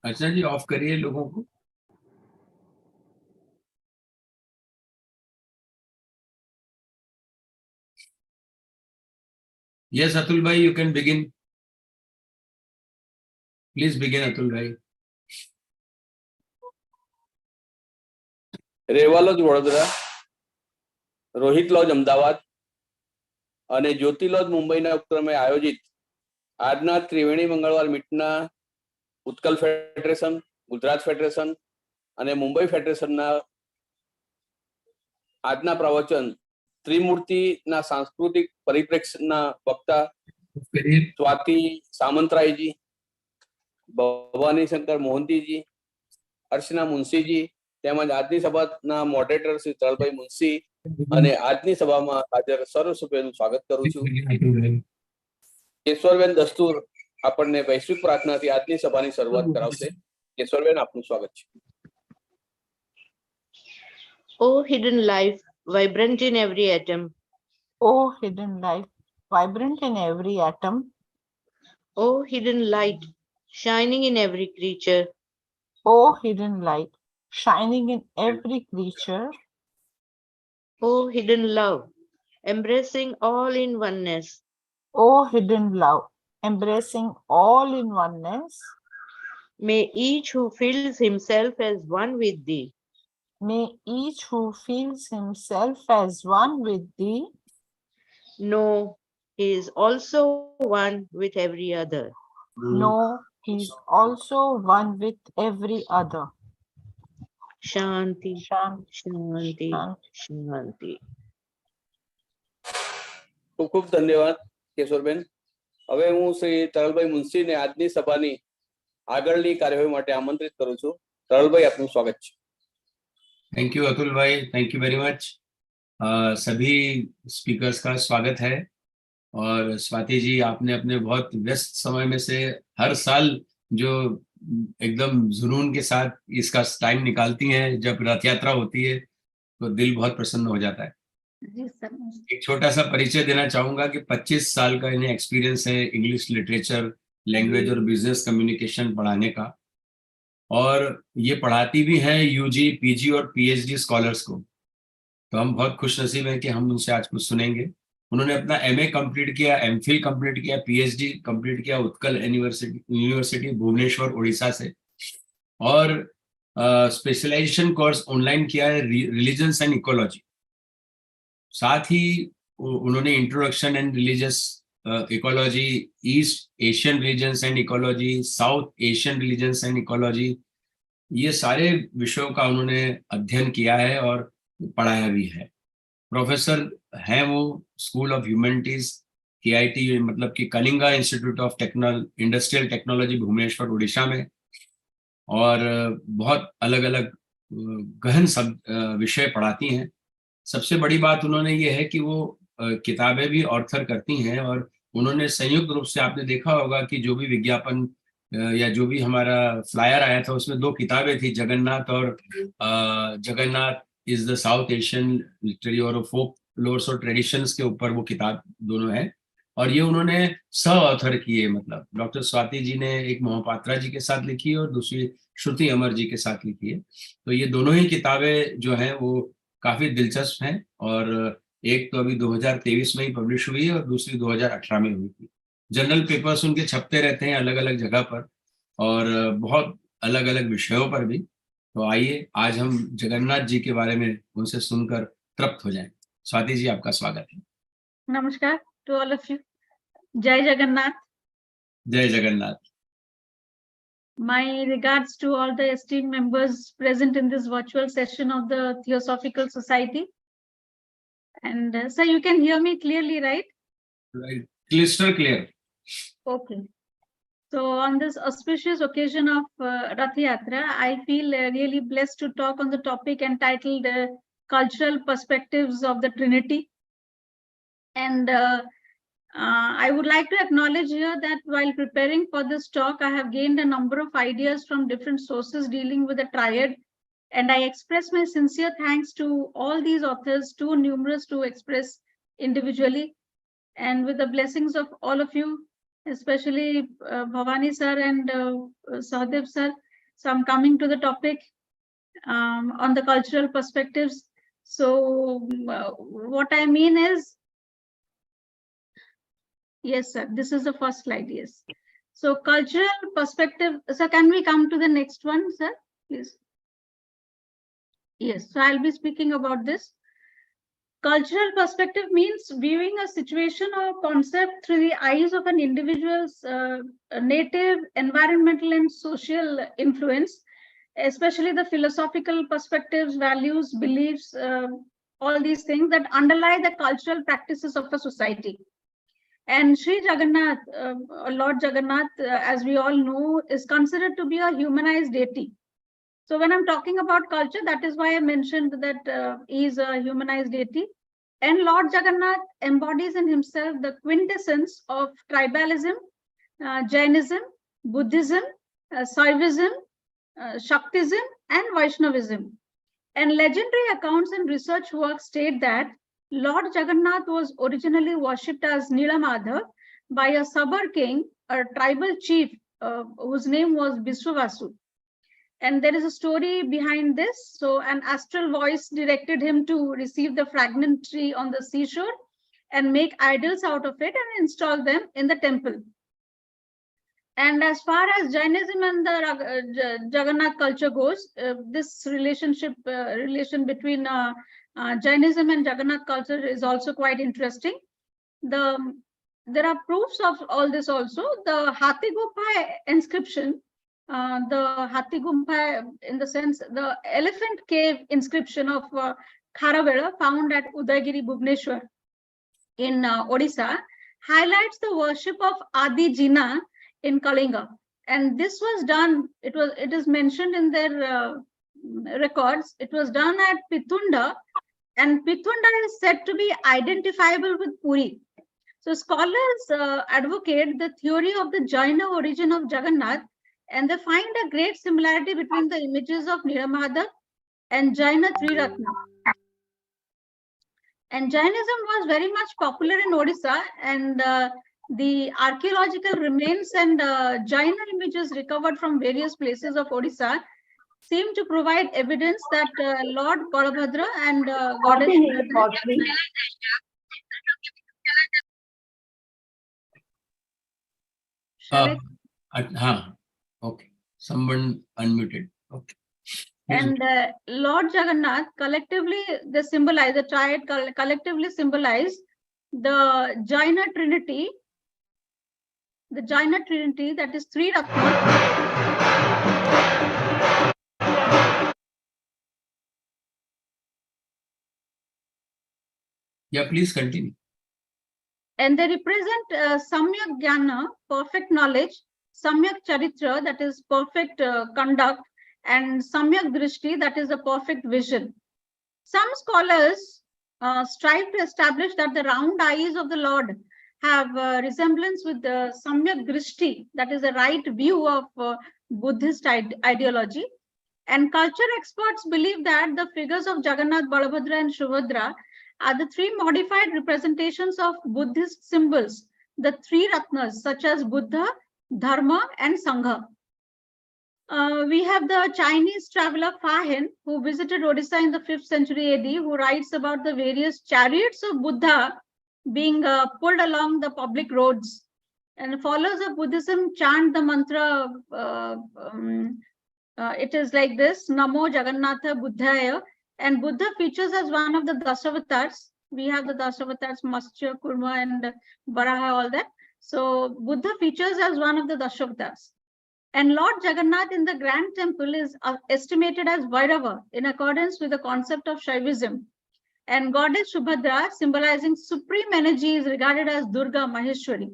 अर्चना जी of करिए लोगों को। यस अतुल भाई, you can begin, please begin Atul भाई। રેવા લોજ વડોદરા, રોહિત લોજ અમદાવાદ અને જ્યોતિ લોજ મુંબઈના ઉપક્રમે આયોજિત આજના ત્રિવેણી મંગળવાર મીટના ઉત્કલ ફેડરેશન, ગુજરાત ફેડરેશન અને મુંબઈ ફેડરેશનના આજના પ્રવચન ત્રિમૂર્તિના સાંસ્કૃતિક પરિપ્રેક્ષ્યના વક્તા સ્વાતિ સામંતરાયજી, ભવાની શંકર મોહંતીજી, અર્ચના મુનશીજી તેમજ આજની સભાના મોડરેટર શ્રી તરલભાઈ મુનશી અને આજની સભામાં હાજર સર્વ સભ્યોનું સ્વાગત કરું છું. કેશવરબેન દસ્તુર આપણને વૈશ્વિક પ્રાર્થનાથી આજની સભાની શરૂઆત કરાવશે. કેશવરબેન, આપનું સ્વાગત છે. O hidden life, vibrant in every atom. O hidden life, vibrant in every atom. O hidden light, shining in every creature. O hidden light, shining in every creature. O hidden love, embracing all in oneness. O hidden love, embracing all in oneness. May each who feels himself as one with thee. May each who feels himself as one with thee know he is also one with every other. know he is also one with every other. Shanti, Shanti. Shanti, Shanti. ખૂબ ખૂબ ધન્યવાદ કેશવરબેન. હવે હું શ્રી તરલભાઈ મુનશીને આજની સભાની આગળની કાર્યવાહી માટે આમંત્રિત કરું છું. તરલભાઈ, આપનું સ્વાગત છે. थैंक यू अतुल भाई, थैंक यू वेरी मच। सभी स्पीकर्स का स्वागत है। और स्वाति जी, आपने अपने बहुत व्यस्त समय में से हर साल जो एकदम जुनून के साथ इसका टाइम निकालती हैं, जब रथ यात्रा होती है तो दिल बहुत प्रसन्न हो जाता है। जी सर। एक छोटा सा परिचय देना चाहूंगा कि 25 साल का इन्हें एक्सपीरियंस है इंग्लिश लिटरेचर, लैंग्वेज और बिजनेस कम्युनिकेशन पढ़ाने का। और ये पढ़ाती भी हैं यूजी, पीजी और पीएचडी स्कॉलर्स को। तो हम बहुत खुशनसीब हैं कि हम उनसे आज कुछ सुनेंगे। उन्होंने अपना एमए कंप्लीट किया, एमफिल कंप्लीट किया, पीएचडी कंप्लीट किया उत्कल यूनिवर्सिटी भुवनेश्वर उड़ीसा से। और स्पेशलाइजेशन कोर्स ऑनलाइन किया है रिलीजन्स एंड इकोलॉजी। साथ ही उन्होंने introduction and religious ecology, east Asian religions and ecology, south Asian religions and ecology, ये सारे विषयों का उन्होंने अध्ययन किया है और पढ़ाया भी है। प्रोफेसर हैं वो स्कूल ऑफ ह्यूमैनिटीज केआईटी, मतलब कि Kalinga institute of industrial technology Bhubaneswar Orissa में। और बहुत अलग अलग गहन सब विषय पढ़ाती हैं। सबसे बड़ी बात उन्होंने ये है कि वो किताबें भी ऑर्थर करती हैं। और उन्होंने संयुक्त रूप से, आपने देखा होगा कि जो भी विज्ञापन या जो भी हमारा फ्लायर आया था उसमें 2 किताबें थी, जगन्नाथ और Jagannath is the south Asian literary और फोक लोर्स और ट्रेडिशंस के ऊपर वो किताब दोनों है। और ये उन्होंने सह ऑथर किए, मतलब डॉक्टर स्वाति जी ने एक मोहपात्रा जी के साथ लिखी है और दूसरी श्रुति अमर जी के साथ लिखी है। तो ये दोनों ही किताबें जो हैं वो काफी दिलचस्प हैं। और एक तो अभी 2023 में ही पब्लिश हुई है और दूसरी 2018 में हुई थी। जनरल पेपर्स उनके छपते रहते हैं अलग अलग जगह पर और बहुत अलग अलग विषयों पर भी। तो आइए आज हम जगन्नाथ जी के बारे में उनसे सुनकर तृप्त हो जाएं। स्वाति जी, आपका स्वागत है। नमस्कार टू ऑल ऑफ यू। जय जगन्नाथ। जय Jagannath. My regards to all the esteemed members present in this virtual session of the Theosophical Society. And sir, you can hear me clearly, right? Right, crystal clear. Okay. So on this auspicious occasion of Rath Yatra, I feel really blessed to talk on the topic entitled Cultural Perspectives of the Trinity. And I would like to acknowledge here that while preparing for this talk, I have gained a number of ideas from different sources dealing with the triad. And I express my sincere thanks to all these authors, too numerous to express individually. And with the blessings of all of you, especially Bhavani sir and Sahadev sir, So I'm coming to the topic on the cultural perspectives. So what I mean is, yes, sir, this is the first slide, yes. So cultural perspective, so can we come to the next one, sir, please? Yes, so I'll be speaking about this. Cultural perspective means viewing a situation or concept through the eyes of an individual's native, environmental, and social influence, especially the philosophical perspectives, values, beliefs, all these things that underlie the cultural practices of a society. And Sri Jagannath, Lord Jagannath, as we all know, is considered to be a humanized deity. So when I'm talking about culture, that is why I mentioned that he is a humanized deity. And Lord Jagannath embodies in himself the quintessence of tribalism, Jainism, Buddhism, Saivism, Shaktism, and Vaishnavism. And legendary accounts and research work state that Lord Jagannath was originally worshipped as Nilamadha by a Sabar king, a tribal chief whose name was Biswavasu. And there is a story behind this. So an astral voice directed him to receive the fragmentary on the seashore and make idols out of it and install them in the temple. And as far as Jainism and the Jagannath culture goes, this relation between Jainism and Jagannath culture is also quite interesting. There are proofs of all this also. The Hathi Gupha inscription, the Hathi Gupha, in the sense, the elephant cave inscription of Kharavela, found at Udaygiri, Bhubaneswar in Odisha, highlights the worship of Adi Jina in Kalinga. And this was done, it is mentioned in their records, it was done at Pitunda, and Pitunda is said to be identifiable with Puri. So scholars advocate the theory of the Jaina origin of Jagannath, and they find a great similarity between the images of Nilamadha and Jaina Triratna. And Jainism was very much popular in Odisha, and the archaeological remains and Jaina images recovered from various places of Odisha seem to provide evidence that Lord Balabhadra and Goddess Subhadra. Okay, someone unmuted. Okay. And Lord Jagannath collectively, they symbolize, the triad collectively symbolize the Jaina Trinity. The Jaina Trinity, that is three Ratnas. Yeah, please continue. And they represent Samyak Jnana, perfect knowledge, Samyak Charitra, that is perfect conduct, and Samyak Drishti, that is a perfect vision. Some scholars strive to establish that the round eyes of the Lord have resemblance with the Samyak Drishti, that is a right view of Buddhist ideology. And culture experts believe that the figures of Jagannath, Balabhadra, and Subhadra are the three modified representations of Buddhist symbols, the three Ratnas, such as Buddha, Dharma, and Sangha. We have the Chinese traveler Fa Hin, who visited Odisha in the 5th century AD, who writes about the various chariots of Buddha being pulled along the public roads. And followers of Buddhism chant the mantra, it is like this, Namo Jagannatha Buddhaya, and Buddha features as one of the Dashavatars. We have the Dashavatars, Matsya, Kurma, and Varaha, all that. So Buddha features as one of the Dashavatars. And Lord Jagannath in the Grand Temple is estimated as Vairava in accordance with the concept of Shaivism. And Goddess Subhadra, symbolizing supreme energy, is regarded as Durga Maheshwari.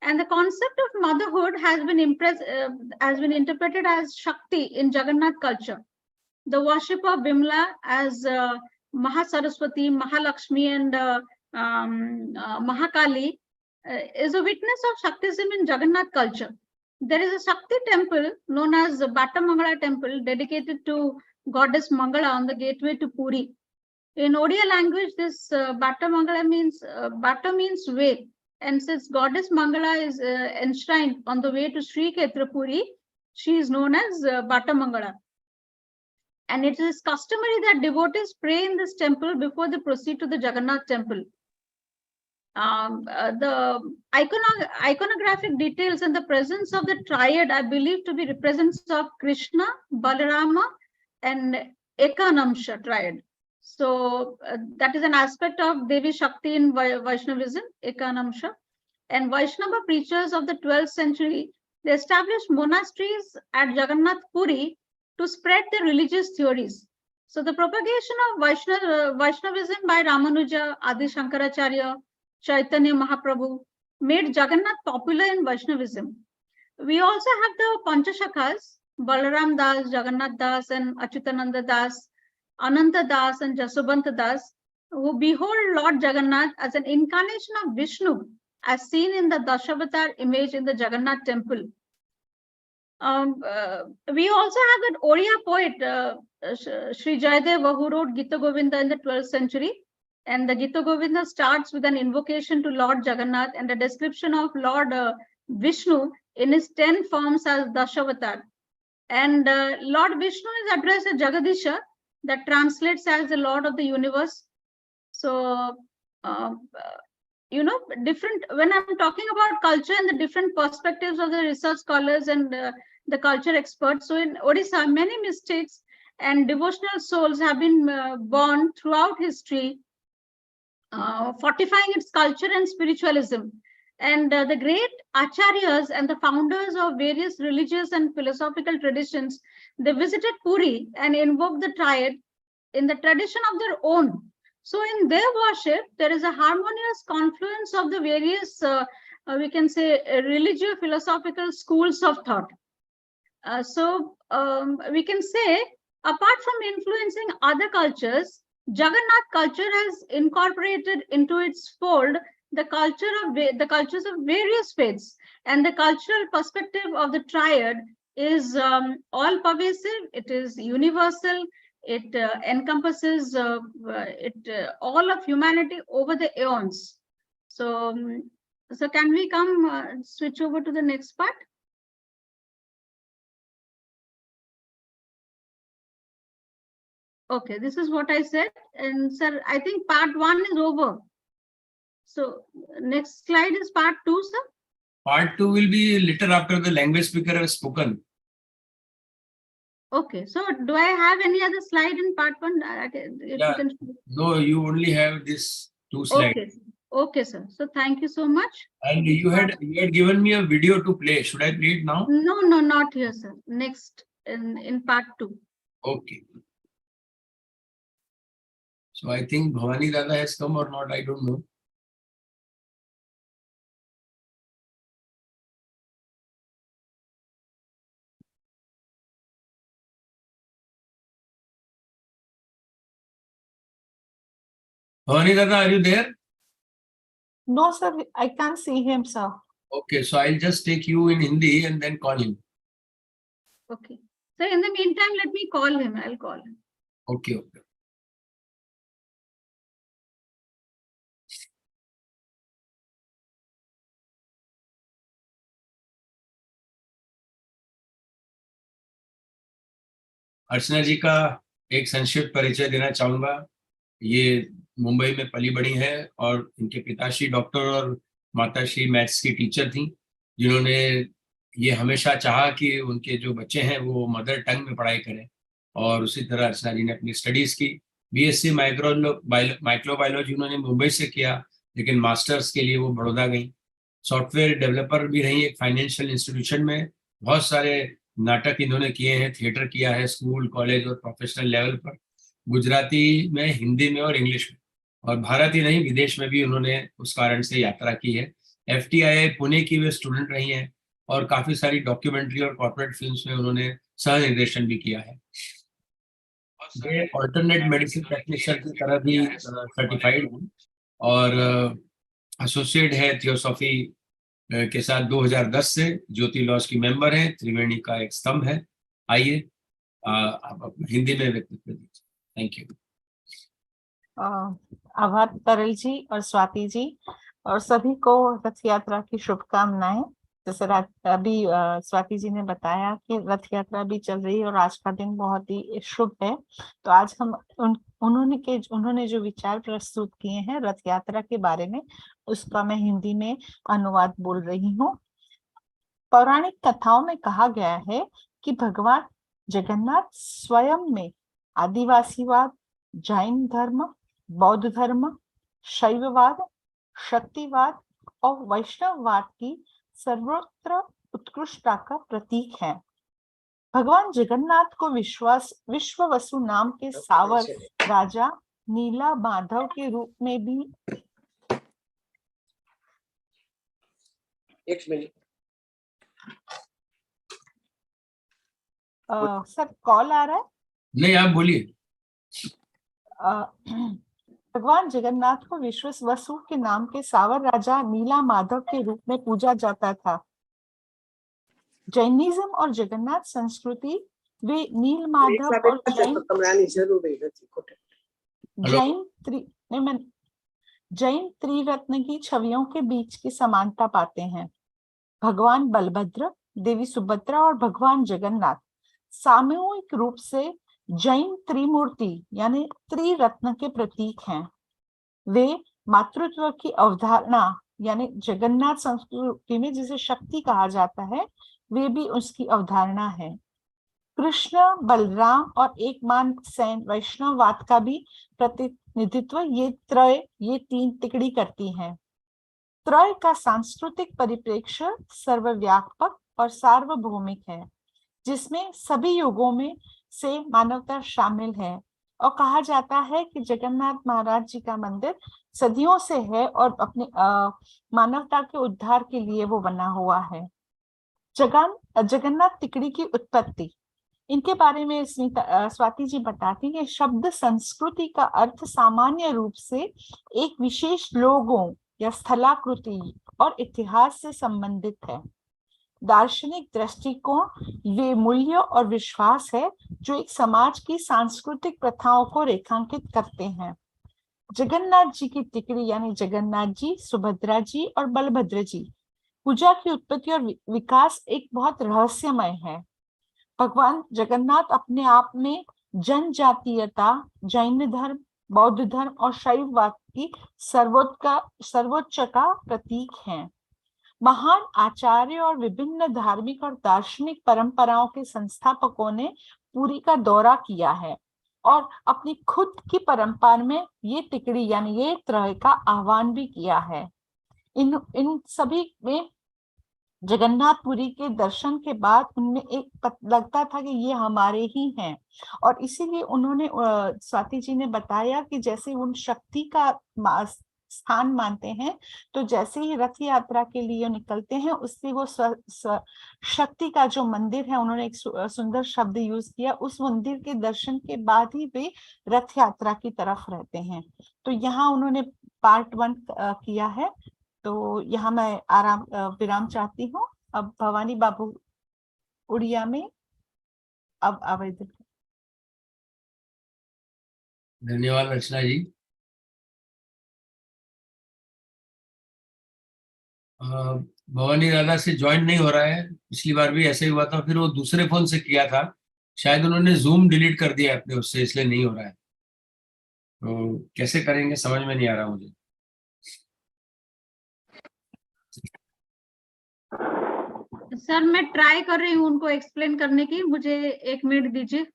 And the concept of motherhood has been interpreted as Shakti in Jagannath culture. The worship of Bimla as Mahasaraswati, Mahalakshmi, and Mahakali is a witness of Shaktism in Jagannath culture. There is a Shakti temple known as the Bata Mangala temple dedicated to Goddess Mangala on the gateway to Puri. In Odia language, this Bata Mangala means, Bata means way. And since Goddess Mangala is enshrined on the way to Sri Kshetra Puri, She is known as Bata Mangala. And it is customary that devotees pray in this temple before they proceed to the Jagannath temple. The iconographic details and the presence of the triad are believed to be represents of Krishna, Balarama, and Ekanamsha triad. So that is an aspect of Devi Shakti in Vaishnavism, Ekanamsha. And Vaishnava preachers of the 12th century, they established monasteries at Jagannath Puri to spread their religious theories. So the propagation of Vaishnavism by Ramanuja, Adi Shankaracharya, Chaitanya Mahaprabhu made Jagannath popular in Vaishnavism. We also have the Panchashakhas, Balaram Das, Jagannath Das, and Achyutananda Das, Ananta Das, and Jasubanta Das, who behold Lord Jagannath as an incarnation of Vishnu, as seen in the Dashavatar image in the Jagannath temple. We also have that Oriya poet, Sri Jayadeva, who wrote Gita Govinda in the 12th century. And the Gita Govinda starts with an invocation to Lord Jagannath and a description of Lord Vishnu in his 10 forms as Dashavatar. And Lord Vishnu is addressed as Jagadisha, that translates as the Lord of the universe. So, different, when I'm talking about culture and the different perspectives of the research scholars and the culture experts, so in Odisha, many mystics and devotional souls have been born throughout history, fortifying its culture and spiritualism. And the great acharyas and the founders of various religious and philosophical traditions, they visited Puri and invoked the triad in the tradition of their own. So in their worship, there is a harmonious confluence of the various, we can say, religious philosophical schools of thought. So we can say, apart from influencing other cultures, Jagannath culture has incorporated into its fold the cultures of various faiths, and the cultural perspective of the triad is all pervasive. It is universal. It encompasses all of humanity over the eons. So, so can we come switch over to the next part? Okay, this is what I said. And sir, I think part 1 is over. So next slide is part 2, sir. Part 2 will be later after the language speaker has spoken. Okay, so do I have any other slide in part 1? Yeah. No, you only have this 2 slides. Okay. Okay, sir. So thank you so much. And you had given me a video to play. Should I play it now? No, no, not here, sir. Next in part 2. Okay. So I think Bhavani Dada has come or not, I don't know. Bhavani Dada, are you there? No, sir, I can't see him, sir. Okay, so I'll just take you in Hindi and then call him. Okay. So in the meantime, let me call him. I'll call him. Okay, okay. अर्चना जी का एक संक्षिप्त परिचय देना चाहूंगा। ये मुंबई में पली बड़ी है और इनके पिताश्री डॉक्टर और माताश्री मैथ्स की टीचर थी, जिन्होंने ये हमेशा चाहा कि उनके जो बच्चे हैं वो मदर टंग में पढ़ाई करें। और उसी तरह अर्चना जी ने अपनी स्टडीज की। बीएससी माइक्रोबायोलॉजी उन्होंने मुंबई से किया, लेकिन मास्टर्स के लिए वो बड़ौदा गई। सॉफ्टवेयर डेवलपर भी रही एक फाइनेंशियल इंस्टीट्यूशन में। बहुत सारे नाटक इन्होंने किए हैं, थिएटर किया है स्कूल, कॉलेज और प्रोफेशनल लेवल पर, गुजराती में, हिंदी में और इंग्लिश में। और भारत ही नहीं, विदेश में भी उन्होंने उस कारण से यात्रा की है। FTII पुणे की वे स्टूडेंट रही हैं और काफी सारी डॉक्यूमेंट्री और कॉर्पोरेट फिल्म्स में उन्होंने सह निर्देशन भी किया है। वे ऑल्टरनेट मेडिसिन टेक्नीशियन की तरह भी सर्टिफाइड हैं और एसोसिएट है थियोसॉफी के साथ 2010 से। ज्योति लॉज की मेंबर हैं, त्रिवेणी का एक स्तंभ है। आइए आप हिंदी में व्यक्तित्व दीजिए। Thank you. अवतारी जी और स्वाति जी और सभी को रथ यात्रा की शुभकामनाएं। जैसे अभी स्वाति जी ने बताया कि रथ यात्रा भी चल रही है और आज का दिन बहुत ही शुभ है। तो आज हम उन्होंने जो विचार प्रस्तुत किए हैं रथ यात्रा के बारे में, उसका मैं हिंदी में अनुवाद बोल रही हूँ। पौराणिक कथाओं में कहा गया है कि भगवान जगन्नाथ स्वयं में आदिवासीवाद, जैन धर्म, बौद्ध धर्म, शैववाद, शक्तिवाद और वैष्णववाद की सर्वत्र उत्कृष्टता का प्रतीक है। भगवान जगन्नाथ को विश्ववसु नाम के सावर राजा नीला माधव के रूप में भी एक मिनट सर कॉल आ रहा है। नहीं, आप बोलिए। भगवान जगन्नाथ को विश्ववसु के नाम के सावर राजा नीला माधव के रूप में पूजा जाता था। जैनिज्म और जगन्नाथ संस्कृति वे नील माधव और जैन त्रिरत्न की छवियों के बीच की समानता पाते हैं। भगवान बलभद्र, देवी सुभद्रा और भगवान जगन्नाथ सामूहिक रूप से जैन त्रिमूर्ति यानी त्रिरत्न के प्रतीक हैं। वे मातृत्व की अवधारणा यानी जगन्नाथ संस्कृति में जिसे शक्ति कहा जाता है, वे भी उसकी अवधारणा है। कृष्ण, बलराम और एक मान सैन वैष्णववाद का भी प्रतिनिधित्व ये तीन तिकड़ी करती हैं। त्रय का सांस्कृतिक परिप्रेक्ष्य सर्वव्यापक और सार्वभौमिक है, जिसमें सभी युगों में से मानवता शामिल है और कहा जाता है कि जगन्नाथ महाराज जी का मंदिर सदियों से है और अपने मानवता के उद्धार के लिए वो बना हुआ है। जगन्नाथ तिकड़ी की उत्पत्ति, इनके बारे में स्वाति जी बताती है। शब्द संस्कृति का अर्थ सामान्य रूप से एक विशेष लोगों या स्थलाकृति और इतिहास से संबंधित है। दार्शनिक दृष्टिकोण वे मूल्य और विश्वास है जो एक समाज की सांस्कृतिक प्रथाओं को रेखांकित करते हैं। जगन्नाथ जी की तिकड़ी यानी जगन्नाथ जी, सुभद्रा जी और बलभद्र जी पूजा की उत्पत्ति और विकास एक बहुत रहस्यमय है। भगवान जगन्नाथ अपने आप में जनजातीयता, जैन धर्म, बौद्ध धर्म और शैववाद की सर्वोच्च का प्रतीक हैं। महान आचार्य और विभिन्न धार्मिक और दार्शनिक परंपराओं के संस्थापकों ने पुरी का दौरा किया है और अपनी खुद की परंपरा में ये तिकड़ी यानी ये त्रय का आह्वान भी किया है। इन सभी में जगन्नाथपुरी के दर्शन के बाद उनमें एक लगता था कि ये हमारे ही हैं और इसीलिए उन्होंने स्वाति जी ने बताया कि जैसे उन शक्ति का स्थान मानते हैं, तो जैसे ही रथ यात्रा के लिए निकलते हैं उससे वो शक्ति का जो मंदिर है, उन्होंने एक सुंदर शब्द यूज किया, उस मंदिर के दर्शन के बाद ही वे रथ यात्रा की तरफ रहते हैं। तो यहाँ उन्होंने पार्ट 1 किया है। तो यहाँ मैं विराम चाहती हूँ। अब भवानी बाबू उड़िया में अब आवेदन। धन्यवाद रचना जी। भवानी दादा से ज्वाइन नहीं हो रहा है। पिछली बार भी ऐसे ही हुआ था, फिर वो दूसरे फोन से किया था, शायद उन्होंने जूम डिलीट कर दिया अपने उससे, इसलिए नहीं हो रहा है। तो कैसे करेंगे समझ में नहीं आ रहा मुझे। सर मैं ट्राई कर रही हूँ उनको एक्सप्लेन करने की, मुझे 1 मिनट दीजिए।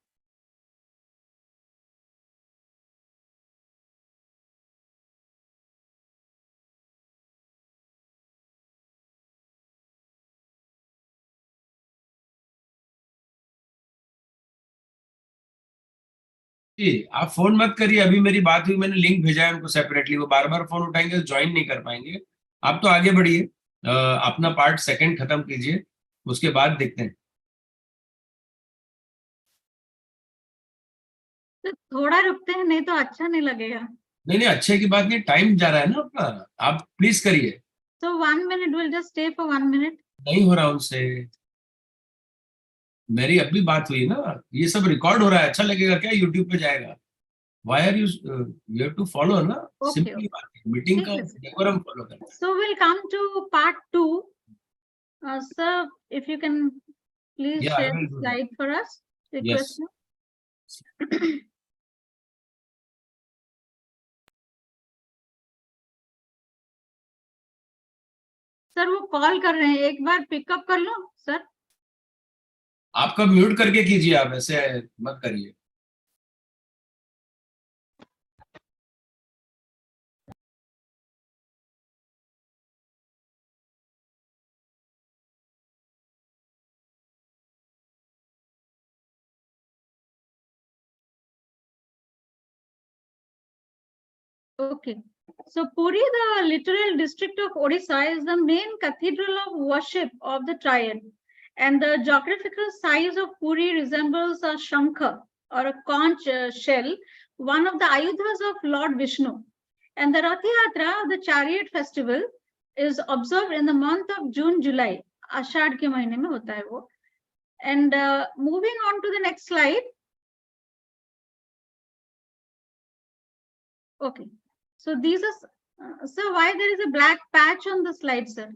आप फोन मत करिए, अभी मेरी बात हुई, मैंने लिंक भेजा है उनको सेपरेटली, वो बार बार फोन उठाएंगे तो ज्वाइन नहीं कर पाएंगे। आप तो आगे बढ़िए, अपना पार्ट 2 खत्म कीजिए, उसके बाद देखते हैं। तो थोड़ा रुकते हैं, नहीं तो अच्छा नहीं लगेगा। नहीं नहीं, अच्छे की बात नहीं, टाइम जा रहा है ना अपना, आप प्लीज करिए। So 1 minute, we'll just stay for 1 minute. नहीं हो रहा उनसे, मेरी अभी बात हुई ना, ये सब रिकॉर्ड हो रहा है, अच्छा लगेगा क्या? यूट्यूब पे जाएगा। Why are you have to follow ना, सिंपली बात है, मीटिंग का डेकोरम फॉलो करना। So we'll come to part 2. Sir, if you can please Yeah, I share will the do that. slide for us. Request Yes. you. Sir वो call कर रहे हैं, एक बार पिकअप कर लो सर. आपका म्यूट करके कीजिए, आप ऐसे मत करिए. Okay. So Puri, the literal district of Odisha, is the main cathedral of worship of the triad. And the geographical size of Puri resembles a shankha or a conch shell, one of the ayudhas of Lord Vishnu. And the Rath Yatra, the chariot festival, is observed in the month of June, July. Ashad ke mahine mein hota hai wo. And moving on to the next slide. Okay. So these are, so why there is a black patch on the slide, sir?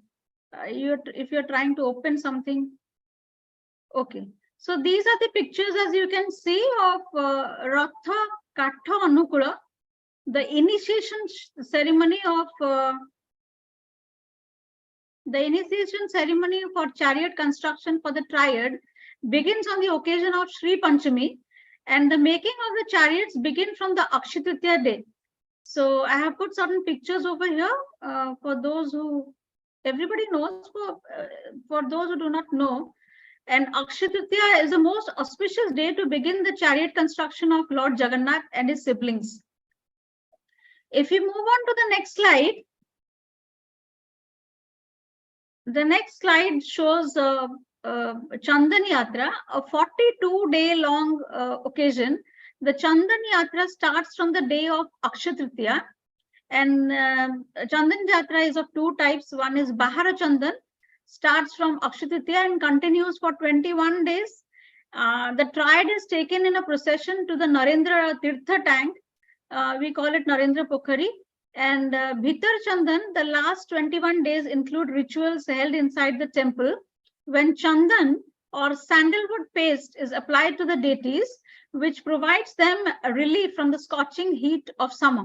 If you're trying to open something. Okay. So these are the pictures, as you can see, of Ratha Katha Anukula, the initiation ceremony of for chariot construction for the triad begins on the occasion of Sri Panchami, and the making of the chariots begin from the Akshaya Tritiya day. So I have put certain pictures over here for those who everybody knows, for those who do not know. And Akshaya Tritiya is the most auspicious day to begin the chariot construction of Lord Jagannath and his siblings. If you move on to the next slide, the next slide shows Chandan Yatra, a 42-day long occasion. The Chandan Yatra starts from the day of Akshaya Tritiya, and Chandan Yatra is of two types. One is Bahara Chandan, starts from Akshaya Tritiya and continues for 21 days. The triad is taken in a procession to the Narendra Tirtha tank. We call it Narendra Pokhari. And Bhitar Chandan, the last 21 days include rituals held inside the temple when Chandan or sandalwood paste is applied to the deities, which provides them a relief from the scorching heat of summer.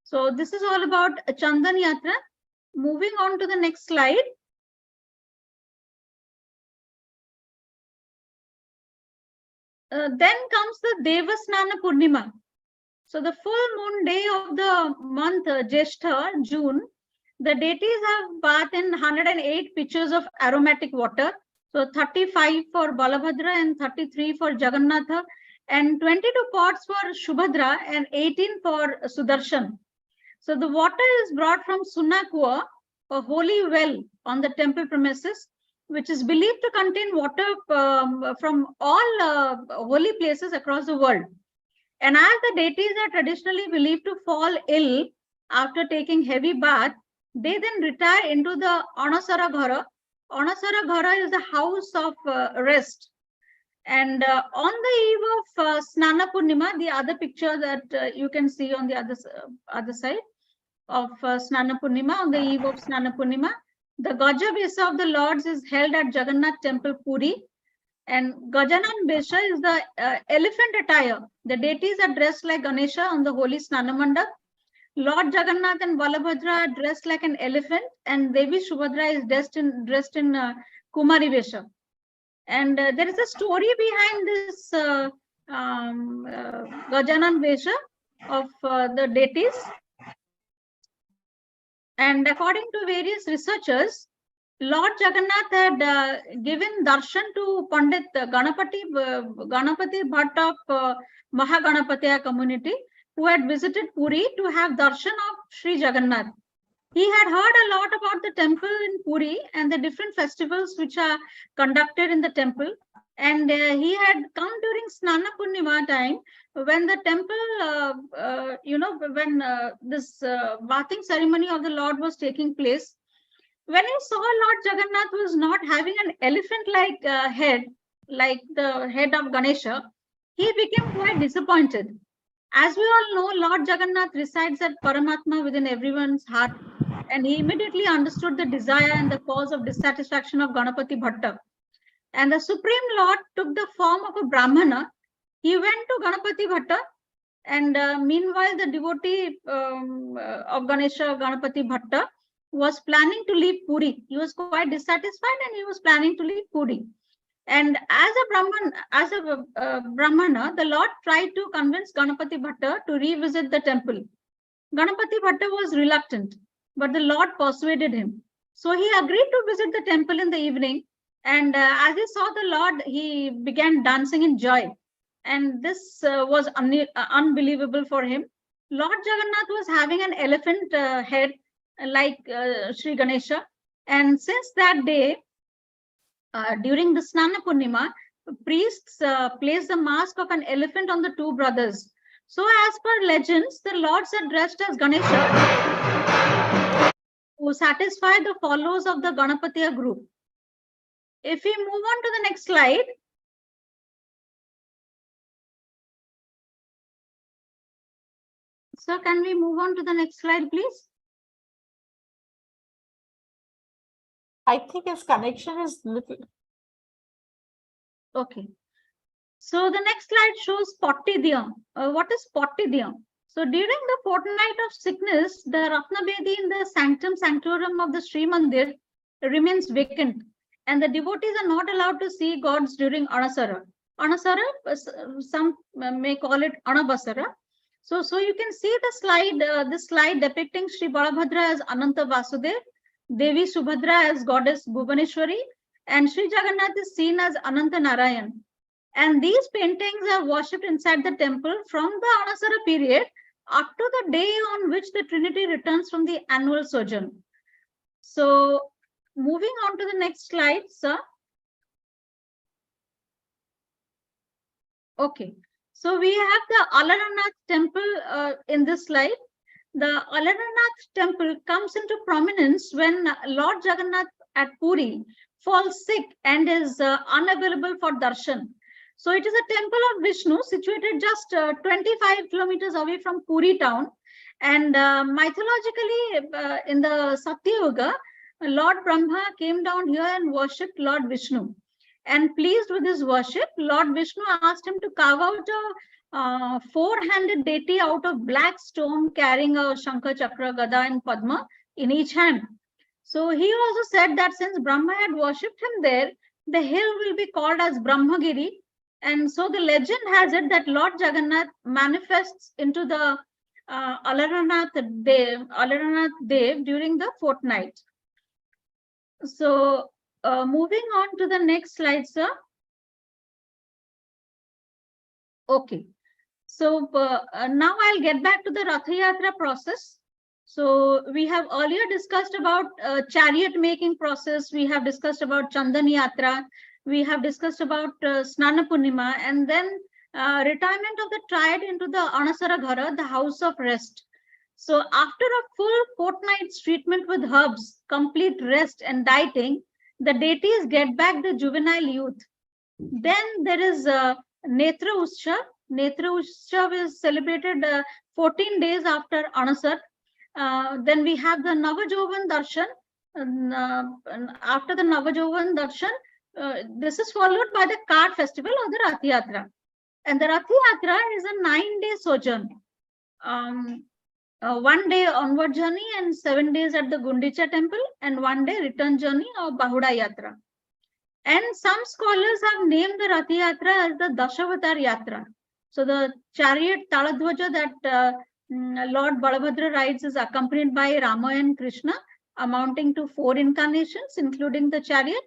So this is all about Chandan Yatra. Moving on to the next slide. Then comes the Devasnana Purnima. So the full moon day of the month Jyeshtha, June, the deities have bathed in 108 pitchers of aromatic water. So 35 for Balabhadra and 33 for Jagannatha, and 22 pots for Subhadra and 18 for Sudarshan. So the water is brought from Sunakua, a holy well on the temple premises, which is believed to contain water from all holy places across the world. And as the deities are traditionally believed to fall ill after taking heavy bath, they then retire into the Anasara Ghara. Anasara Ghara is the house of rest. And on the eve of Snana Purnima, the other picture that you can see on the other side of Snana Purnima, on the eve of Snana Purnima, the Gaja Besa of the Lords is held at Jagannath Temple, Puri. And Gajanan Besha is the elephant attire. The deities are dressed like Ganesha on the holy Snanamanda. Lord Jagannath and Balabhadra are dressed like an elephant, and Devi Subhadra is dressed in Kumari Vesha. And there is a story behind this Gajanan Vesha of the deities. And according to various researchers, Lord Jagannath had given darshan to Pandit Ganapati Bhatt of Mahaganapatiya community, who had visited Puri to have darshan of Sri Jagannath. He had heard a lot about the temple in Puri and the different festivals which are conducted in the temple. And he had come during Snana Purnima time when the temple, when this bathing ceremony of the Lord was taking place. When he saw Lord Jagannath was not having an elephant-like head, like the head of Ganesha, he became quite disappointed. As we all know, Lord Jagannath resides at Paramatma within everyone's heart. and he immediately understood the desire and the cause of dissatisfaction of Ganapati Bhatta. And the Supreme Lord took the form of a Brahmana. He went to Ganapati Bhatta, and meanwhile the devotee of Ganesha, Ganapati Bhatta, was planning to leave Puri. He was quite dissatisfied and he was planning to leave Puri. And as a Brahmana, the Lord tried to convince Ganapati Bhatta to revisit the temple. Ganapati Bhatta was reluctant, but the Lord persuaded him. So he agreed to visit the temple in the evening. And as he saw the Lord, he began dancing in joy. And this was unbelievable for him. Lord Jagannath was having an elephant head like Sri Ganesha. And since that day, during the Snana Purnima, priests placed the mask of an elephant on the two brothers. So as per legends, the lords are dressed as Ganesha to satisfy the followers of the Ganapatiya group. If we move on to the next slide. So can we move on to the next slide, please? I think his connection is little. Okay. So the next slide shows Pottidhyam. What is Pottidhyam? So during the fortnight of sickness, the Ratna Bedi in the sanctum sanctorum of the Sri Mandir remains vacant, and the devotees are not allowed to see gods during Anasara. Anasara, some may call it Anabasara. So you can see the slide, this slide depicting Sri Balabhadra as Ananta Vasudev, Devi Subhadra as goddess Bhuvaneshwari, and Sri Jagannath is seen as Ananta Narayan. And these paintings are worshipped inside the temple from the Anasara period up to the day on which the Trinity returns from the annual sojourn. So moving on to the next slide, sir. Okay, so we have the Alaranath temple in this slide. The Alaranath temple comes into prominence when Lord Jagannath at Puri falls sick and is unavailable for darshan. So it is a temple of Vishnu situated just 25 kilometers away from Puri town. And mythologically, in the Satya Yuga, Lord Brahma came down here and worshipped Lord Vishnu. And pleased with his worship, Lord Vishnu asked him to carve out a four-handed deity out of black stone carrying a Shankha, Chakra, Gada and Padma in each hand. So he also said that since Brahma had worshipped him there, the hill will be called as Brahmagiri. And so the legend has it that Lord Jagannath manifests into the Alaranath Dev during the fortnight. So moving on to the next slide, sir. Okay. So now I'll get back to the Ratha Yatra process. So we have earlier discussed about chariot making process. We have discussed about Chandan Yatra. We have discussed about Snana Purnima, and then retirement of the triad into the Anasara Ghara, the house of rest. So after a full fortnight's treatment with herbs, complete rest and dieting, the deities get back the juvenile youth. Then there is Netra Utshav. Netra Utshav is celebrated 14 days after Anasar. Then we have the Navajovan Darshan. After the Navajovan Darshan, this is followed by the Kar festival or the Rath Yatra. And the Rath Yatra is a 9-day sojourn. 1 day onward journey and 7 days at the Gundicha temple, and 1 day return journey or Bahuda Yatra. And some scholars have named the Rath Yatra as the Dashavatar Yatra. So the chariot Taladhwaja that Lord Balabhadra rides is accompanied by Rama and Krishna, amounting to 4 incarnations, including the chariot.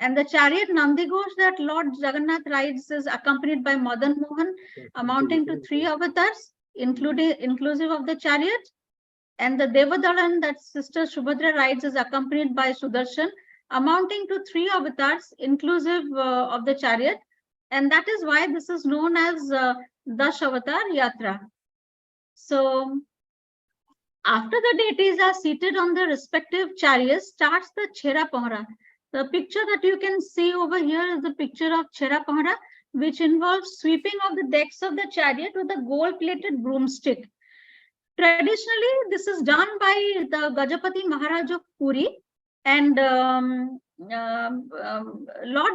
And the chariot Nandighosh that Lord Jagannath rides is accompanied by Madan Mohan, amounting to 3 avatars, inclusive of the chariot. And the Devadalan that Sister Subhadra rides is accompanied by Sudarshan, amounting to 3 avatars, inclusive of the chariot. And that is why this is known as Dash Avatar Yatra. So after the deities are seated on the respective chariots, starts the Chera Pahara. The picture that you can see over here is the picture of Chera Pahara, which involves sweeping of the decks of the chariot with a gold-plated broomstick. Traditionally, this is done by the Gajapati Maharaj of Puri, and Lord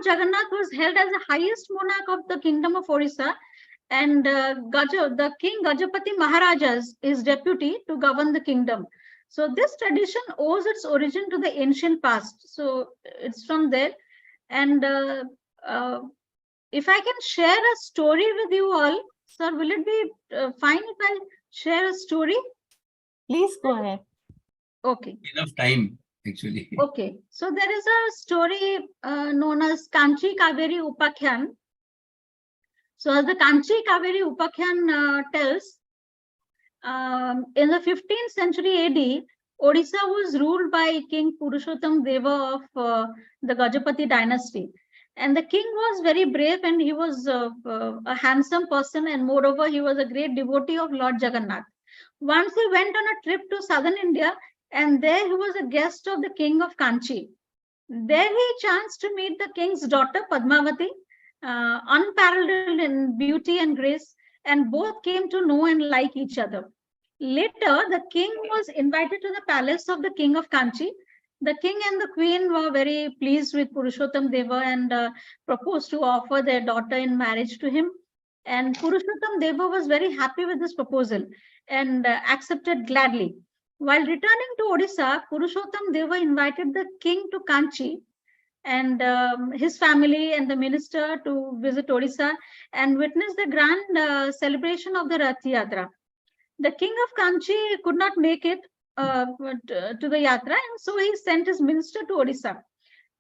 Jagannath was held as the highest monarch of the kingdom of Orissa, and the king Gajapati Maharajas is deputy to govern the kingdom. So this tradition owes its origin to the ancient past. So it's from there. And if I can share a story with you all, sir, will it be fine if I share a story? Please go ahead. Okay. Enough time, actually. Okay. So there is a story known as Kanchi Kaveri Upakhyan. So as the Kanchi Kaveri Upakhyan tells, in the 15th century AD, Odisha was ruled by King Purushottam Dham of the Gajapati dynasty. And the king was very brave, and he was a handsome person, and moreover, he was a great devotee of Lord Jagannath. Once he went on a trip to southern India, and there he was a guest of the king of Kanchi. There he chanced to meet the king's daughter Padmavati, unparalleled in beauty and grace, and both came to know and like each other. Later, the king was invited to the palace of the king of Kanchi. The king and the queen were very pleased with Purushottam Dham and proposed to offer their daughter in marriage to him. And Purushottam Dham was very happy with this proposal and accepted gladly. While returning to Odisha, Purushottam Dham invited the king to Kanchi and his family and the minister to visit Odisha and witness the grand celebration of the Rath Yatra. The king of Kanchi could not make it to the Yatra, and so he sent his minister to Odisha.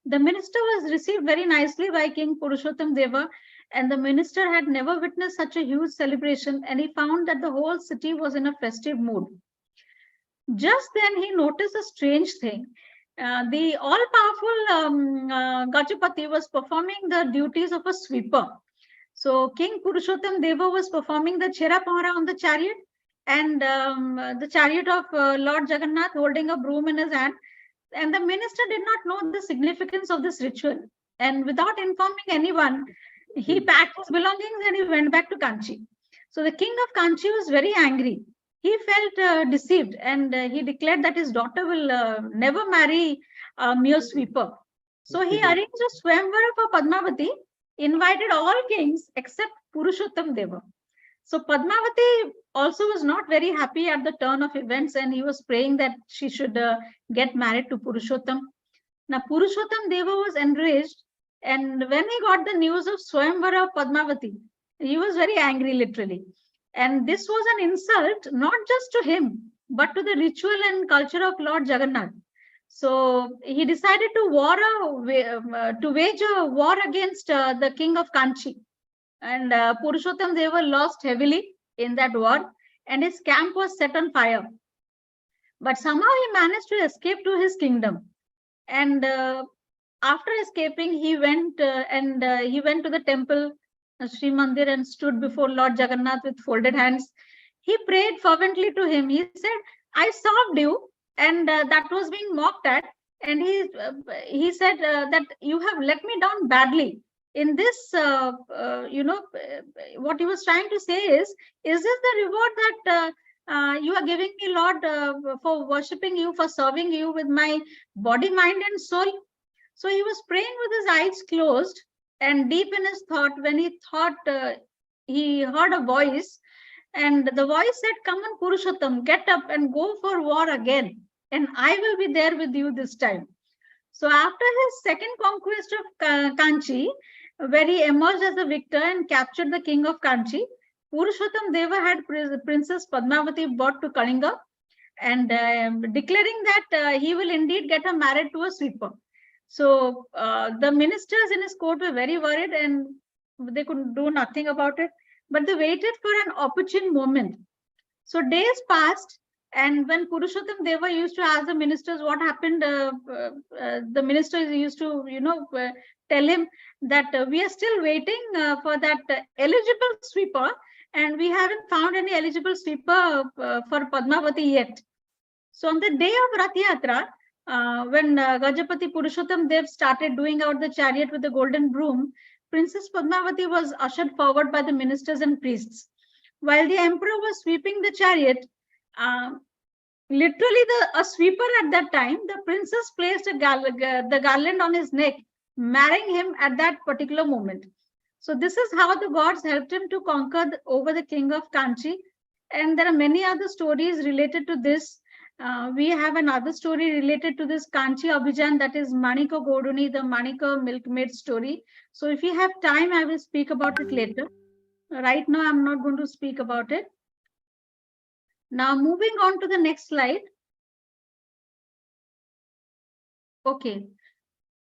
The minister was received very nicely by King Purushottam Dham, and the minister had never witnessed such a huge celebration, and he found that the whole city was in a festive mood. Just then he noticed a strange thing. The all-powerful Gajapati was performing the duties of a sweeper. So King Purushottam Dham was performing the Chera Pahara on the chariot, and the chariot of Lord Jagannath holding a broom in his hand. And the minister did not know the significance of this ritual. And without informing anyone, he packed his belongings and he went back to Kanchi. So the king of Kanchi was very angry. He felt deceived, and he declared that his daughter will never marry a mere sweeper. So he arranged a swayamvara for Padmavati, invited all kings except Purushottam Dham. So Padmavati also was not very happy at the turn of events, and he was praying that she should get married to Purushottam. Now Purushottam Dham was enraged, and when he got the news of swayamvara of Padmavati, he was very angry, literally. And this was an insult not just to him, but to the ritual and culture of Lord Jagannath. So he decided to wage a war against the king of Kanchi. And Purushottam Dham lost heavily in that war, and his camp was set on fire. But somehow he managed to escape to his kingdom. And after escaping, he went to the temple, Sri Mandir, and stood before Lord Jagannath with folded hands. He prayed fervently to him. He said, "I served you," and that was being mocked at. And he said that you have let me down badly. In this, what he was trying to say is this the reward that you are giving me, Lord, for worshipping you, for serving you with my body, mind, and soul? So he was praying with his eyes closed, and deep in his thought, when he thought, he heard a voice, and the voice said, "Come on, Purushottam, get up and go for war again, and I will be there with you this time." So after his second conquest of Kanchi, where he emerged as a victor and captured the king of Kanchi, Purushottam Dham had Princess Padmavati brought to Kalinga, and declaring that he will indeed get her married to a sweeper. So the ministers in his court were very worried, and they could do nothing about it, but they waited for an opportune moment. So days passed, and when Purushottam Dham used to ask the ministers what happened, the ministers used to, tell him that we are still waiting for that eligible sweeper, and we haven't found any eligible sweeper for Padmavati yet. So on the day of Rath Yatra, when Gajapati Purushottam Dham started doing out the chariot with the golden broom, Princess Padmavati was ushered forward by the ministers and priests. While the emperor was sweeping the chariot, literally a sweeper at that time, the princess placed the garland on his neck, marrying him at that particular moment. So this is how the gods helped him to conquer over the king of Kanchi. And there are many other stories related to this. We have another story related to this Kanchi Abhijan, that is Manika Goduni, the Manika milkmaid story. So if you have time, I will speak about it later. Right now, I'm not going to speak about it. Now, moving on to the next slide. Okay.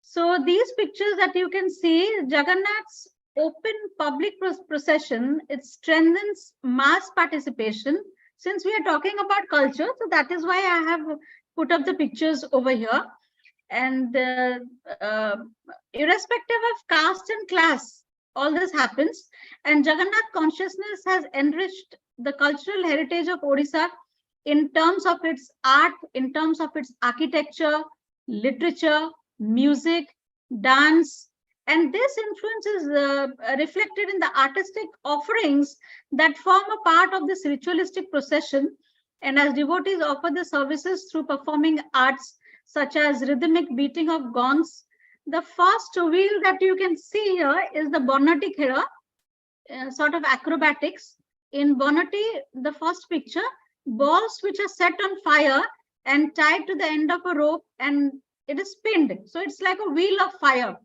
So these pictures that you can see, Jagannath's open public procession, it strengthens mass participation. Since we are talking about culture, so that is why I have put up the pictures over here. And irrespective of caste and class, all this happens. And Jagannath Consciousness has enriched the cultural heritage of Odisha in terms of its art, in terms of its architecture, literature, music, dance, and this influence is reflected in the artistic offerings that form a part of this ritualistic procession. And as devotees offer the services through performing arts such as rhythmic beating of gongs, the first wheel that you can see here is the Bonati Khera, sort of acrobatics. In Bonati, the first picture, balls which are set on fire and tied to the end of a rope, and it is pinned. So it's like a wheel of fire.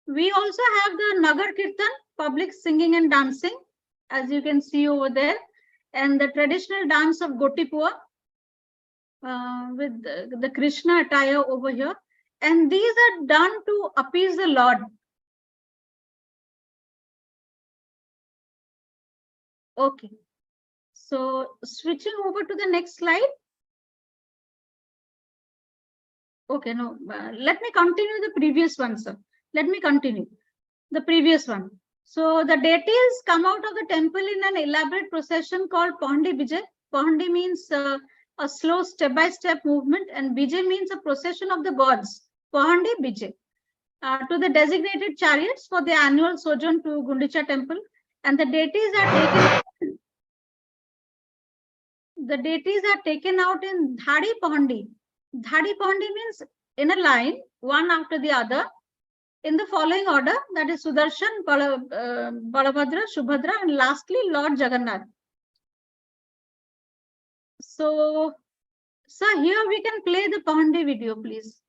We also have the Nagar Kirtan, public singing and dancing, as you can see over there, and the traditional dance of Gotipua with the Krishna attire over here. And these are done to appease the Lord. Okay. So switching over to the next slide. Okay, no, let me continue the previous one, sir. Let me continue the previous one. So the deities come out of the temple in an elaborate procession called Pahandi Bijay. Pahandi means a slow step-by-step movement, and Bijay means a procession of the gods. Pahandi Bijay. To the designated chariots for the annual sojourn to Gundicha temple, and the deities are taken out in Dhadi Pahandi. Dhadi Pahandi means in a line, one after the other, in the following order, that is Sudarshan, Balabhadra, Subhadra, and lastly Lord Jagannath. So, sir, here we can play the Pahandi video, please.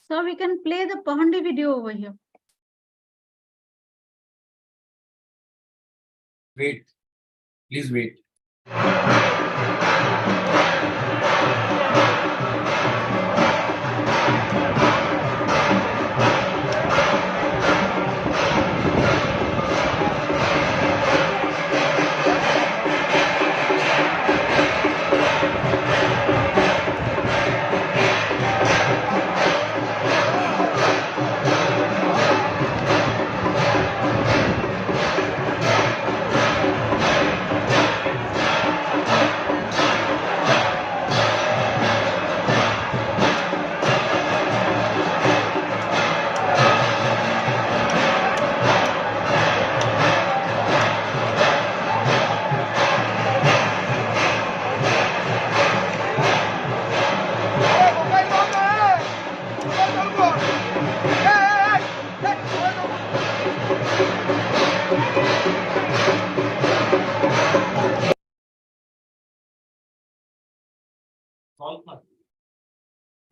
So we can play the Pahandi video over here. Wait, please wait.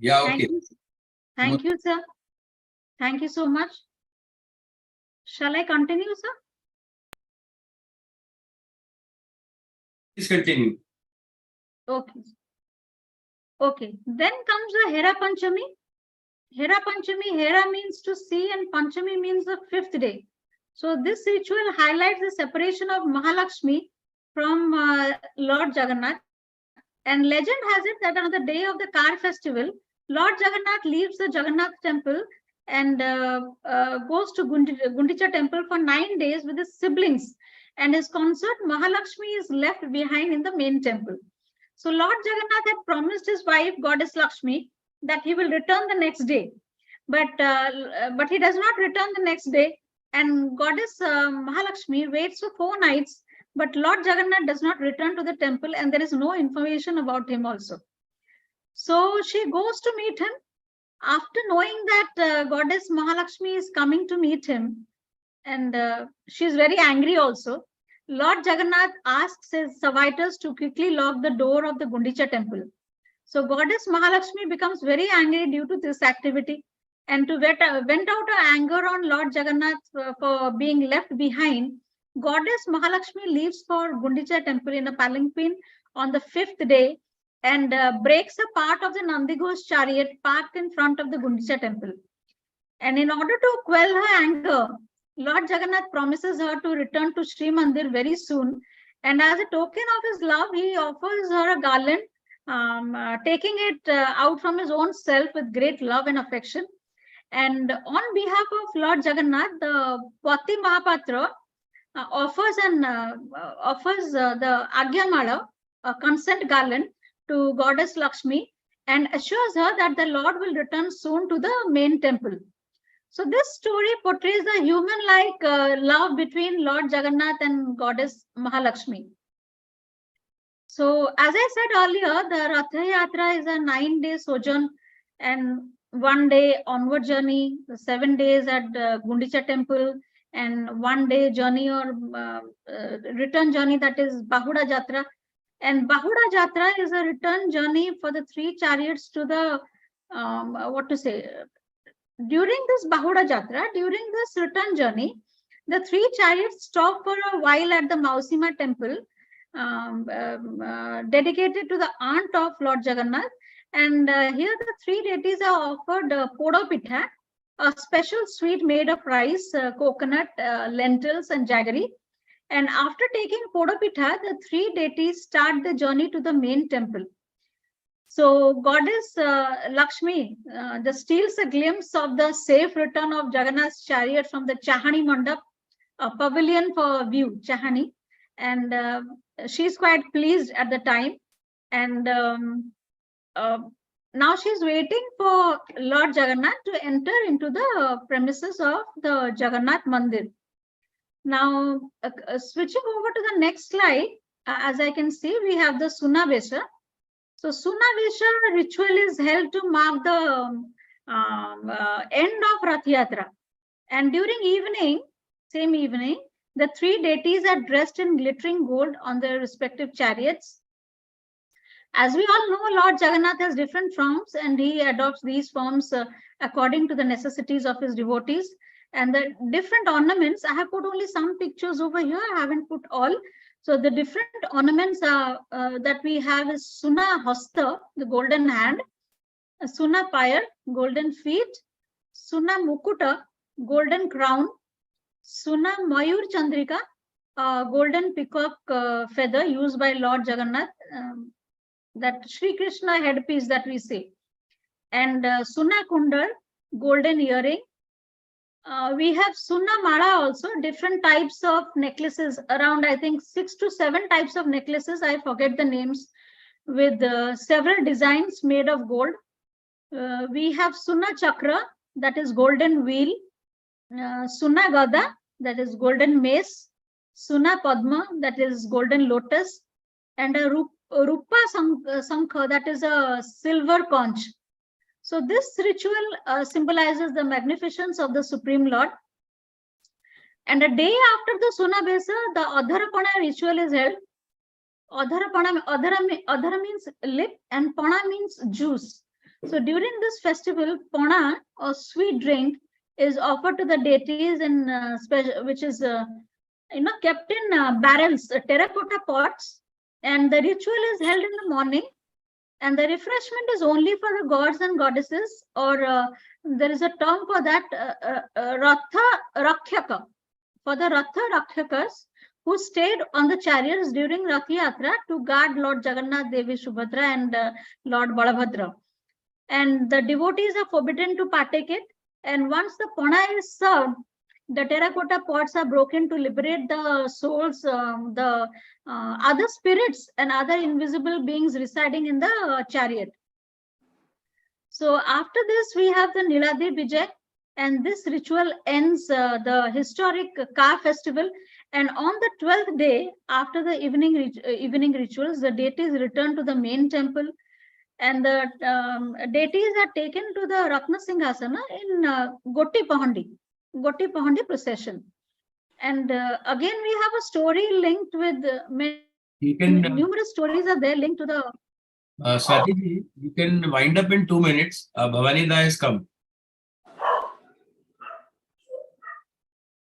Yeah, okay. Thank you, sir. Thank you so much. Shall I continue, sir? Please continue. Okay. Okay. Then comes the Hera Panchami. Hera Panchami, Hera means to see and Panchami means the fifth day. So this ritual highlights the separation of Mahalakshmi from Lord Jagannath. And legend has it that on the day of the Car festival, Lord Jagannath leaves the Jagannath temple and goes to Gundicha temple for 9 days with his siblings. And his consort Mahalakshmi is left behind in the main temple. So Lord Jagannath had promised his wife, Goddess Lakshmi, that he will return the next day. but he does not return the next day. And Goddess Mahalakshmi waits for 4 nights, but Lord Jagannath does not return to the temple, and there is no information about him also. So she goes to meet him. After knowing that Goddess Mahalakshmi is coming to meet him, and she is very angry also, Lord Jagannath asks his servitors to quickly lock the door of the Gundicha temple. So Goddess Mahalakshmi becomes very angry due to this activity, and to vent out her anger on Lord Jagannath for being left behind, Goddess Mahalakshmi leaves for Gundicha temple in a palanquin on the 5th day, and breaks a part of the Nandighosh chariot parked in front of the Gundicha temple. And in order to quell her anger, Lord Jagannath promises her to return to Sri Mandir very soon. And as a token of his love, he offers her a garland, taking it out from his own self with great love and affection. And on behalf of Lord Jagannath, the Pati Mahapatra offers the Agyamala, a consent garland, to Goddess Lakshmi, and assures her that the Lord will return soon to the main temple. So this story portrays the human-like love between Lord Jagannath and Goddess Mahalakshmi. So as I said earlier, the Ratha Yatra is a 9-day sojourn and 1 day onward journey, the 7 days at the Gundicha temple, and 1 day journey or return journey, that is Bahuda Jatra. And Bahuda Jatra is a return journey for the 3 chariots to the, during this Bahuda Jatra, during this return journey, the 3 chariots stop for a while at the Mausima temple, dedicated to the aunt of Lord Jagannath. And here the 3 deities are offered Podo Pitha, a special sweet made of rice, coconut, lentils, and jaggery. And after taking Podo Pitha, the 3 deities start the journey to the main temple. So Goddess Lakshmi just steals a glimpse of the safe return of Jagannath's chariot from the Chahani Mandap, a pavilion for view, Chahani. And she's quite pleased at the time. And now she's waiting for Lord Jagannath to enter into the premises of the Jagannath Mandir. Now, switching over to the next slide, as I can see, we have the Sunavesha. So Sunavesha ritual is held to mark the end of Rath Yatra. And during evening, same evening, the 3 deities are dressed in glittering gold on their respective chariots. As we all know, Lord Jagannath has different forms, and he adopts these forms according to the necessities of his devotees. And the different ornaments, I have put only some pictures over here, I haven't put all. So the different ornaments that we have is Suna Hasta, the golden hand, Suna Pyre, golden feet, Suna Mukuta, golden crown, Suna Mayur Chandrika, golden peacock feather used by Lord Jagannath, that Sri Krishna headpiece that we see, and Suna Kundar, golden earring. We have Suna Mala also, different types of necklaces, around I think 6 to 7 types of necklaces, I forget the names, with several designs made of gold. We have Suna Chakra, that is golden wheel, Suna Gada, that is golden mace, Suna Padma, that is golden lotus, and a Rupa Sankha, that is a silver conch. So this ritual symbolizes the magnificence of the Supreme Lord. And a day after the Sunabesa, the Adharapana ritual is held. Adhara means lip and Pana means juice. So during this festival, Pana or sweet drink is offered to the deities, in which is kept in barrels, terracotta pots, and the ritual is held in the morning. And the refreshment is only for the gods and goddesses, or there is a term for that, Ratha Rakhyaka, for the Ratha Rakhyakas who stayed on the chariots during Rath Yatra to guard Lord Jagannath, Devi Subhadra, and Lord Balabhadra. And the devotees are forbidden to partake it. And once the Pana is served, the terracotta pots are broken to liberate the souls, the other spirits and other invisible beings residing in the chariot. So after this, we have the Niladri Vijay, and this ritual ends the historic car festival. And on the 12th day, after the evening rituals, the deities return to the main temple, and the deities are taken to the Ratna Singhasan in Goti Pahandi procession. And again, we have a story linked with numerous stories are there linked to the. Swati, you can wind up in 2 minutes. Bhavani Da has come.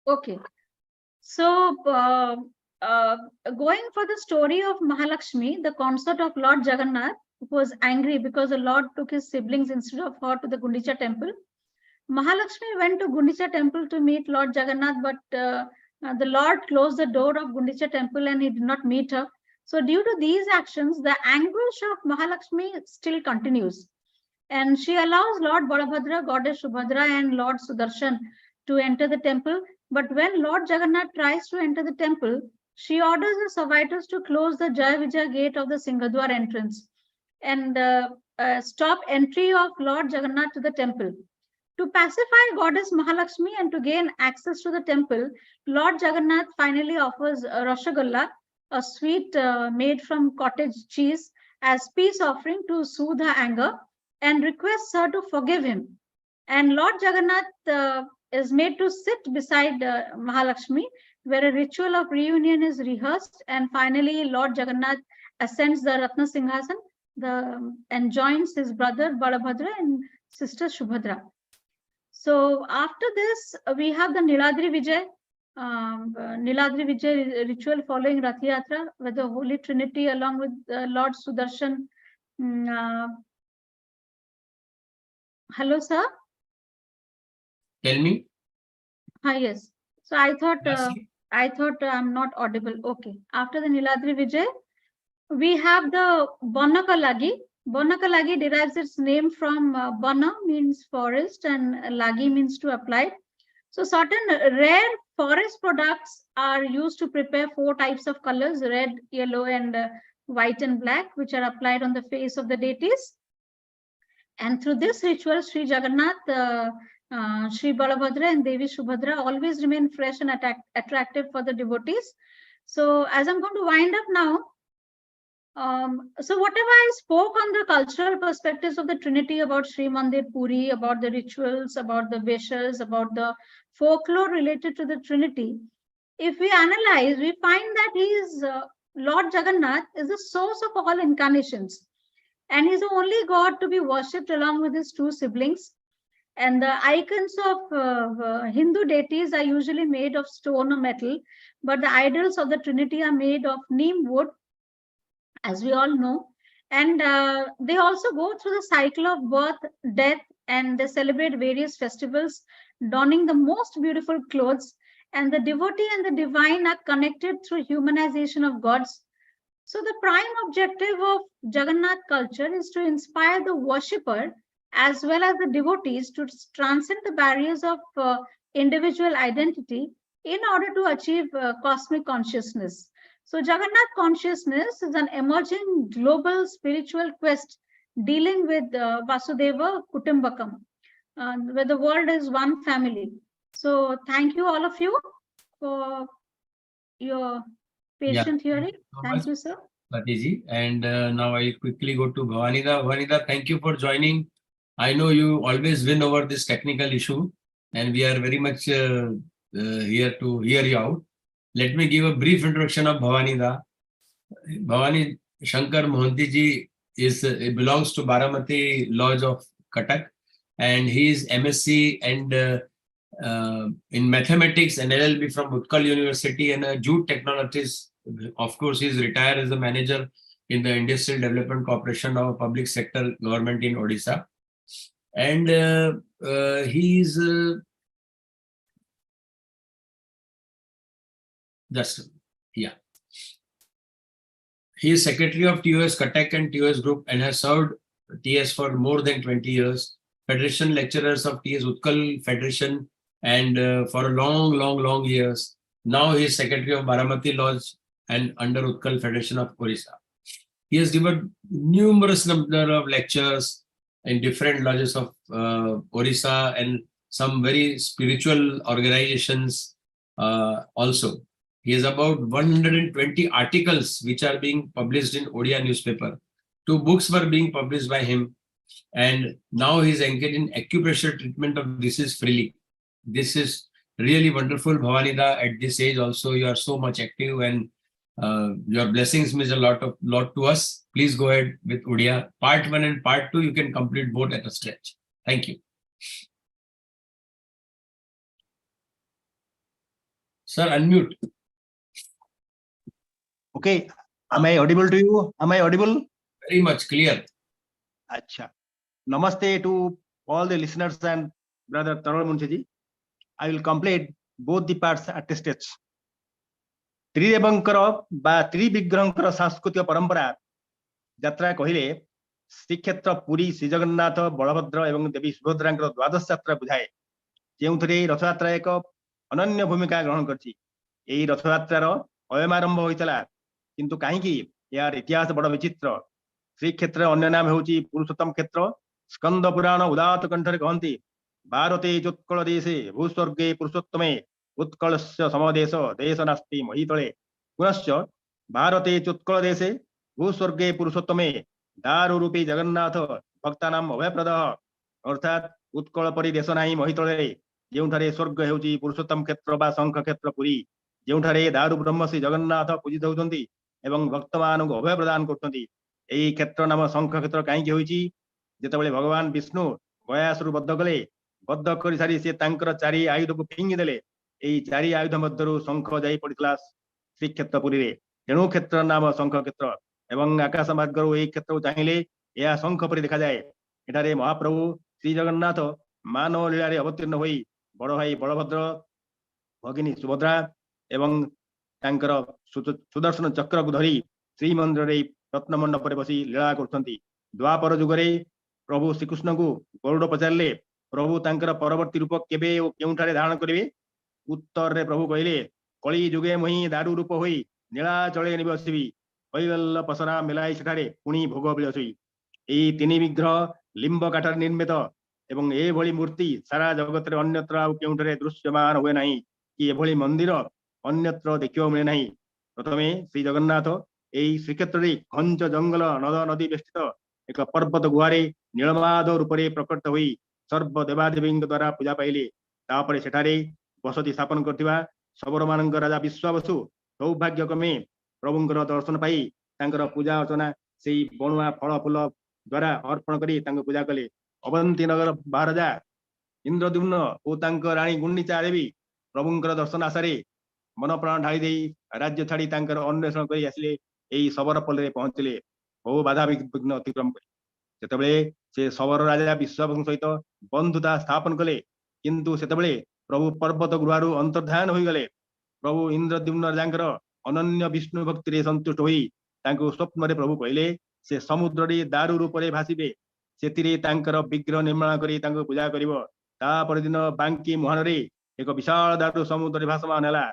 Okay. So, going for the story of Mahalakshmi, the consort of Lord Jagannath, was angry because the Lord took his siblings instead of her to the Gundicha temple. Mahalakshmi went to Gundicha temple to meet Lord Jagannath, but the Lord closed the door of Gundicha temple and he did not meet her. So due to these actions, the anguish of Mahalakshmi still continues. And she allows Lord Balabhadra, Goddess Subhadra, and Lord Sudarshan to enter the temple. But when Lord Jagannath tries to enter the temple, she orders the servitors to close the Jaya Vijaya gate of the Singhadwar entrance and stop entry of Lord Jagannath to the temple. To pacify Goddess Mahalakshmi and to gain access to the temple, Lord Jagannath finally offers Rasagalla, a sweet made from cottage cheese, as peace offering to soothe her anger, and requests her to forgive him. And Lord Jagannath is made to sit beside Mahalakshmi, where a ritual of reunion is rehearsed, and finally Lord Jagannath ascends the Ratna Singhasan and joins his brother Balabhadra and sister Subhadra. So after this, we have the Niladri Vijay. Niladri Vijay ritual following Rath Yatra, where the Holy Trinity along with Lord Sudarshan. Hello, sir. Tell me. Yes. So I thought I'm not audible. Okay. After the Niladri Vijay, we have the Bonakalagi. Bonakalagi derives its name from Bona means forest and Lagi means to apply. So certain rare forest products are used to prepare 4 types of colors: red, yellow, and white and black, which are applied on the face of the deities. And through this ritual, Sri Jagannath, Sri Balabhadra, and Devi Subhadra always remain fresh and attractive for the devotees. So as I'm going to wind up now, so whatever I spoke on the cultural perspectives of the Trinity, about Sri Mandir Puri, about the rituals, about the Veshas, about the folklore related to the Trinity, if we analyze, we find that he is Lord Jagannath is the source of all incarnations, and he's the only God to be worshipped along with his 2 siblings. And the icons of Hindu deities are usually made of stone or metal, but the idols of the Trinity are made of neem wood, as we all know. And they also go through the cycle of birth, death, and they celebrate various festivals, donning the most beautiful clothes. And the devotee and the divine are connected through humanization of gods. So the prime objective of Jagannath culture is to inspire the worshipper as well as the devotees to transcend the barriers of individual identity in order to achieve cosmic consciousness. So Jagannath consciousness is an emerging global spiritual quest dealing with Basudhaiva Kutumbakam, where the world is one family. So thank you all of you for your patient hearing. Thank you, sir. Swati. And now I quickly go to Bhavani Da. Bhavani Da, thank you for joining. I know you always win over this technical issue, and we are very much here to hear you out. Let me give a brief introduction of Bhavani Da. Bhavani Shankar Mohanty ji belongs to Baramati Lodge of Cuttack, and he is MSc and in mathematics and LLB from UTTKAL University and Jute Technologies. Of course, he is retired as a manager in the Industrial Development Corporation of Public Sector Government in Odisha. And he is he is secretary of TOS Cuttack and TOS Group and has served TS for more than 20 years. Federation lecturers of TS UTTKAL Federation and for long years. Now he is secretary of Baramati Lodge and under UTTKAL Federation of Odisha. He has given numerous number of lectures in different lodges of Orissa and some very spiritual organizations also. He has about 120 articles which are being published in Odia newspaper. 2 books were being published by him, and now he is engaged in acupressure treatment of disease freely. This is really wonderful, Bhavanida. At this age also, you are so much active, and your blessings means a lot to us. Please go ahead with Odia. Part 1 and part 2, you can complete both at a stretch. Thank you. Sir, unmute. Okay. Am I audible to you? Am I audible? Very much clear. Acha. Namaste to all the listeners and Brother Taral Munshi. I will complete both the parts at a stretch. त्रिदेवंकर बा त्रिविग्रहंकर सांस्कृतिक परंपरा यात्रा कहले श्रीक्षेत्र पुरी श्री जगन्नाथ बलभद्र एवं देवी सुभद्रा द्वादश यात्रा बुझाए जो रथ यात्रा एक अनन्य भूमिका ग्रहण करछि। एही रथ यात्रार अयमारंभ होइतला किंतु काहेकि यार इतिहास बड़ विचित्र। श्रीक्षेत्र अन्य नाम होछि पुरुषोत्तम क्षेत्र। स्कंद पुराण उदात कंठरे कहंती भारते चोत्कल देशे भूस्वर्गे पुरुषोत्तमे उत्कलस्य समदेश देश नास्ति महितले। पुनश्च भारते चोत्कल देशे भूस्वर्गे पुरुषोत्तमे दारुरूपी जगन्नाथ भक्तानाम अभयप्रद। अर्थात उत्कल परि देश नाही महितले जोठारे स्वर्ग हेउची पुरुषोत्तम क्षेत्र बा शंख क्षेत्र पुरी जोठारे दारु ब्रह्म श्री जगन्नाथ पूजित होउछंती एवं भक्तमानक अभय प्रदान करछंती। एही क्षेत्र नाम शंख क्षेत्र काहेकि होइची जेतेबेले भगवान विष्णु गयासुर बद्ध कले बद्ध करि सारी से तांकर 4 आयुध को फिंगी देले। एही 4 आयुध मध्यरु शंख जाई पड़ितला श्रीक्षेत्र पुरी रे। तेणु क्षेत्र नाम शंख क्षेत्र एवं आकाश मार्गरु एही क्षेत्र चाहिए यह शंख परि देखा जाए। एठारे महाप्रभु श्री जगन्नाथ मानव लीला रे अवतीर्ण होई बड़ भाई बलभद्र भगिनी सुभद्रा एवं तांकर सुदर्शन चक्र को धरी श्रीमंदिर रे रत्न मंडप रे बसी लीला करछंती। द्वापर जुगरे प्रभु श्रीकृष्ण को गरुड़ पचारे प्रभु तांकर परवर्ती रूप केबे ओ केउठारे धारण करिवे। उत्तर रे प्रभु कहले कली जुगे मुही दारू रूप होई नीलाचले निवसिबी कैवल्य पसरा मिलाई सेठारे पुणी भोग बिलसुई। एही 3 विग्रह लिंब काठर निर्मित एवं ए भली मूर्ति सारा जगत रे अन्यत्र आ केउठारे दृश्यमान होए नाही कि ए भली मंदिर अन्यत्र देखियो मिले नाही। प्रथमे श्री जगन्नाथ एही श्रीक्षेत्र रे घंच जंगल नद नदी बेष्टित एक पर्वत गुहारे नीलमाधव रूपरे प्रकट होई सर्व देवादेवी द्वारा पूजा पाइले। तापरे सेठारे बसती स्थापन करथिबा सबर मानक राजा विश्वावसु सौभाग्यक्रमे प्रभुंकर दर्शन पाई तांकर पूजा अर्चना सेई बणुआ फल फूल द्वारा अर्पण करी तांको पूजा कले। अवंती नगर महाराजा इंद्रद्युम्न ओ तांकर रानी गुंडीचा देवी प्रभुंकर दर्शन आशारे मन प्राण ढाई देई राज्य छाड़ी तांकर अन्वेषण करी आसिले। एई सबर पल्ले पहुंचले बहु बाधा विघ्न अतिक्रम करे जेतेबेले से सबर राजा विश्वावसु सहित बंधुता स्थापन कले किंतु सेतेबेले प्रभु पर्वत गृहारु अंतर्धान होई गले। प्रभु इंद्रद्युम्न राजांकर अनन्य विष्णु भक्ति रे संतुष्ट होई तांको स्वप्न रे प्रभु कहले से समुद्र रे दारु रूप रे भासिबे सेतिरे तांकर विग्रह निर्माण करी तांको पूजा करिवो। ता परदिन बांकी मुहान रे एक विशाल दारु समुद्र रे भासमान हला।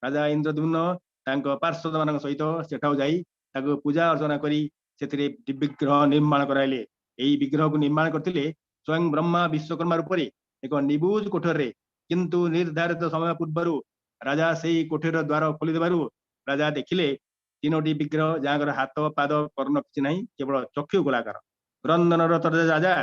राजा इंद्रद्युम्न तांको पार्षद मानक सहित सेठाउ जाई तांको पूजा अर्चना करी सेतिरे विग्रह निर्माण कराइले। एही विग्रह को निर्माण करथिले स्वयं ब्रह्मा विश्वकर्मा रूप रे एक निबुज कोठर रे किंतु निर्धारित समय पूर्वरु राजा सेही कोठर द्वार खोली देबारु राजा देखिले 3टी विग्रह जागर हाथ पाद कर्ण किछि नाही केवल चक्षु गोलाकार। क्रंदन रतर राजा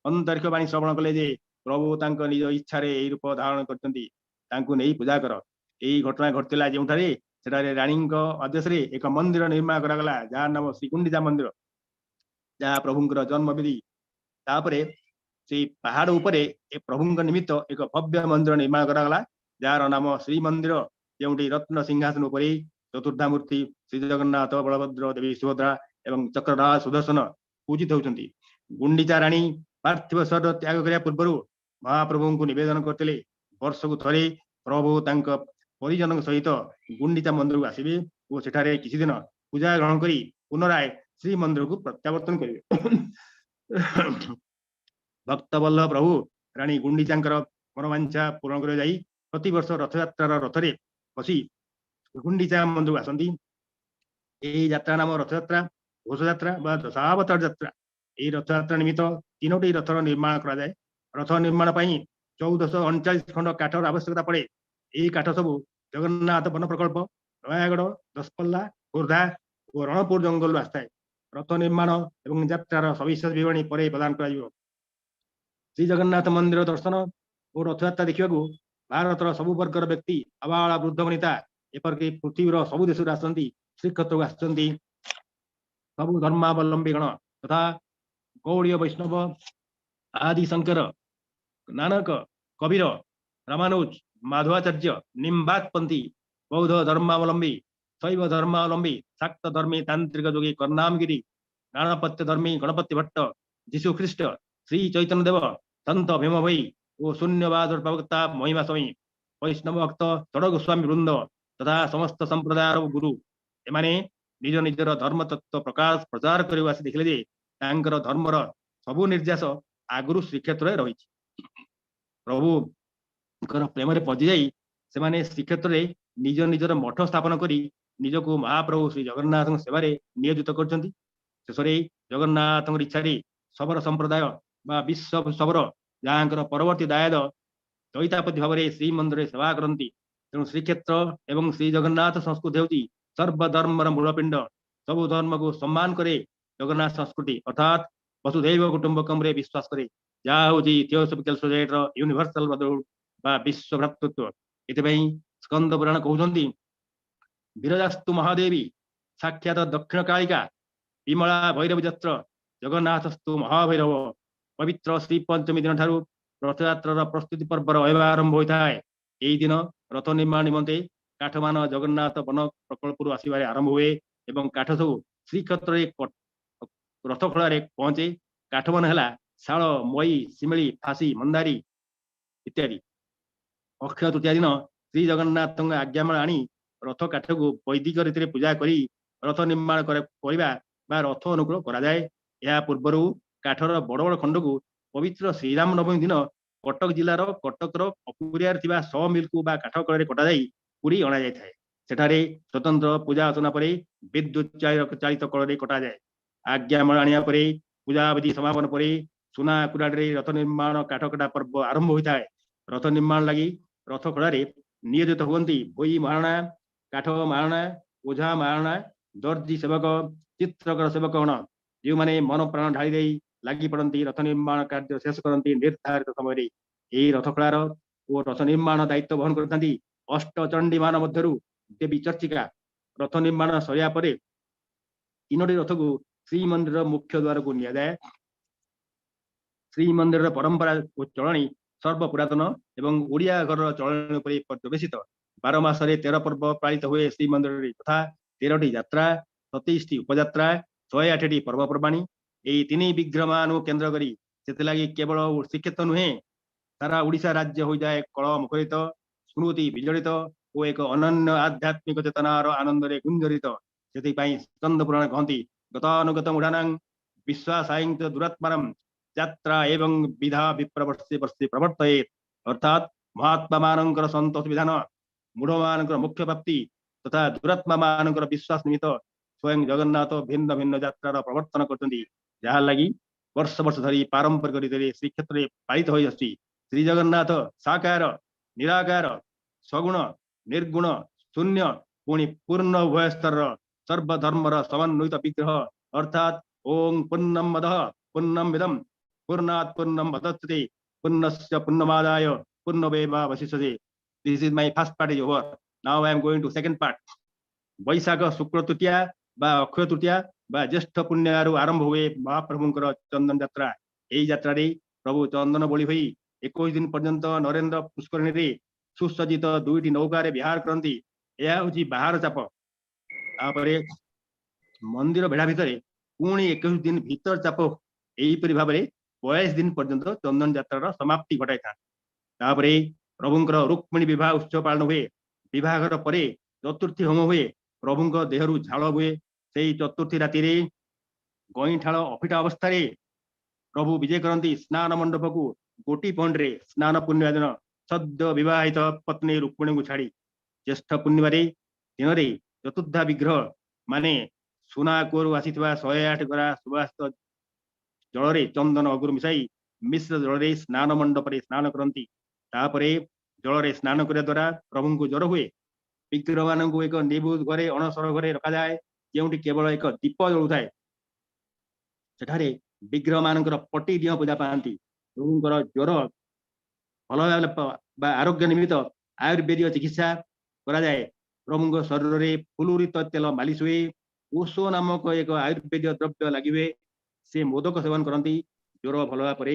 अंतरिक्ष बाणी श्रवण कले जे प्रभु तांको निज इच्छा रे एही रूप धारण करचंती तांको नेई पूजा कर। एही घटना घटतिला जेउठारे सेठारे रानीको आदेश रे एक मंदिर निर्माण करागला जहाँ नाम श्री गुंडीचा मंदिर जहाँ प्रभुंकर जन्म विधि। तापरे से पहाड़ उपरे ए प्रभुंक निमित्त एक भव्य मंदिर निर्माण करागला जार नाम श्री मंदिर जोटी रत्न सिंहासन उपरे चतुर्धा मूर्ति श्री जगन्नाथ बलभद्र देवी सुभद्रा एवं चक्रराज सुदर्शन पूजित होउछंती। गुंडीचा रानी पार्थिव शरीर त्याग करिया पूर्वरु महाप्रभु को निवेदन करथिले वर्ष को थरे प्रभु तांक परिजन सहित गुंडीचा मंदिर को आसिबे और सेठारे किछि दिन पूजा ग्रहण करी पुनराय श्री मंदिर को प्रत्यावर्तन करिवे। भक्तवल्लभ प्रभु रानी गुंडीचांकर मनोवांछा पूर्ण कर जाई प्रति वर्ष रथयात्रार रथरे बसी गुंडीचा मंदिर आसंती। एही यात्रा नाम रथयात्रा घोष यात्रा बा दशावतार यात्रा। एही रथयात्रा निमित्त तीनोटी रथर निर्माण करा जाए। रथ निर्माण पई 1439 खंड काठर आवश्यकता पड़े। यही काठ सब जगन्नाथ वन प्रकल्प, नयागढ़, दशपल्ला, खोर्धा और रणपुर जंगल आसता है। रथ निर्माण एवं यात्रार सविशेष विवरणी पर प्रदान कर श्री जगन्नाथ मंदिर दर्शन और रथयात्रा देखा भारतर सबु वर्गर व्यक्ति आबाल वृद्ध वनिता एपरिक पृथ्वीर सबु देश आसती श्रीक्षेत्र को आसती सबु धर्मावलंबी गण तथा गौड़ीय वैष्णव आदि शंकर नानक कबीर रामानुज माधवाचार्य निम्बातपंथी बौद्ध धर्मावलंबी शैव धर्मावलंबी शाक्त धर्मी तांत्रिक योगी कर्णामगिरी नानापत्य धर्मी गणपति भट्ट जीशु ख्रीस्ट श्री चैतन्य देव संत भीम भई और शून्यवाद प्रवक्ता महिमा स्वामी वैष्णव भक्त चढ़ गोस्वामी वृंद तथा समस्त संप्रदाय गुरु एमाने निज निजर धर्म तत्व प्रकाश प्रचार करने आसी देखले जे तांकर धर्मर सबु निर्यास आगुरु श्रीक्षेत्र रही प्रभु प्रेम पजि जाई से माने श्रीक्षेत्र में निज निजर मठ स्थापन करी निजको महाप्रभु श्री जगन्नाथ सेवा नियोजित कर शेष जगन्नाथ इच्छा शबर संप्रदाय बा विश्व शबर जहाँ परवर्ती दायद दैतापति भाव में श्रीमंदिर सेवा करती तेणु श्रीक्षेत्र एवं श्री जगन्नाथ संस्कृति होती सर्वधर्मर मूलपिंड सबु धर्म को सम्मान करे जगन्नाथ संस्कृति अर्थात वसुधैव कुटुंबकम रे विश्वास करे जहाँ हूँ थियोसॉफिकल सोसाइटी यूनिवर्सल ब्रदरहुड बा विश्व भ्रातृत्व इतपई स्कंद पुराण कहते विरजास्तु महादेवी साक्षात दक्षिण कालिका विमला भैरव जत्र जगन्नाथस्तु महाभैरव पवित्र श्री पंचमी दिन ठारू रथयात्रार प्रस्तुति पर्वर आरंभ होता है। यही दिन रथ निर्माण निमंते काठमान जगन्नाथ वन प्रकल्प आसबार आरंभ हुए एवं काठ सब श्रीक्षेत्र रथ खड़ा पहुंचे। काठ मान है शाल मई शिमिली फासी मंदारी इत्यादि। अक्षय तृतीया दिन श्री जगन्नाथ आज्ञामाल आनी रथ काठ को वैदिक रीति पूजा कर रथ निर्माण करने रथ अनुकूल कराए। यह पूर्वर काठर बड़ बड़ खंड को पवित्र श्रीराम नवमी दिन कटक जिलार कटकर अपुरियार 100 मिल को काठ कड़े कटा पुरी अणा जाए। सेठारे स्वतंत्र पूजा अर्चना पर विद्युत चालित कड़े कटा जाए। आज्ञामाल आनिया पर पूजा विधि समापन पर सुना कुराड़े रथ निर्माण काठ कटा पर्व आरंभ होता है। रथ निर्माण लगी रथ खड़े नियोजित होती भोई महारणा काठ महारणा ओझा महारणा दर्जी सेवक चित्रकर सेवक गण जो मैंने मन प्राण ढाई दे लगी पड़ती रथ निर्माण कार्य शेष करती निर्धारित समय यही रथ खड़ार और रथ निर्माण दायित्व वहन करती अष्टचंडी मान मध्यरु देवी चर्चिका। रथ निर्माण सरिया पर तीनोटी रथ को श्रीमंदिर मुख्य द्वार को निया जाए। श्रीमंदिर परंपरा और चलनी सर्वपुरातन एवं ओडिया घर चलनी पर पर्यवेसित 12 मासरे 13 पर्व पालित हुए श्रीमंदिर तथा 13टी यात्रा 27टी उपयात्रा 108टी पर्वपर्वाणी यही 3 विग्रहमान केन्द्र करी से केवल श्रीक्षेत्र नुहे सारा ओडिशा राज्य हो जाए कल मुखरित स्मृति विजड़ित और एक अनन्य आध्यात्मिक चेतनार आनंद गुंजरित से स्कंद पुराण कहती गतानुगत मूढ़ानां विश्वासायं दुरात्मानं यात्रा एवं विधा विप्रवर्षे वर्षे प्रवर्तयेत अर्थात महात्मा मानकर संतोष विधान मूढ़ मानकर मुख्य प्राप्ति तथा दुरात्मा मानकर विश्वास निमित्त स्वयं जगन्नाथ भिन्न भिन्न यात्रार प्रवर्तन करते जहाँ लगी वर्ष वर्ष धरी पारंपरिक रीति श्रीक्षेत्र पालित हो श्री जगन्नाथ साकार निराकार सगुण निर्गुण शून्य पुणी पूर्ण उभय स्तर सर्वधर्मर समन्वित विग्रह अर्थात ओं पुन्नम मदः पुन्नम विदम पूर्णात् पूर्णम वदस्यते पुन्नस्य पुन्नमादाय पुन्नमेवावशिष्यते। This is my first part is over. Now I am going to second part. वैशाख शुक्ल तृतीया बा अक्षय तृतीया बा ज्येष्ठ पुण्यारु आरंभ हुए महाप्रभुंकर चंदन यात्रा। यही यात्रा प्रभु चंदन बोली भई 21 दिन पर्यंत नरेंद्र पुष्करिणी रे सुसज्जित 2टी नौकार विहार करती। यह हूँ बाहर चाप तापर मंदिर बेढ़ा भितर पुणी 21 दिन भीतर चाप यहीपरि भाव 22 दिन पर्यंत चंदन यात्रार समाप्ति घटाई था। तापर प्रभुंकर रुक्मिणी विवाह उत्सव पालन हुए। विवाहर परे चतुर्थी होम हुए। प्रभुंक देहरु झाल हुए। से चतुर्थी राति गईठाल अफिटा अवस्था प्रभु विजय करती स्नान मंडप को गोटी पौंड्रे स्नान पूर्णिमा दिन सद्य विवाहित पत्नी रुक्मिणी को छाड़ी ज्येष्ठ पूर्णिमा दिन चतुर्धा विग्रह माने सुना कोरु आसी 108 गरा सुभाषित जल चंदन अगुर मिसाई मिश्र जल स्नान मंडप स्नान करती तापरे जल स्नान करने द्वारा प्रभु को ज्वर हुए विग्रह मान एक निबुज घरे अणसर घरे रखा जाए जो केवल एक दीप जलू थाए सेठारे विग्रह मानकर पटी दिह पूजा पाती प्रभुंर ज्वर भल आरोग्य निमित्त आयुर्वेदिक चिकित्सा करा जाए प्रभु शरीर में फुलुरित तेल मालिश हुए ओषो नामक एक आयुर्वेदिक द्रव्य लगे से मोदक सेवन करती ज्वर भल पर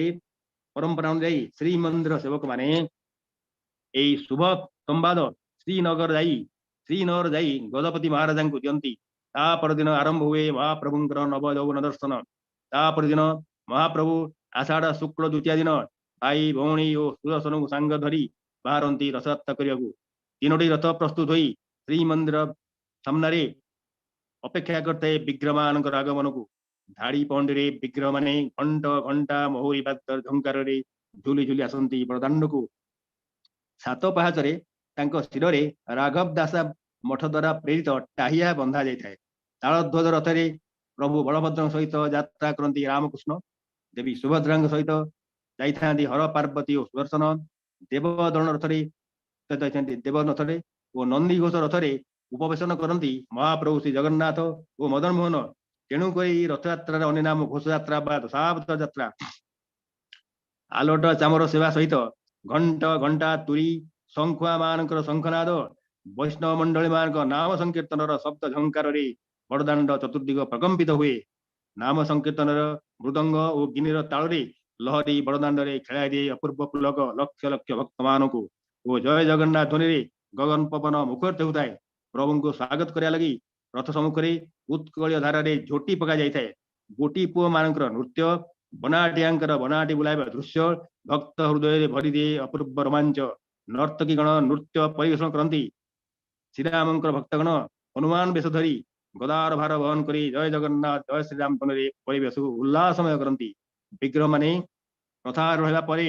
परंपरा अनुଯାୟୀ श्रीमंदिर सेवक माने यही शुभ संवाद श्रीनगर जाई गजपति महाराजा को दियंती ता परदिन आरंभ हुए महाप्रभुंकर नव यौवन दर्शन ता परदिन महाप्रभु आषाढ़ शुक्ल द्वितीय दिन भाई भौणी और सुदर्शन को सांग धरी बाहरती रथयात्रा करने को तीनोटी रथ प्रस्तुत हुई श्रीमंदिर सामने अपेक्षा करते विग्रह मान आगमन को धाड़ी पंडी विग्रह माने घंट घंटा महुरी बाद्य झंकार झुली झुली आसती बड़दाण्ड को सात पाहाचरे शिर में राघव दासा मठ द्वारा प्रेरित टाहिया बंधा जाए तालध्वज रथ प्रभु बलभद्र सहित यात्रा करती रामकृष्ण देवी सुभद्रा सहित जाती हर पार्वती और सुदर्शन देवदल रथ देवरथ और नंदीघोष रथ उपवेशन करती महाप्रभु श्री जगन्नाथ और मदन मोहन तेणुक रथयात्रा अन्य नाम घोष यात्रा दशावत यात्रा आलोट चामर सेवा सहित घंट घंटा तुरी शंखुआ मानकर शंखनाद वैष्णव मंडली मान नाम संकीर्तन शब्द झंकार बड़दाण्ड चतुर्दिग प्रकंपित हुए नाम संकीर्तन मृदंग और गिनीर ताल लहरी बड़दाण्ड खेल दिए अपूर्व पुलक लक्ष लक्ष भक्त मान को जय जगन्नाथ ध्वनि गगन पवन मुखरित होता है प्रभु को स्वागत करने लगी रथ सम्मुख उत्कल धारा झोटी पका जाए गोटी पुओ मानकर नृत्य बनाटियांकर बनाटी बुलाइबा दृश्य भक्त हृदय भरी दिए अपूर्व रोमांच नर्तकी गण नृत्य परिवेषण करती श्रीरामंकर भक्तगण हनुमान बेश धरी गदार भार वहन करी जय जगन्नाथ जय श्रीराम परिवेश उल्लासमय करती विग्रह माने रथार रहा पर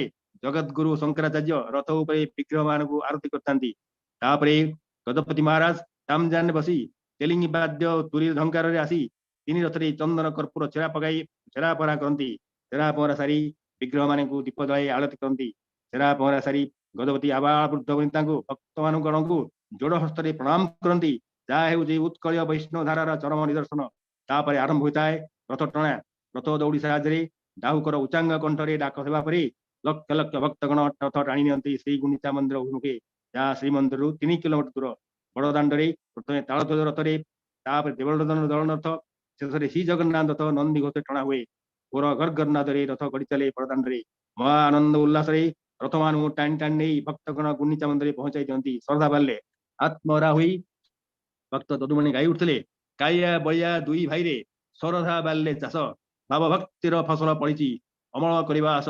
जगतगुरु शंकराचार्य रथ उपर विग्रह मान को आरती करते गजपति महाराज तामजान बसी तेलिंगी वाद्य तुरी झंकार आसी तीन रथ चंदन कर्पूर छेरा पकाई छेरा पहरा करती छेरा पहरा सारी विग्रह मान को दीप जलाई आरती करती छेरा पहरा सारी गजपति आबाल वृद्ध भक्त मान को जोड़ हस्त प्रणाम करती जहाँ उत्कल वैष्णव धारार चरम निदर्शन तापर आरंभ होता है रथ टणा रथ दौड़ी साहाଯ୍य डाहुकर उच्चांग कंठरे डाक सेवा पर लक्ष लक्ष भक्तगण रथ टाणी नियंती श्री गुंडीचा मंदिर अभिमुखे जहाँ श्रीमंदिर 3 किलोमीटर दूर बड़दाण्डे प्रथम तालध्वज रथरे देवदन दलन रथ शेष श्री जगन्नाथ रथ नंदी घोष टणा हुए घोर गर्गरनाद रथ गड़ी चले बड़दाण्डे महा आनंद उल्लास रथ मान टाणी टाणी नहीं भक्तगण गुंडीचा मंदिर पहुंचाई दियंती श्रद्धा बाले आत्महरा हुई भक्त तदुमणि गाई उठते काया बलिया दुई भाई रे सरधा बाल्ले चाष भाव भक्तिर फसल पड़ी अमल करने आस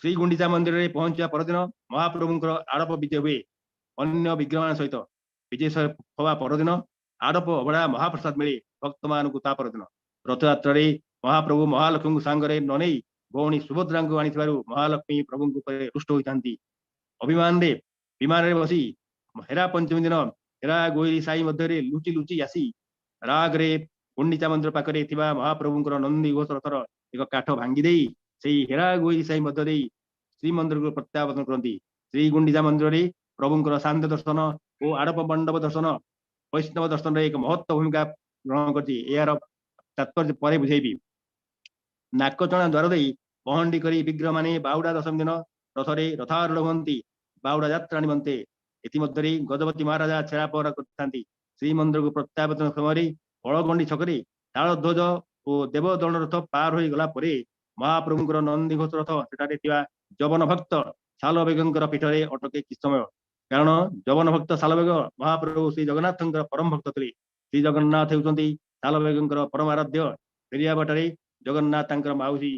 श्री गुंडीचा मंदिर में पहुंचा परदिन महाप्रभुंकर आड़प विजय हुए अन्य विग्रह सहित विजय हवा परदिन आड़प अभड़ा महाप्रसाद मिले भक्त मान को परदिन रथयात्रा महाप्रभु महालक्ष्मी सांगरे नई भौणी सुभद्रा को आनी महालक्ष्मी प्रभु रुष्ट होती अभिमान विमान बसी हेरा पंचमी दिन हेरा गोईरी साई मध्य लुचि लुचि आसी रागरे गुंडीचा मंदिर पाखरे महाप्रभुंकर नंदी घोष रथर एक काठ भांगी से हेरा गोईरी साई मध्य श्रीमंदिर को प्रत्यावर्तन करती श्री गुंडीचा मंदिर प्रभुंकर शांत दर्शन और आड़प मंडप दर्शन वैष्णव दर्शन एक महत्व भूमिका ग्रहण करती यार तात्पर्य पर बुझेबी नाकचणा द्वार दे पहंडी करी विग्रह माने बाहुड़ा दशमी दिन रथरे रथारूढ़ हुंती बाहुड़ा यात्रा निमंते इतिमध्य गजपति महाराजा छेरा पहरा करते श्रीमंदिर को प्रत्यावर्तन समय बड़गंडी छकरे तालध्वज और देवदल रथ पार हो गला महाप्रभुंकर नंदी घोष रथ सेठारे जवन भक्त सालवेगर पीठरे अटके कि समय कारण जवन भक्त सालवेग महाप्रभु श्री जगन्नाथ परम भक्त थे श्री जगन्नाथ होती सालवेगर परम आराध्य फेरिया बाटे जगन्नाथ माउसी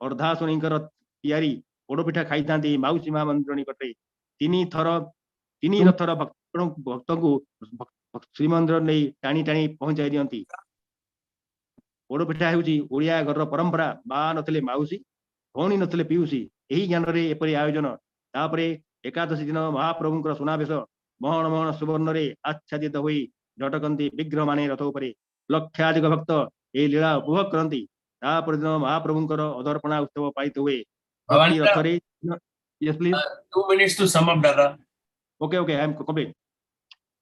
अर्धाशुणी तैयारी पोड़पिठा खाई था माउसी माँ मंदिर निकटे तीन रथर भक्त को श्रीमंदिर नहीं टाणी टाणी पहुंचाई दियंती पोड़पिठा होड़िया घर परंपरा माँ नथिले माउसी भौणी नथिले पीयूसी यही ज्ञान एपरी आयोजन तापर एकादशी दिन महाप्रभुंकर सुनावेश महन महन सुवर्ण आच्छादित हो झटकती विग्रह माने रथ उपर लक्षाधिक भक्त यही लीला उपभोग करती तापर दिन महाप्रभुंकर अधर्पणा उत्सव पालित हुए। भवानी प्रति रथरे yes please 2 minutes to sum up, दादा। Okay okay I am complete.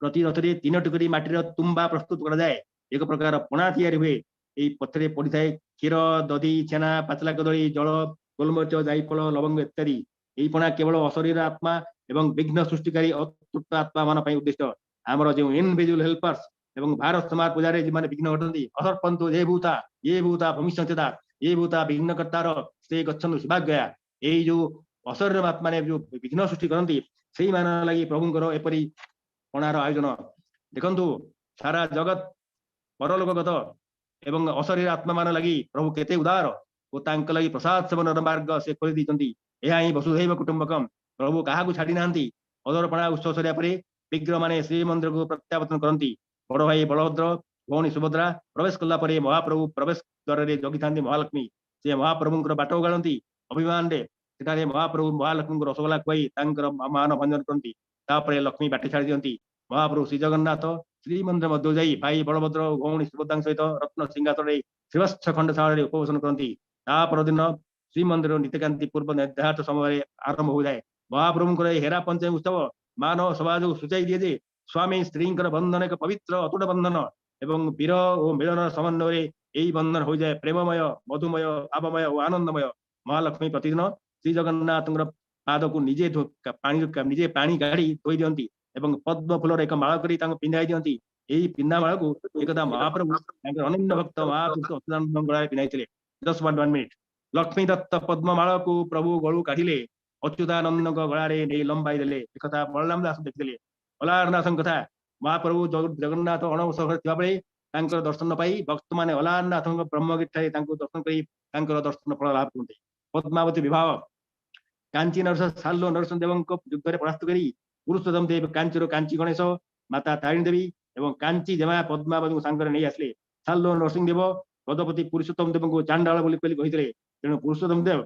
प्रति रथरे 3टी करी माटीर तुम्बा प्रस्तुत करा जाए। एक प्रकार पणा तैयारी हुए। एई पथरे पड़ी थाए क्षीर, दधी, छेना, पाचला कदली, जल, गोलमरिच, जायफल, लवंग इत्यादि। एई पणा केवल अशरीर आत्मा एवं विघ्न सृष्टिकारी अतृप्त आत्मा मान पई उद्दिष्ट। आमर जो इनविजिबल हेल्पर्स एवं भारत समाज पूजारे जिमाने विघ्न घटती असर्पंतु ये भूता भविष्यता ये भूता विघ्न कर्तार से गच्छनु शिवाज्ञया। एई जो अशरीर आत्मा ने जो विघ्न सृष्टि करती सेई मान लगी प्रभुंकर एपरी पणार आयोजन। देखंतु सारा जगत परलोकगत एवं अशरीर आत्मा मान लगी प्रभु केते उदार और तांक लगी प्रसाद सेवन मार्ग से खोली दीचंती। यह ही वसुधैव कुटुंबकम। प्रभु काहाकू छाड़ी नांती। अदरपणा उत्सव सरिया परे विग्रह माने श्रीमंदिर को प्रत्यावर्तन करती। बड़ भाई बलभद्र भौणी सुभद्रा प्रवेश कला परे महाप्रभु प्रवेश द्वार रे जगी थांती महालक्ष्मी। से महाप्रभुंकर बाट गाड़ती अभिमान रे सेठारे महाप्रभु महालक्ष्मी रसगोला खुआई तांकर मान भंजन करती। तापरे लक्ष्मी बाटे छाड़ी दियंती। महाप्रभु श्री जगन्नाथ श्रीमंदिर मध्य जाई भाई बलभद्र भौणी सुभद्रा सहित रत्न सिंहासन श्रीवत्स खंडशाला उपवेशन करती। तापर दिन श्रीमंदिर नीतिकांति पूर्व निर्धारित समय आरंभ हो जाए। महाप्रभुंकर हेरा पंचमी उत्सव मानव समाज को सूचाई दिए जे स्वामी स्त्री बंधन एक पवित्र अतुट बंधन एवं वीर और मिलन समन्वय यही बंधन हो जाए प्रेममय, मधुमय, भावमय और आनंदमय। महालक्ष्मी प्रतिदिन श्री जगन्नाथ पाद को निजे निजे पानी गाड़ी धोई दियंती एवं पद्म फूलर एक माला करी पिंधाई दियंती। यही पिंधा माला को एकदा महाप्रभु अनन्य भक्त महापुरुष अच्युतानंद गलाय पिंधाई। Just 1 minute. लक्ष्मी दत्त पद्ममाला को प्रभु गलु काढ़िले अच्युतानंद गलारे नहीं लंबाई देले। एक कथा बलराम दास देखिले। अलारनाथ कथा महाप्रभु जगन्नाथ अणवसर थिबा बेले तांकर दर्शन पाई भक्त माने अलारनाथ ब्रह्मगीठारे तांको दर्शन करी तांकर दर्शन फल लाभ करते। पद्मावती विवाह कांची नरस साल्लो नरसिंह देव युद्ध में परास्त करी पुरुषोत्तम देव कांचीर कांची गणेश माता तारिणी देवी एवं कांची जमा पद्मावती सांगरे नहीं आसले। साल्लो नरसिंह देव गजपति पुरुषोत्तम देव को चांडाल बोली कही तेणु पुरुषोत्तम देव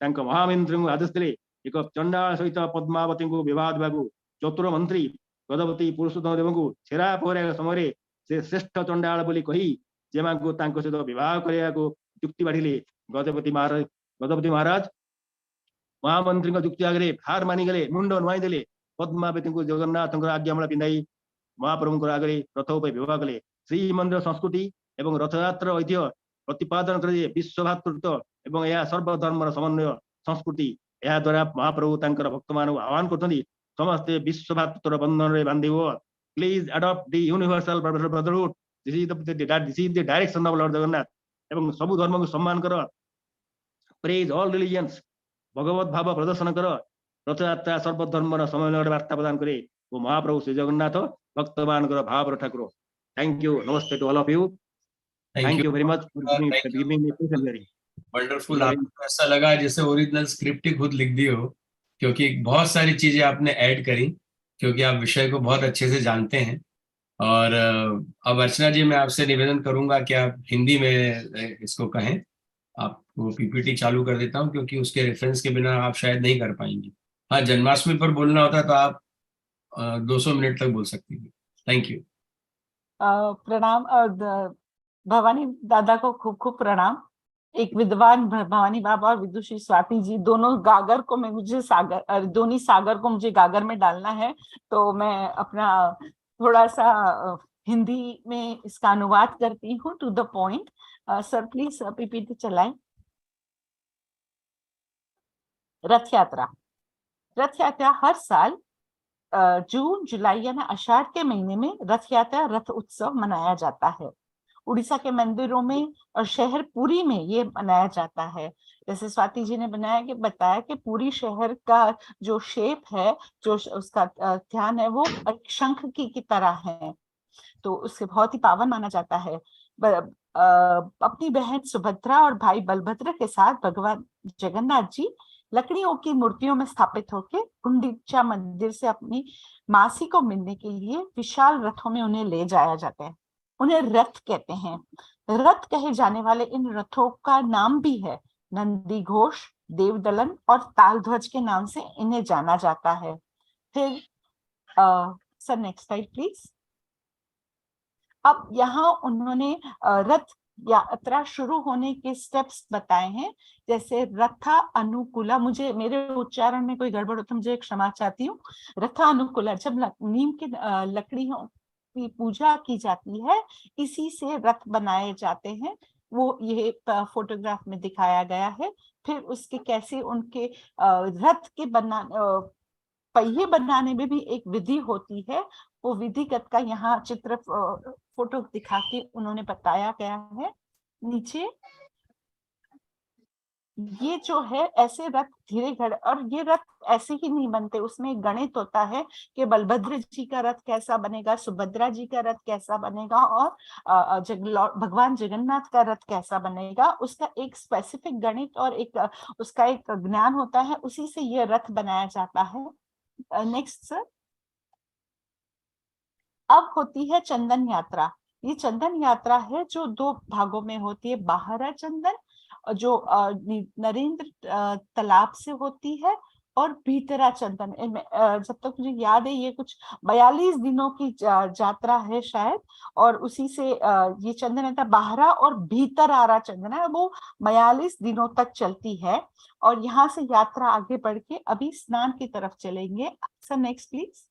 महामंत्री को आदेश देले एक चंडाल सहित पद्मावती को विवाह देवाक। चतुर मंत्री गजपति पुरुषोत्तम देव को छेरा पहरा समय से श्रेष्ठ चंडाल बोली कही जेमा को सहित विवाह करने को युक्ति बाढ़िले। गजपति महाराज महामंत्री युक्ति आगे हार मानिगले मुंड नुआई देले। पद्मावती को जगन्नाथ आज्ञामाला पिंधाई महाप्रभु आगे रथ उपर विवाह कले। श्रीमंदिर संस्कृति एवं रथयात्रा ऐतिह्य प्रतिपादन कर विश्व भातृत्व एवं यह सर्वधर्म समन्वय संस्कृति। यह द्वारा महाप्रभु तांकर भक्त मान आह्वान करते समस्ते विश्व भातृत्व बंधन में बांधि please adopt the universal brotherhood. This is the direction of lord Jagannath एवं सबु धर्म को सम्मान कर प्रेज ऑल रिलीजियंस भगवत भाव प्रदर्शन कर रथयात्रा सर्वधर्म समन्वय वार्ता प्रदान करे वो महाप्रभु श्री जगन्नाथ भक्त मान भाव ठाकुर। Thank you. नमस्ते to all of you. Thank you very much for giving me this. Wonderful. आपको ऐसा लगा जैसे ओरिजिनल स्क्रिप्ट ही खुद लिख दी हो, क्योंकि बहुत सारी चीजें आपने ऐड करी, क्योंकि आप विषय को बहुत अच्छे से जानते हैं। और अब अर्चना जी मैं आपसे निवेदन करूंगा कि आप हिंदी में इसको कहें। आपको पीपीटी चालू कर देता हूं, क्योंकि उसके रेफरेंस के बिना आप शायद नहीं कर पाएंगे। हाँ, जन्माष्टमी पर बोलना होता तो आप 200 मिनट तक बोल सकती हैं। Thank you. प्रणाम भवानी दादा को खूब खूब प्रणाम। एक विद्वान भवानी बाबा और विदुषी स्वाति जी दोनों गागर को दोनों सागर को मुझे गागर में डालना है, तो मैं अपना थोड़ा सा हिंदी में इसका अनुवाद करती हूँ to the point. Sir please PPT चलाएं। रथ यात्रा हर साल जून जुलाई यानी आषाढ़ के महीने में रथ यात्रा रथ उत्सव मनाया जाता है। उड़ीसा के मंदिरों में और शहर पुरी में ये मनाया जाता है। जैसे स्वाति जी ने बताया कि पुरी शहर का जो शेप है, जो उसका ध्यान है, वो शंख की तरह है, तो उससे बहुत ही पावन माना जाता है। अपनी बहन सुभद्रा और भाई बलभद्र के साथ भगवान जगन्नाथ जी लकड़ियों की मूर्तियों में स्थापित होकर गुंडीचा मंदिर से अपनी मासी को मिलने के लिए विशाल रथों में उन्हें ले जाया जाता है। उन्हें रथ कहते हैं। रथ कहे जाने वाले इन रथों का नाम भी है नंदी घोष, देवदलन और तालध्वज के नाम से इन्हें जाना जाता है। फिर सर नेक्स्ट स्लाइड प्लीज। अब यहाँ उन्होंने रथ यात्रा शुरू होने के स्टेप्स बताए हैं, जैसे रथा अनुकूला, मुझे मेरे उच्चारण में कोई गड़बड़ हो तो मुझे क्षमा चाहती हूँ। रथा अनुकूला, जब नीम की लकड़ियों की पूजा की जाती है, इसी से रथ बनाए जाते हैं, वो ये फोटोग्राफ में दिखाया गया है। फिर उसके कैसे उनके रथ के पहिए बनाने में भी एक विधि होती है, वो विधिगत का यहाँ चित्र फोटो दिखा के उन्होंने बताया गया है। नीचे ये जो है ऐसे रथ धीरे घड़े, और ये रथ ऐसे ही नहीं बनते, उसमें गणित होता है कि बलभद्र जी का रथ कैसा बनेगा, सुभद्रा जी का रथ कैसा बनेगा, और भगवान जगन्नाथ का रथ कैसा बनेगा, उसका एक स्पेसिफिक गणित और एक उसका एक ज्ञान होता है, उसी से ये रथ बनाया जाता है। Next sir. अब होती है चंदन यात्रा। ये चंदन यात्रा है जो 2 भागों में होती है, बाहरा चंदन जो नरेंद्र तालाब से होती है, और भीतरा चंदन। जब तक मुझे याद है ये कुछ 42 दिनों की यात्रा है शायद, और उसी से ये चंदन यात्रा बाहरा और भीतर आरा चंदन है, वो 42 दिनों तक चलती है। और यहाँ से यात्रा आगे बढ़ के अभी स्नान की तरफ चलेंगे। Sir next please.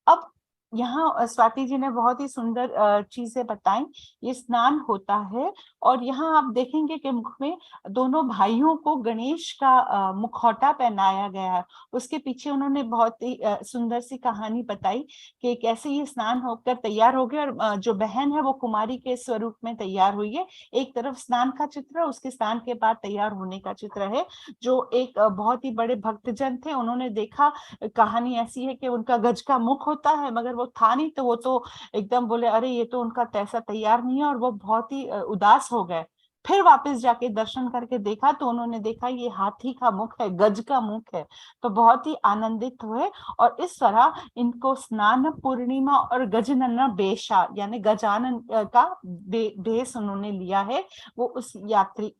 अब यहाँ स्वाति जी ने बहुत ही सुंदर चीजें बताई। ये स्नान होता है, और यहाँ आप देखेंगे कि मुख में दोनों भाइयों को गणेश का मुखौटा पहनाया गया है। उसके पीछे उन्होंने बहुत ही सुंदर सी कहानी बताई कि कैसे ये स्नान होकर तैयार हो गए, और जो बहन है वो कुमारी के स्वरूप में तैयार हुई है। एक तरफ स्नान का चित्र, उसके स्नान के बाद तैयार होने का चित्र है। जो एक बहुत ही बड़े भक्तजन थे, उन्होंने देखा, कहानी ऐसी है कि उनका गज का मुख होता है, मगर वो था नहीं, तो वो तो एकदम बोले अरे ये तो उनका ऐसा तैयार नहीं है, और वो बहुत ही उदास हो गए। फिर वापस जाके दर्शन करके देखा तो उन्होंने देखा ये हाथी का मुख है, गज का मुख है, तो बहुत ही आनंदित हुए। और इस तरह इनको स्नान पूर्णिमा और गजनन बेशा यानी गजानन का भेष उन्होंने लिया है। वो उस यात्री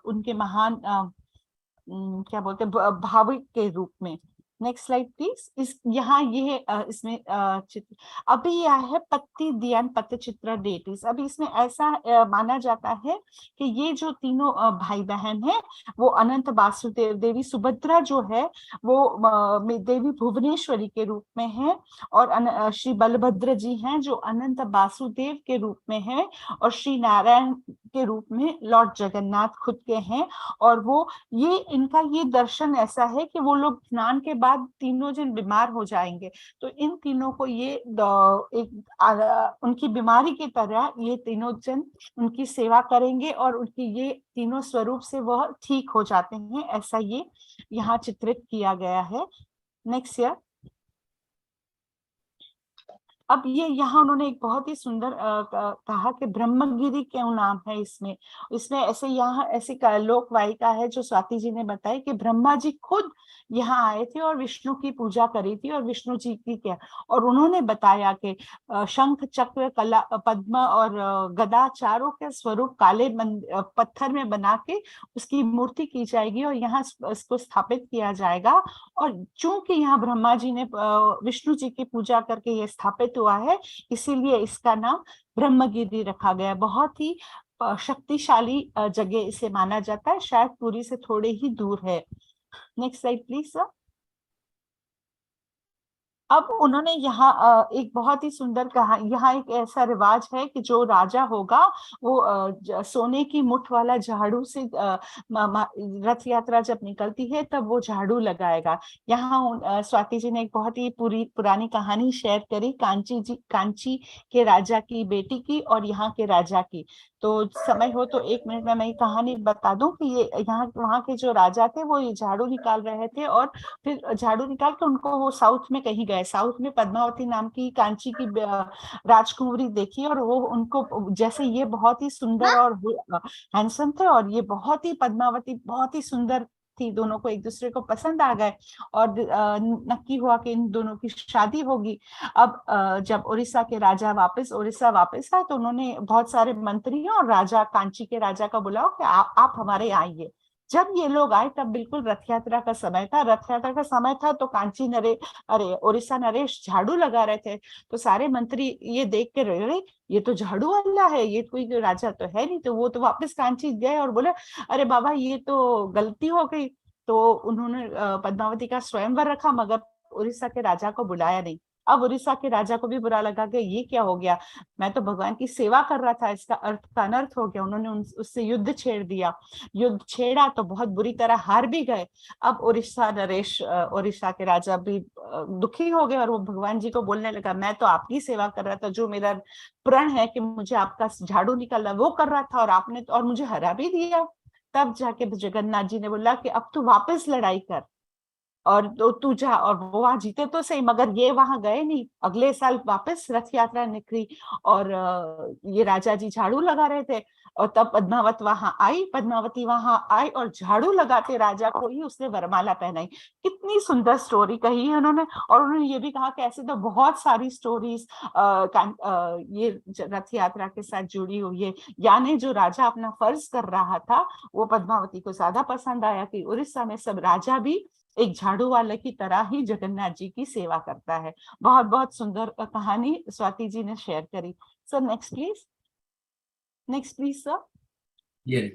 उनके महान क्या बोलते हैं भाविक के रूप में। Next slide please. यहाँ ये इसमें चित्र अभी यह है पत्ती दियान पत्तचित्र डेटीज। अभी इसमें ऐसा माना जाता है कि ये जो तीनों भाई बहन हैं वो अनंत वासुदेव, देवी सुभद्रा जो है वो देवी भुवनेश्वरी के रूप में है, और श्री बलभद्र जी हैं जो अनंत वासुदेव के रूप में है, और श्री नारायण के रूप में लॉर्ड जगन्नाथ खुद के हैं। और वो ये इनका ये दर्शन ऐसा है कि वो लोग स्नान के बाद तीनों जन बीमार हो जाएंगे, तो इन तीनों को ये एक उनकी बीमारी की तरह ये तीनों जन उनकी सेवा करेंगे, और उनकी ये तीनों स्वरूप से वह ठीक हो जाते हैं, ऐसा ये यहाँ चित्रित किया गया है। Next year. अब ये यहाँ उन्होंने एक बहुत ही सुंदर कहा कि ब्रह्मगिरी क्यों नाम है इसमें। इसमें ऐसे यहाँ ऐसी लोक वायिका है जो स्वाति जी ने बताई कि ब्रह्मा जी खुद यहाँ आए थे और विष्णु की पूजा करी थी, और विष्णु जी की क्या, और उन्होंने बताया कि शंख चक्र कला पद्म और गदा चारों के स्वरूप काले पत्थर में बना के उसकी मूर्ति की जाएगी और यहाँ इसको स्थापित किया जाएगा। और चूंकि यहाँ ब्रह्मा जी ने विष्णु जी की पूजा करके ये स्थापित हुआ है, इसीलिए इसका नाम ब्रह्मगिरी रखा गया। बहुत ही शक्तिशाली जगह इसे माना जाता है, शायद पुरी से थोड़े ही दूर है। Next slide please sir. अब उन्होंने यहाँ एक बहुत ही सुंदर कहा, यहाँ एक ऐसा रिवाज है कि जो राजा होगा वो सोने की मुठ वाला झाड़ू से रथ यात्रा जब निकलती है तब वो झाड़ू लगाएगा। यहाँ स्वाति जी ने एक बहुत ही पुरानी कहानी शेयर करी कांची के राजा की बेटी की और यहाँ के राजा की। तो समय हो तो 1 मिनट में मैं ये कहानी बता दूं कि ये यहाँ वहाँ के जो राजा थे वो ये झाड़ू निकाल रहे थे, और फिर झाड़ू निकाल के उनको वो साउथ में कहीं गए। साउथ में पद्मावती नाम की कांची की राजकुमारी देखी, और वो उनको जैसे ये बहुत ही सुंदर और हैंडसम थे, और ये बहुत ही पद्मावती बहुत ही सुंदर थी, दोनों को एक दूसरे को पसंद आ गए और नक्की हुआ कि इन दोनों की शादी होगी। अब जब उड़ीसा के राजा उड़ीसा वापस आए तो उन्होंने बहुत सारे मंत्रियों और राजा कांची के राजा का बुलाओ कि आप हमारे आइए। जब ये लोग आए तब बिल्कुल रथ यात्रा का समय था। रथ यात्रा का समय था तो कांची उड़ीसा नरेश झाड़ू लगा रहे थे। तो सारे मंत्री ये देख के रहे, ये तो झाड़ू वाला है, ये कोई राजा तो है नहीं। तो वो तो वापस कांची गए और बोले अरे बाबा ये तो गलती हो गई। तो उन्होंने पद्मावती का स्वयंवर रखा मगर उड़ीसा के राजा को बुलाया नहीं। अब उड़ीसा के राजा को भी बुरा लगा कि ये क्या हो गया, मैं तो भगवान की सेवा कर रहा था, इसका अर्थ का अनर्थ हो गया। उन्होंने उससे युद्ध छेड़ दिया। युद्ध छेड़ा तो बहुत बुरी तरह हार भी गए। अब उड़ीसा के राजा भी दुखी हो गए और वो भगवान जी को बोलने लगा मैं तो आपकी सेवा कर रहा था, जो मेरा प्रण है कि मुझे आपका झाड़ू निकालना वो कर रहा था, और आपने और मुझे हरा भी दिया। तब जाके जगन्नाथ जी ने बोला कि अब तू वापस लड़ाई कर और तो तू जा। और वो वहां जीते तो सही मगर ये वहां गए नहीं। अगले साल वापस रथ यात्रा निकली और ये राजा जी झाड़ू लगा रहे थे और तब पद्मावती वहां आई और झाड़ू लगाते राजा को ही उसने वरमाला पहनाई। कितनी सुंदर स्टोरी कही है उन्होंने। और उन्होंने ये भी कहा कि ऐसे तो बहुत सारी स्टोरीज ये रथ यात्रा के साथ जुड़ी हुई है। यानी जो राजा अपना फर्ज कर रहा था वो पद्मावती को ज्यादा पसंद आया कि उड़ीसा में सब राजा भी एक झाड़ू वाले की तरह ही जगन्नाथ जी की सेवा करता है। बहुत बहुत सुंदर कहानी स्वाति जी ने शेयर करी। Sir next please sir. ये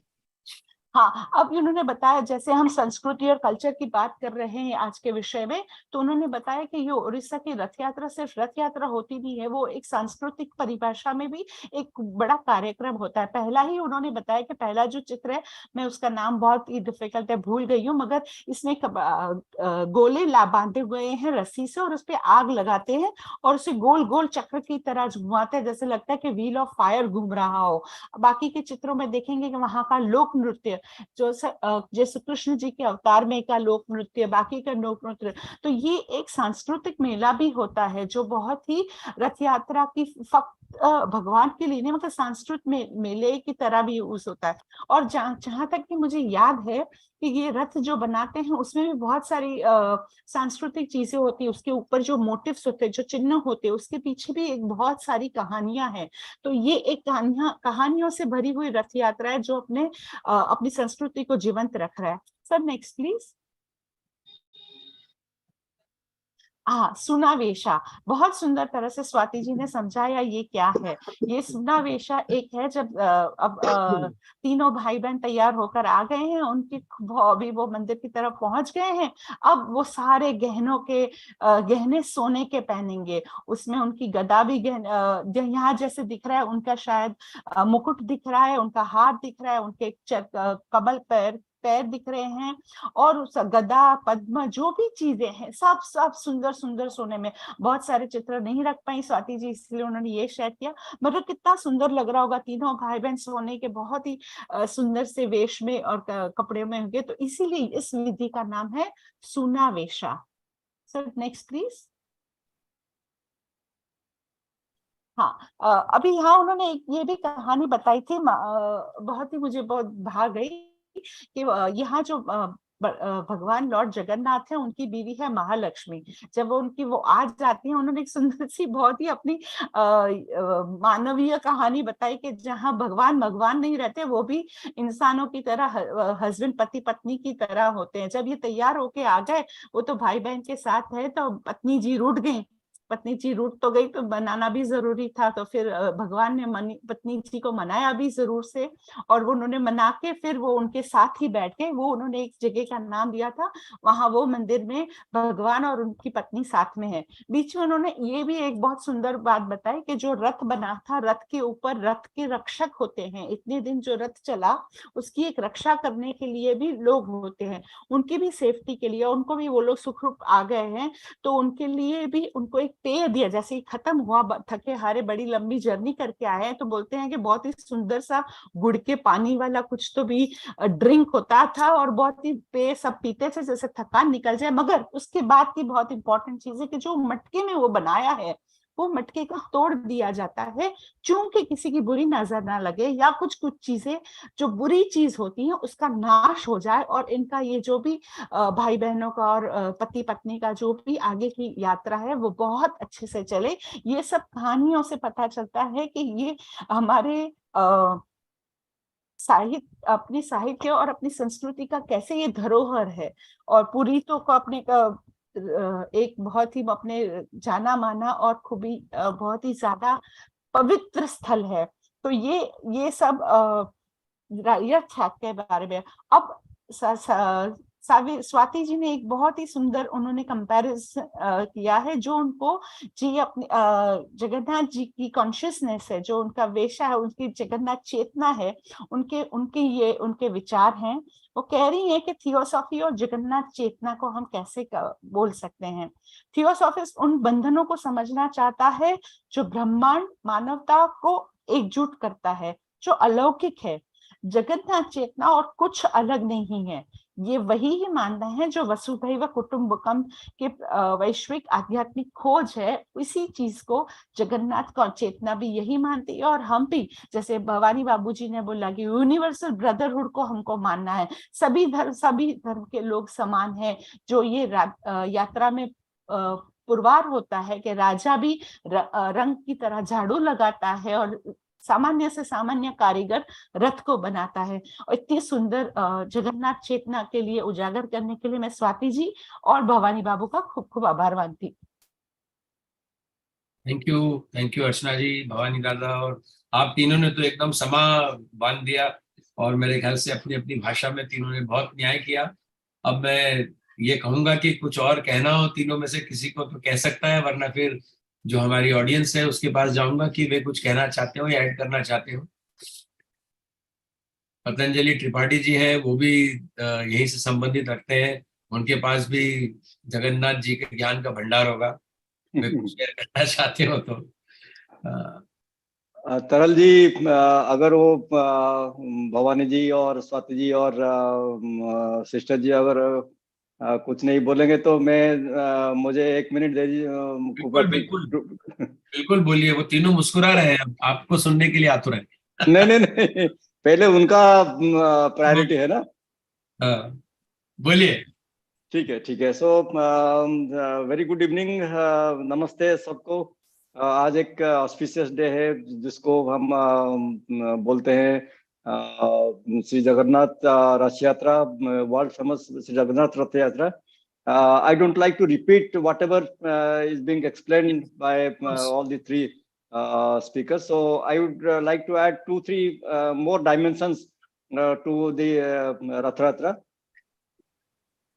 हाँ, अब उन्होंने बताया जैसे हम संस्कृति और कल्चर की बात कर रहे हैं आज के विषय में, तो उन्होंने बताया कि ये उड़ीसा की रथ यात्रा सिर्फ रथ यात्रा होती नहीं है, वो एक सांस्कृतिक परिभाषा में भी एक बड़ा कार्यक्रम होता है। पहला ही उन्होंने बताया कि पहला जो चित्र है, मैं उसका नाम बहुत ही डिफिकल्ट है, भूल गई हूँ, मगर इसमें गोले बांधे हुए हैं रस्सी से और उस पर आग लगाते हैं और उसे गोल गोल चक्र की तरह घुमाते हैं, जैसे लगता है कि व्हील ऑफ फायर घूम रहा हो। बाकी के चित्रों में देखेंगे कि वहां का लोक नृत्य जैसे कृष्ण जी के अवतार में का लोक नृत्य, बाकी का लोक नृत्य, तो ये एक सांस्कृतिक मेला भी होता है जो बहुत ही रथ यात्रा की फक्त भगवान के लिए नहीं मतलब सांस्कृतिक मेले की तरह भी यूज होता है। और जहां तक कि मुझे याद है कि ये रथ जो बनाते हैं उसमें भी बहुत सारी सांस्कृतिक चीजें होती है, उसके ऊपर जो मोटिव्स होते हैं, जो चिन्ह होते हैं, उसके पीछे भी एक बहुत सारी कहानियां हैं। तो ये एक कहानियों से भरी हुई रथ यात्रा है जो अपनी संस्कृति को जीवंत रख रहा है। Sir next please. हाँ, सुनावेशा बहुत सुंदर तरह से स्वाति जी ने समझाया ये क्या है। ये सुनावेशा एक है जब अब तीनों भाई बहन तैयार होकर आ गए हैं, उनके अभी वो मंदिर की तरफ पहुंच गए हैं। अब वो सारे गहने सोने के पहनेंगे, उसमें उनकी गदा भी यहाँ जैसे दिख रहा है, उनका शायद मुकुट दिख रहा है, उनका हाथ दिख रहा है, उनके कमल पैर दिख रहे हैं, और गदा पद्म जो भी चीजें हैं सब सुंदर सुंदर सोने में। बहुत सारे चित्र नहीं रख पाई स्वाति जी, इसलिए उन्होंने ये शेयर किया। मतलब कितना सुंदर लग रहा होगा, तीनों भाई बहन सोने के बहुत ही सुंदर से वेश में और कपड़े में होंगे, तो इसीलिए इस विधि का नाम है सुनावेशा। Sir next please. हाँ, अभी यहाँ उन्होंने ये भी कहानी बताई थी, बहुत ही मुझे बहुत भा गई कि यहाँ जो भगवान लॉर्ड जगन्नाथ है, उनकी बीवी है महालक्ष्मी। जब वो आ जाती है, उन्होंने एक सुंदर सी बहुत ही अपनी मानवीय कहानी बताई कि जहाँ भगवान नहीं रहते, वो भी इंसानों की तरह हस्बैंड पति पत्नी की तरह होते हैं। जब ये तैयार होके आ गए, वो तो भाई बहन के साथ है, तो पत्नी जी रूठ गई। पत्नी जी रूठ तो गई, तो बनाना भी जरूरी था, तो फिर भगवान ने पत्नी जी को मनाया भी जरूर से, और वो उन्होंने मना के फिर वो उनके साथ ही बैठ के, वो उन्होंने एक जगह का नाम दिया था, वहां वो मंदिर में भगवान और उनकी पत्नी साथ में है। बीच में उन्होंने ये भी एक बहुत सुंदर बात बताई कि जो रथ बना था, रथ के ऊपर रथ के रक्षक होते हैं। इतने दिन जो रथ चला, उसकी एक रक्षा करने के लिए भी लोग होते हैं, उनकी भी सेफ्टी के लिए, उनको भी वो लोग सुखरूप आ गए हैं तो उनके लिए भी उनको एक पेय दिया। जैसे ही खत्म हुआ, थके हारे बड़ी लंबी जर्नी करके आए हैं, तो बोलते हैं कि बहुत ही सुंदर सा गुड़ के पानी वाला कुछ तो भी ड्रिंक होता था, और बहुत ही पेय सब पीते थे जैसे थकान निकल जाए। मगर उसके बाद की बहुत इंपॉर्टेंट चीज है कि जो मटके में वो बनाया है, वो मटके को तोड़ दिया जाता है, चूंकि किसी की बुरी नजर ना लगे, या कुछ चीजें जो बुरी चीज होती है उसका नाश हो जाए, और इनका ये जो भी भाई बहनों का और पति पत्नी का जो भी आगे की यात्रा है वो बहुत अच्छे से चले। ये सब कहानियों से पता चलता है कि ये हमारे अपनी साहित्य और अपनी संस्कृति का कैसे ये धरोहर है। और पुरी तो को अपने एक बहुत ही अपने जाना माना और खूबी बहुत ही ज्यादा पवित्र स्थल है। तो ये सब के बारे में। अब स्वाति जी ने एक बहुत ही सुंदर उन्होंने कंपैरिजन किया है, जो उनको जी अपने जगन्नाथ जी की कॉन्शियसनेस है, जो उनका वेशा है, उनकी जगन्नाथ चेतना है, उनके विचार हैं। वो कह रही है कि थियोसॉफी और जगन्नाथ चेतना को हम कैसे बोल सकते हैं। थियोसॉफिस्ट उन बंधनों को समझना चाहता है जो ब्रह्मांड मानवता को एकजुट करता है, जो अलौकिक है। जगन्नाथ चेतना और कुछ अलग नहीं है। ये वही ही मानना है जो वसुधैव कुटुंबकम के वैश्विक आध्यात्मिक खोज है। इसी चीज को जगन्नाथ का चेतना भी यही मानती है। और हम भी, जैसे भवानी बाबूजी ने बोला कि यूनिवर्सल ब्रदरहुड को हमको मानना है, सभी धर्म के लोग समान हैं। जो ये यात्रा में पुरवार होता है कि राजा भी रंग की तरह झाड़ू लगाता है और सामान्य से सामान्य कारीगर रथ को बनाता है। और इतनी सुंदर जगन्नाथ चेतना के लिए उजागर करने के लिए मैं स्वाति जी और भवानी बाबू का खूब खूब आभार मानती। थैंक यू अर्चना जी, भवानी दादा, और आप तीनों ने तो एकदम समा बांध दिया और मेरे ख्याल से अपनी अपनी भाषा में तीनों ने बहुत न्याय किया। अब मैं ये कहूंगा कि कुछ और कहना हो तीनों में से किसी को तो कह सकता है, वरना फिर जो हमारी ऑडियंस है उसके पास जाऊंगा कि वे कुछ कहना चाहते हो या ऐड करना चाहते हो। पतंजलि त्रिपाठी जी हैं, वो भी यहीं से संबंधित रखते हैं, उनके पास भी जगन्नाथ जी के ज्ञान का भंडार होगा, वे कुछ शेयर करना चाहते हो तो। तरल जी, अगर वो भवानी जी और स्वाति जी और सिस्टर जी अगर कुछ नहीं बोलेंगे तो मैं मुझे 1 मिनट दे दीजिए। बिल्कुल बोलिए, वो तीनों मुस्कुरा रहे हैं, आपको सुनने के लिए आतुर हैं। नहीं, पहले उनका प्रायोरिटी है ना। बोलिए। ठीक है। सो वेरी गुड इवनिंग, नमस्ते सबको। आज एक ऑस्पिशियस डे है जिसको हम बोलते हैं श्री जगन्नाथ रथ यात्रा, वर्ल्ड फेमस श्री जगन्नाथ रथ यात्रा। I don't like to repeat whatever is being explained by all the three speakers. So I would like to add 2-3 more dimensions to the Rath Yatra.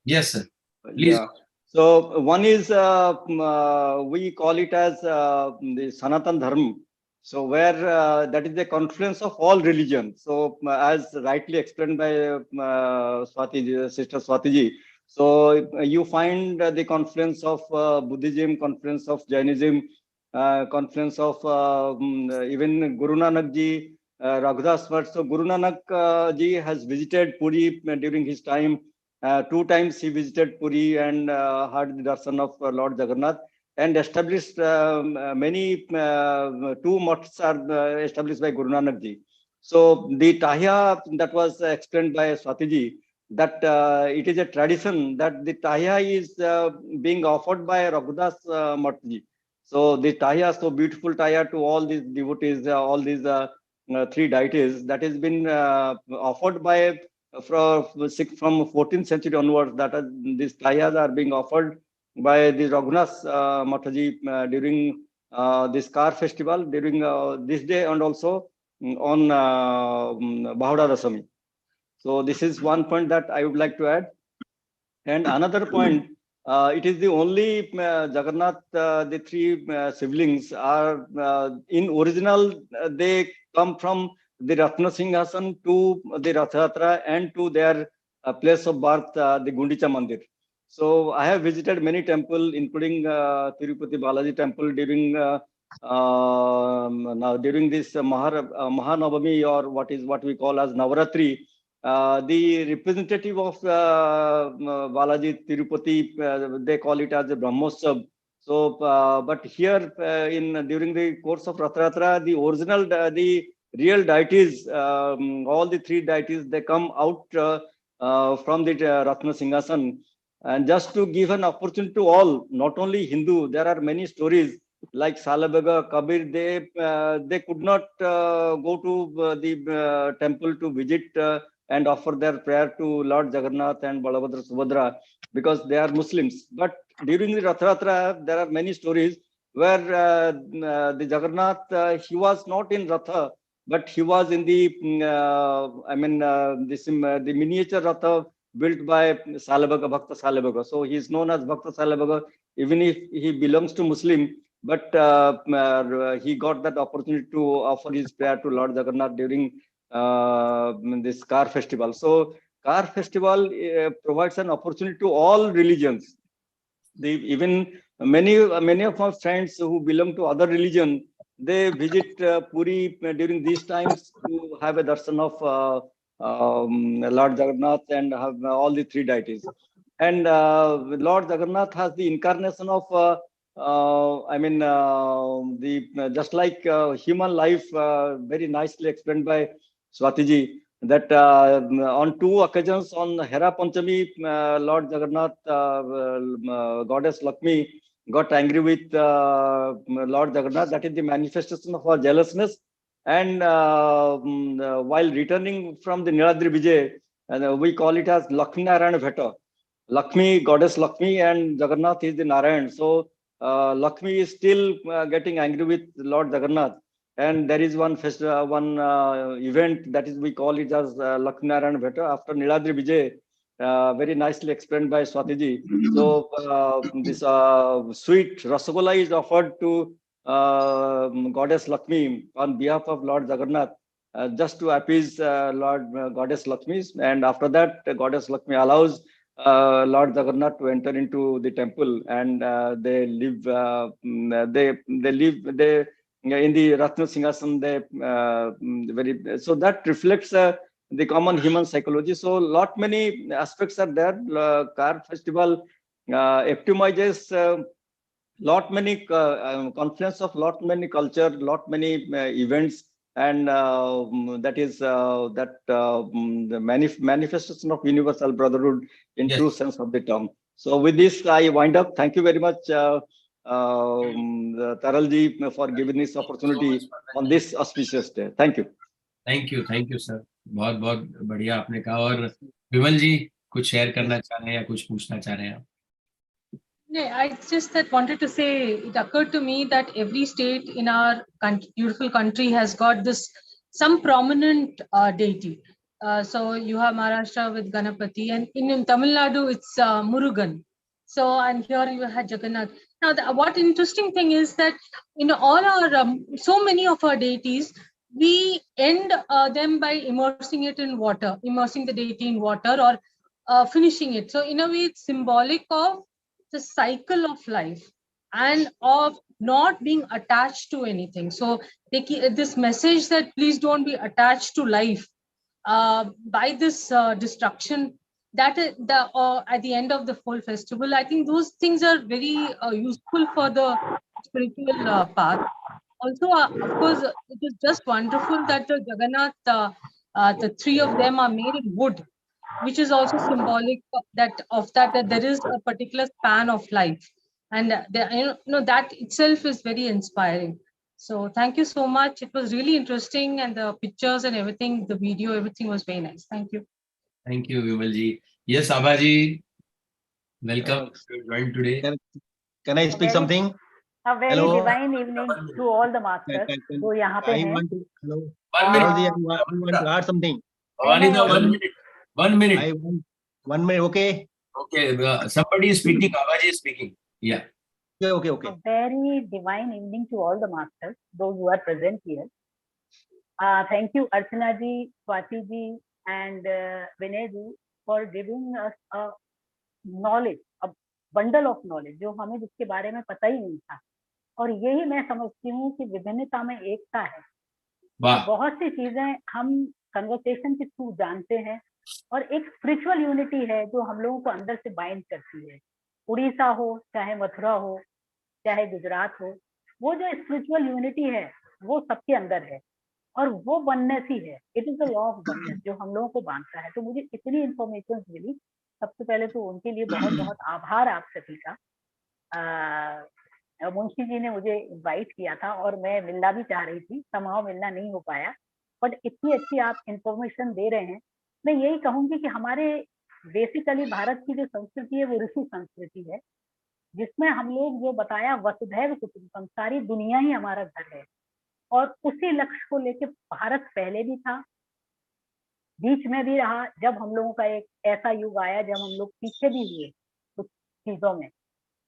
Yes, sir. Please. Yeah. So one is we call it as the Sanatan Dharma. So where that is the confluence of all religions. So as rightly explained by Sister Swati ji. So you find the confluence of Buddhism, confluence of Jainism, confluence of even Guru Nanak ji, Raghudas Vatt. So Guru Nanak ji has visited Puri during his time. 2 times he visited Puri and had the darshan of Lord Jagannath and established many 2 motts are established by Guru Nanak ji. So the Tahya that was explained by Swati ji, that it is a tradition that the Tahya is being offered by Raghudas Math ji. So the Tahya, so beautiful Tahya to all these devotees, all these 3 deities, that has been offered by from 14th century onwards. That these Tahyas are being offered by the Raghunas Mataji during this car festival, during this day, and also on Bahura Dasami. So this is one point that I would like to add. And another point, it is the only Jagannath, the 3 siblings are in original, they come from the Ratna Singhasan to the Rath Yatra and to their place of birth, the Gundicha Mandir. So I have visited many temples, including Tirupati Balaji temple during now during this Mahanavami, or what we call as Navaratri. The representative of Balaji Tirupati, they call it as a Brahmotsav. So, but here during the course of Rath Yatra, the original, the real deities, all the 3 deities, they come out from the Ratna Singhasan. And just to give an opportunity to all, not only Hindu, there are many stories like Salabhaga, Kabir, they could not go to the temple to visit and offer their prayer to Lord Jagannath and Balabhadra Subhadra because they are Muslims. But during the Rath Yatra, there are many stories where the Jagannath, he was not in Ratha, but he was in the, the miniature Ratha built by Salabhaga, Bhakta Salabhaga. So he is known as Bhakta Salabhaga, even if he belongs to Muslim, but he got that opportunity to offer his prayer to Lord Jagannath during this car festival. So car festival provides an opportunity to all religions. Even many of our friends who belong to other religion, they visit Puri during these times to have a darshan of Lord Jagannath and have all the three deities. And Lord Jagannath has the incarnation of just like human life, very nicely explained by Swatiji, that on two occasions, on Hera Panchami, Lord Jagannath, goddess Lakshmi, got angry with Lord Jagannath. That is the manifestation of our jealousness. And while returning from the Niladri Vijay, we call it as Lakshmi Narayana Bheta. Lakshmi, goddess Lakshmi, and Jagannath is the Narayan. So Lakshmi is still getting angry with Lord Jagannath. And there is one event that is, we call it as Lakshmi Narayana Bheta after Niladri Vijay, very nicely explained by Swatiji. So this sweet Rasagola is offered to goddess Lakshmi on behalf of Lord Jagannath, just to appease goddess Lakshmi. And after that, goddess Lakshmi allows Lord Jagannath to enter into the temple, and they live. They in the Ratna Singhasan. So that reflects the common human psychology. So lot many aspects are there. Car festival epitomizes lot many confluence of lot many culture, lot many events, and that is the manifestation of universal brotherhood in true sense of the term. So with this, I wind up. Thank you very much, Taralji, for giving this opportunity on this auspicious day. Thank you. Thank you sir, बहुत बहुत बढ़िया आपने कहा. और विमल जी कुछ share करना चाह रहे हैं या कुछ पूछना चाह रहे हैं आप? Yeah, I just wanted to say, it occurred to me that every state in our beautiful country has got some prominent deity. So you have Maharashtra with Ganapati, and in Tamil Nadu it's Murugan. So, and here you had Jagannath. Now, what interesting thing is that in all our so many of our deities, we end them by immersing the deity in water, or finishing it. So in a way, it's symbolic of the cycle of life and of not being attached to anything. So this message that please don't be attached to life by this destruction, that is at the end of the whole festival. I think those things are very useful for the spiritual path. Also, of course, it is just wonderful that the Jagannath, the three of them are made in wood, which is also symbolic that there is a particular span of life, and that itself is very inspiring. So thank you so much. It was really interesting, and the pictures and everything, the video, everything was very nice. Thank you. Thank you, Vimal ji. Yes, Abhaji, welcome to join today. Can I speak something? A very Hello. divine evening to all the masters who यहाँ पे हैं. Hello. 1 minute. I want to add something. Bhavani, 1 minute. 1 minute. I want 1 minute. Okay. Okay. Somebody is speaking. Abhaji is speaking. Yeah. Okay. A very divine evening to all the masters, those who are present here. Thank you, Archana ji, Swati ji, and Vinay ji for giving us a knowledge, a bundle of knowledge, जो हमें जिसके बारे में पता ही नहीं था. और यही मैं समझती हूँ कि विभिन्नता में एकता है. बहुत सी चीजें हम कन्वर्सेशन के थ्रू जानते हैं, और एक स्पिरिचुअल यूनिटी है जो हम लोगों को अंदर से बाइंड करती है. उड़ीसा हो, चाहे मथुरा हो, चाहे गुजरात हो, वो जो स्पिरिचुअल यूनिटी है वो सबके अंदर है, और वो वननेस ही है. It is the law of oneness जो हम लोगों को बांधता है. तो मुझे इतनी इंफॉर्मेशन मिली. सबसे पहले तो उनके लिए बहुत बहुत आभार आप सभी का. मुंशी जी ने मुझे इनवाइट किया था और मैं मिलना भी चाह रही थी, समाव मिलना नहीं हो पाया, बट इतनी अच्छी आप इंफॉर्मेशन दे रहे हैं। मैं यही कहूंगी कि हमारे बेसिकली भारत की जो संस्कृति है वो ऋषि संस्कृति है, जिसमें हम लोग जो बताया वसुधैव कुटुंबकम, सारी दुनिया ही हमारा घर है, और उसी लक्ष्य को लेके भारत पहले भी था, बीच में भी रहा, जब हम लोगों का एक ऐसा युग आया जब हम लोग पीछे भी हुए कुछ चीजों में,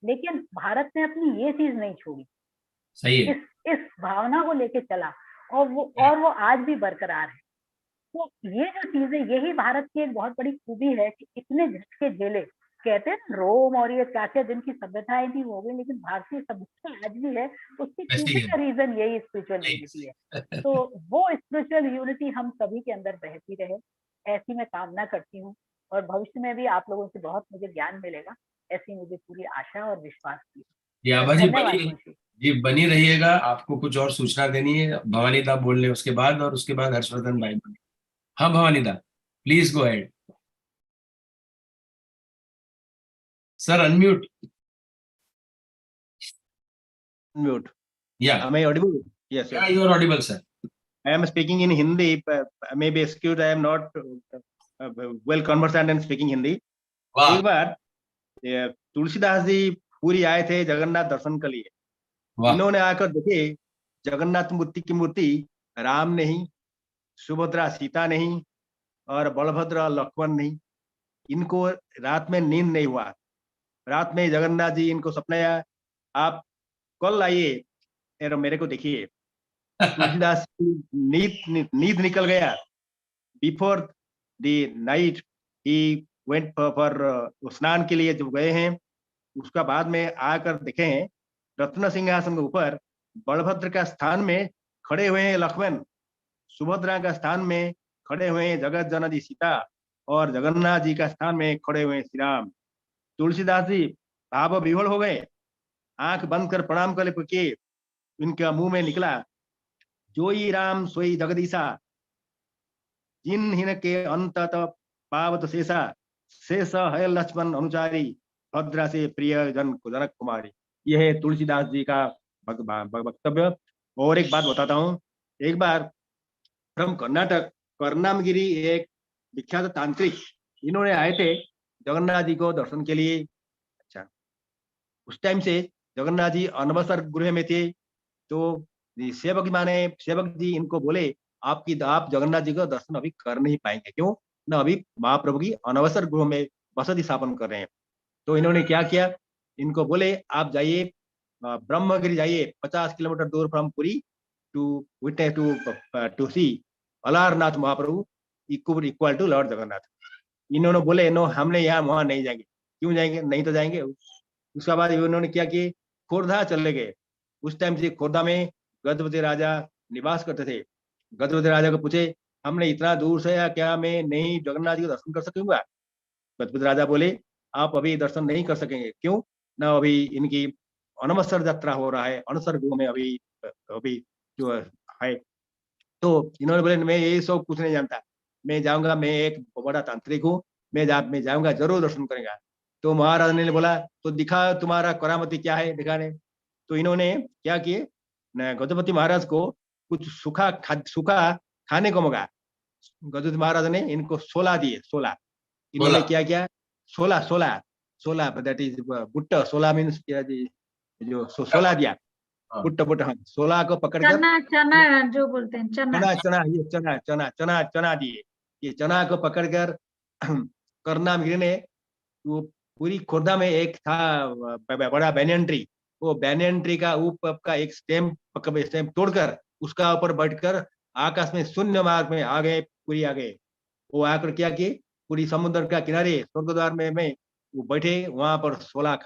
लेकिन भारत ने अपनी ये चीज नहीं छोड़ी, सही है। इस भावना को लेके चला, और वो आज भी बरकरार है। तो ये जो चीजें, यही भारत की एक बहुत बड़ी खूबी है कि इतने झटके झेले, कहते हैं ना रोम और ये क्या क्या जिनकी सभ्यताएं भी हो गई, लेकिन भारतीय सभ्यता आज भी है, उसके ऐसी पीछे है। का रीजन यही स्पिरिचुअल यूनिटी है। तो वो स्पिरिचुअल यूनिटी हम सभी के अंदर बहती रहे, ऐसी मैं कामना करती हूँ, और भविष्य में भी आप लोगों से बहुत मुझे ज्ञान मिलेगा, ऐसी मुझे पूरी आशा और विश्वास भी। जी आभा जी धन्यवाद बनी, मुंशी जी बनी रहिएगा। आपको कुछ और सूचना देनी है भवानी दा बोल ले उसके बाद, और उसके बाद हर्षवर्धन भाई बोले। हाँ Bhavani da, please go ahead sir, unmute. Mute. या Am I audible? Yes, yes. You are audible sir. I am speaking in Hindi. Maybe excuse, I am not well conversant in speaking Hindi. वाह एक बार तुलसीदास जी पूरी आए थे जगन्नाथ दर्शन के लिए। वाह इन्होंने आकर देखे जगन्नाथ मूर्ति की मूर्ति राम नहीं, सुभद्रा सीता नहीं, और बलभद्र लक्ष्मण नहीं। इनको रात में नींद नहीं हुआ। रात में जगन्नाथ जी इनको सपना आया, आप कल आइए मेरे को देखिए। तुलसीदास नींद निकल गया। Before the night he went for स्नान के लिए जब गए हैं, उसका बाद में आकर देखे हैं रत्न सिंहासन के ऊपर बलभद्र का स्थान में खड़े हुए हैं लक्ष्मण, सुभद्रा का स्थान में खड़े हुए हैं जगत जननी सीता, और जगन्नाथ जी का स्थान में खड़े हुए हैं श्री राम। तुलसीदास जी भाव विह्वल हो गए, आंख बंद कर प्रणाम कर के इनका मुंह में निकला, जोई राम सोई जगदीशा, जिन हिन के अंतत पावत शेषा, शेष है लक्ष्मण अनुचारी, भद्रा से प्रिय जनक कुमारी। यह है तुलसीदास जी का वक्तव्य। और एक बात बताता हूँ, एक बार फ्रॉम कर्नाटक, कर्नामगिरी एक विख्यात तांत्रिक, इन्होंने आए थे जगन्नाथ जी को दर्शन के लिए। अच्छा, उस टाइम से जगन्नाथ जी अनवसर गृह में थे, तो सेवक जी इनको बोले आप जगन्नाथ जी का दर्शन अभी कर नहीं पाएंगे, क्यों ना, अभी महाप्रभु की अनवसर गृह में बसति स्थापन कर रहे हैं। तो इन्होंने क्या किया, इनको बोले आप जाइए ब्रह्मगिरी जाइए, 50 किलोमीटर दूर from Puri, to see Alarnath Mahaprabhu equal to lord Jagannath. इन्होंने बोले नो, हमने यहाँ वहां नहीं जाएंगे। क्यों जाएंगे, नहीं तो जाएंगे। उसके बाद उन्होंने क्या किए, खोर्धा चले गए। उस टाइम से खोर्धा में गजपति राजा निवास करते थे। गजपति राजा को पूछे हमने इतना दूर से या क्या मैं नहीं जगन्नाथ जी को दर्शन कर सकूंगा? गजपति राजा बोले आप अभी दर्शन नहीं कर सकेंगे, क्यों ना, अभी इनकी अनवसर यात्रा हो रहा है, अनवसर गृह में अभी जो है। तो इन्होंने बोले मैं ये सब कुछ नहीं जानता, मैं जाऊंगा, मैं एक बड़ा तांत्रिक हूँ, मैं जाऊंगा, जरूर दर्शन करेंगे। तो महाराज ने बोला तो दिखा तुम्हारा करामती क्या है दिखाने। तो इन्होंने क्या किए, गजपति महाराज को कुछ सूखा खाने को मंगा। गजपति महाराज ने इनको 16 दिए, 16। इन्होंने क्या किया, 16 दैट इज बुट्टा, 16 मीन्स जो 16 दिया, बुट्टा हाँ, 16 को पकड़कर चना जो बोलते हैं चना दिए। ये चना को पकड़कर कर्नामगिरी ने, वो पूरी खोर्धा में एक था बड़ा बैनियन ट्री, वो बैनियन ट्री का ऊपर का एक स्टेम तोड़कर उसका ऊपर बैठकर आकाश में शून्य मार्ग में आ गए, पूरी आ गए। वो आकर क्या किए, पूरी समुद्र का किनारे स्वर्गद्वार में वो बैठे, वहां पर 16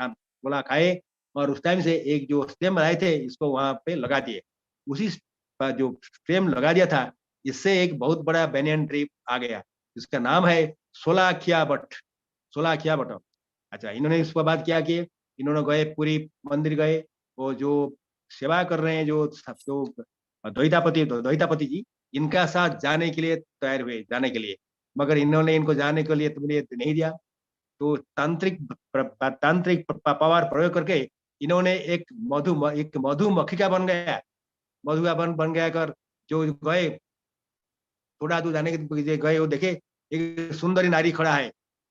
खाए, और उस टाइम से एक जो स्टेम लाए थे इसको वहां पे लगा दिए। उसी जो स्टेम लगा दिया था, इससे एक बहुत बड़ा बैनियन ट्री आ गया, जिसका नाम है 16 बट। अच्छा, इन्होंने इसके बाद क्या किए, इन्होंने गए पूरी मंदिर गए, वो जो सेवा कर रहे हैं जो द्वैतापति जी, इनका साथ जाने के लिए तैयार हुए, जाने के लिए, मगर इन्होंने इनको जाने के लिए नहीं दिया। तो तांत्रिक पावर प्रयोग करके इन्होंने एक मधुमक्खिका बन गया, मधुआ बन गया कर जो गए थोड़ा दूर जाने के गए, वो देखे एक सुंदरी नारी खड़ा है,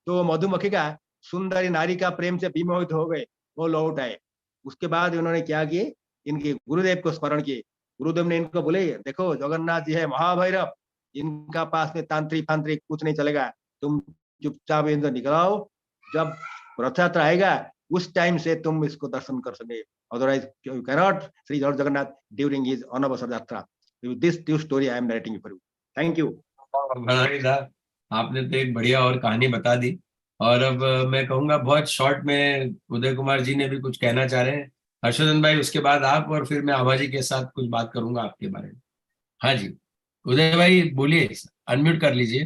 तो मधुमक्खिका सुंदरी नारी का प्रेम से विमोहित हो गए, वो लौट आए। उसके बाद उन्होंने क्या किए, इनके गुरुदेव को स्मरण किए। गुरुदेव ने इनको बोले देखो जगन्नाथ जी है महाभैरव, इनका पास में तांत्रिक फांत्रिक कुछ नहीं चलेगा, तुम चुपचाप इनको निकलाओ, जब रथ यात्रा आएगा उस टाइम से तुम इसको दर्शन कर सके, otherwise you cannot Shri lord Jagannath during his Anavasar Yatra. This true story I am narrating for you. Thank you. आपने तो एक बढ़िया और कहानी बता दी। और अब मैं कहूंगा बहुत शॉर्ट में, उदय कुमार जी ने भी कुछ कहना चाह रहे हैं, हर्षवर्धन भाई उसके बाद आप, और फिर मैं आभा जी के साथ कुछ बात करूंगा आपके बारे में। हाँ जी उदय भाई बोलिए, अनम्यूट कर लीजिए।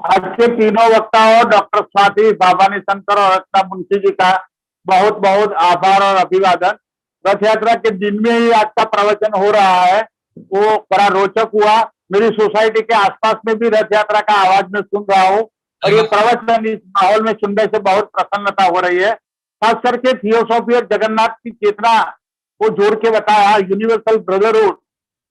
आज के तीनों वक्ताओं डॉक्टर स्वाति, बाबानी शंकर और रत्ना मुंशी जी का बहुत बहुत आभार और अभिवादन। रथ यात्रा के दिन में ही आज का प्रवचन हो रहा है, वो बड़ा रोचक हुआ। मेरी सोसाइटी के आसपास में भी रथ यात्रा का आवाज में सुन रहा हूँ, और ये प्रवचन इस माहौल में सुनने से बहुत प्रसन्नता हो रही है। खास करके थियोसॉफी और जगन्नाथ की चेतना को जोड़ के बताया, यूनिवर्सल ब्रदरहुड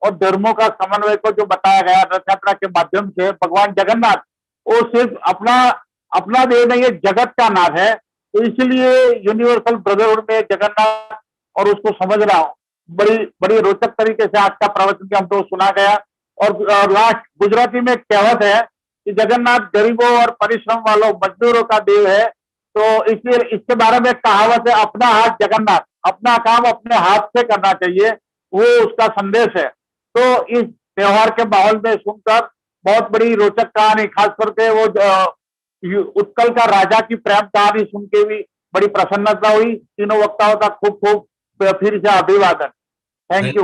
और धर्मों का समन्वय को जो बताया गया रथ यात्रा के माध्यम से। भगवान जगन्नाथ वो सिर्फ अपना देव नहीं है, जगत का नाथ है, तो इसलिए यूनिवर्सल ब्रदरहुड में जगन्नाथ और उसको समझना बड़ी रोचक तरीके से आज का प्रवचन के हमको सुना गया। और लास्ट गुजराती में कहावत है कि जगन्नाथ गरीबों और परिश्रम वालों मजदूरों का देव है, तो इसलिए इसके बारे में कहावत है अपना हाथ जगन्नाथ, अपना काम अपने हाथ से करना चाहिए, वो उसका संदेश है। तो इस त्योहार के माहौल में सुनकर बहुत बड़ी रोचक कहानी, खास करके वो उत्कल का राजा की प्रेम कहानी सुन के भी बड़ी प्रसन्नता हुई। तीनों वक्ताओं का खूब खूब फिर से अभिवादन। Thank you.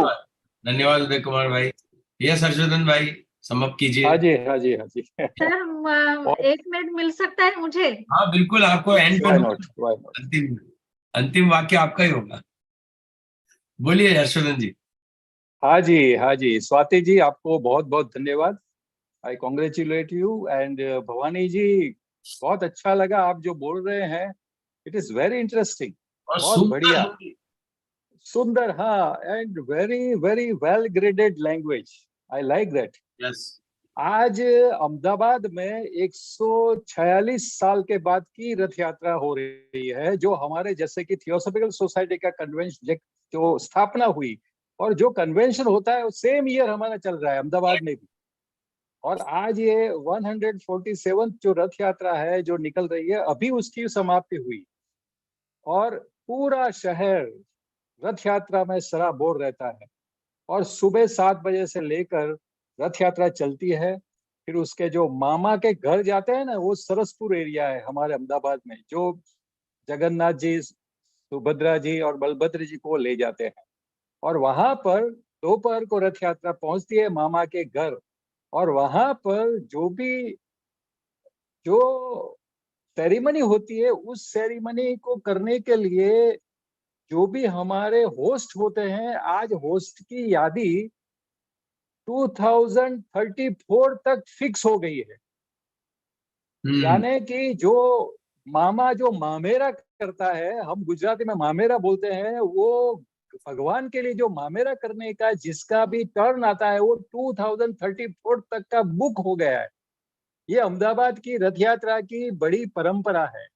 धन्यवाद उदय कुमार भाई। यस हर्षवर्धन भाई समाप्त कीजिए। हाँ जी हाँ जी हाँ जी। सर 1 मिनट मिल सकता है मुझे? हाँ बिल्कुल, आपको एंड पे Why not? अंतिम वाक्य आपका ही होगा। बोलिए हर्षवर्धन जी। हाँ जी स्वाति जी, आपको बहुत बहुत धन्यवाद। I congratulate you. And Bhavani ji, बहुत अच्छा लगा आप जो बोल रहे हैं, इट इज वेरी इंटरेस्टिंग, बहुत बढ़िया, सुंदर, हाँ, and very very well graded language, I like that. Yes. आज अहमदाबाद में 146 साल के बाद की रथ यात्रा हो रही है, जो हमारे जैसे कि थियोसॉफिकल सोसाइटी का कन्वेंशन जो स्थापना हुई और जो कन्वेंशन होता है सेम ईयर हमारा चल रहा है अहमदाबाद में भी। और आज ये 147 जो रथ यात्रा है जो निकल रही है, अभी उसकी समाप्ति हुई और पूरा शहर रथ यात्रा में सराबोर रहता है। और सुबह 7 बजे से लेकर रथ यात्रा चलती है, फिर उसके जो मामा के घर जाते हैं ना, वो सरसपुर एरिया है हमारे अहमदाबाद में, जो जगन्नाथ जी, सुभद्रा जी और बलभद्र जी को ले जाते हैं। और वहां पर दोपहर को रथ यात्रा पहुंचती है मामा के घर, और वहां पर जो सेरेमनी होती है, उस सेरेमनी को करने के लिए जो भी हमारे होस्ट होते हैं, आज होस्ट की यादी 2034 तक फिक्स हो गई है। यानी कि जो मामा जो मामेरा करता है, हम गुजराती में मामेरा बोलते हैं, वो भगवान के लिए जो मामेरा करने का जिसका भी टर्न आता है, वो 2034 तक का बुक हो गया है। ये अहमदाबाद की रथ यात्रा की बड़ी परंपरा है।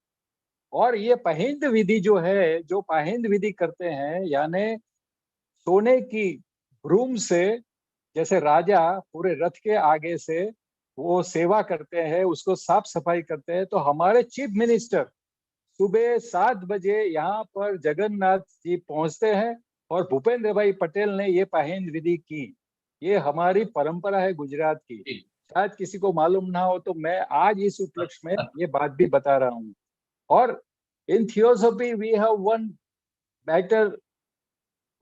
और ये पाहिंद विधि जो है, जो पाहिंद विधि करते हैं, यानी सोने की ब्रूम से, जैसे राजा पूरे रथ के आगे से वो सेवा करते हैं, उसको साफ सफाई करते हैं, तो हमारे चीफ मिनिस्टर सुबह 7 बजे यहाँ पर जगन्नाथ जी पहुंचते हैं और भूपेंद्र भाई पटेल ने ये पाहिंद विधि की। ये हमारी परंपरा है गुजरात की, शायद किसी को मालूम ना हो, तो मैं आज इस उपलक्ष्य में ये बात भी बता रहा हूँ। और in theosophy we have one better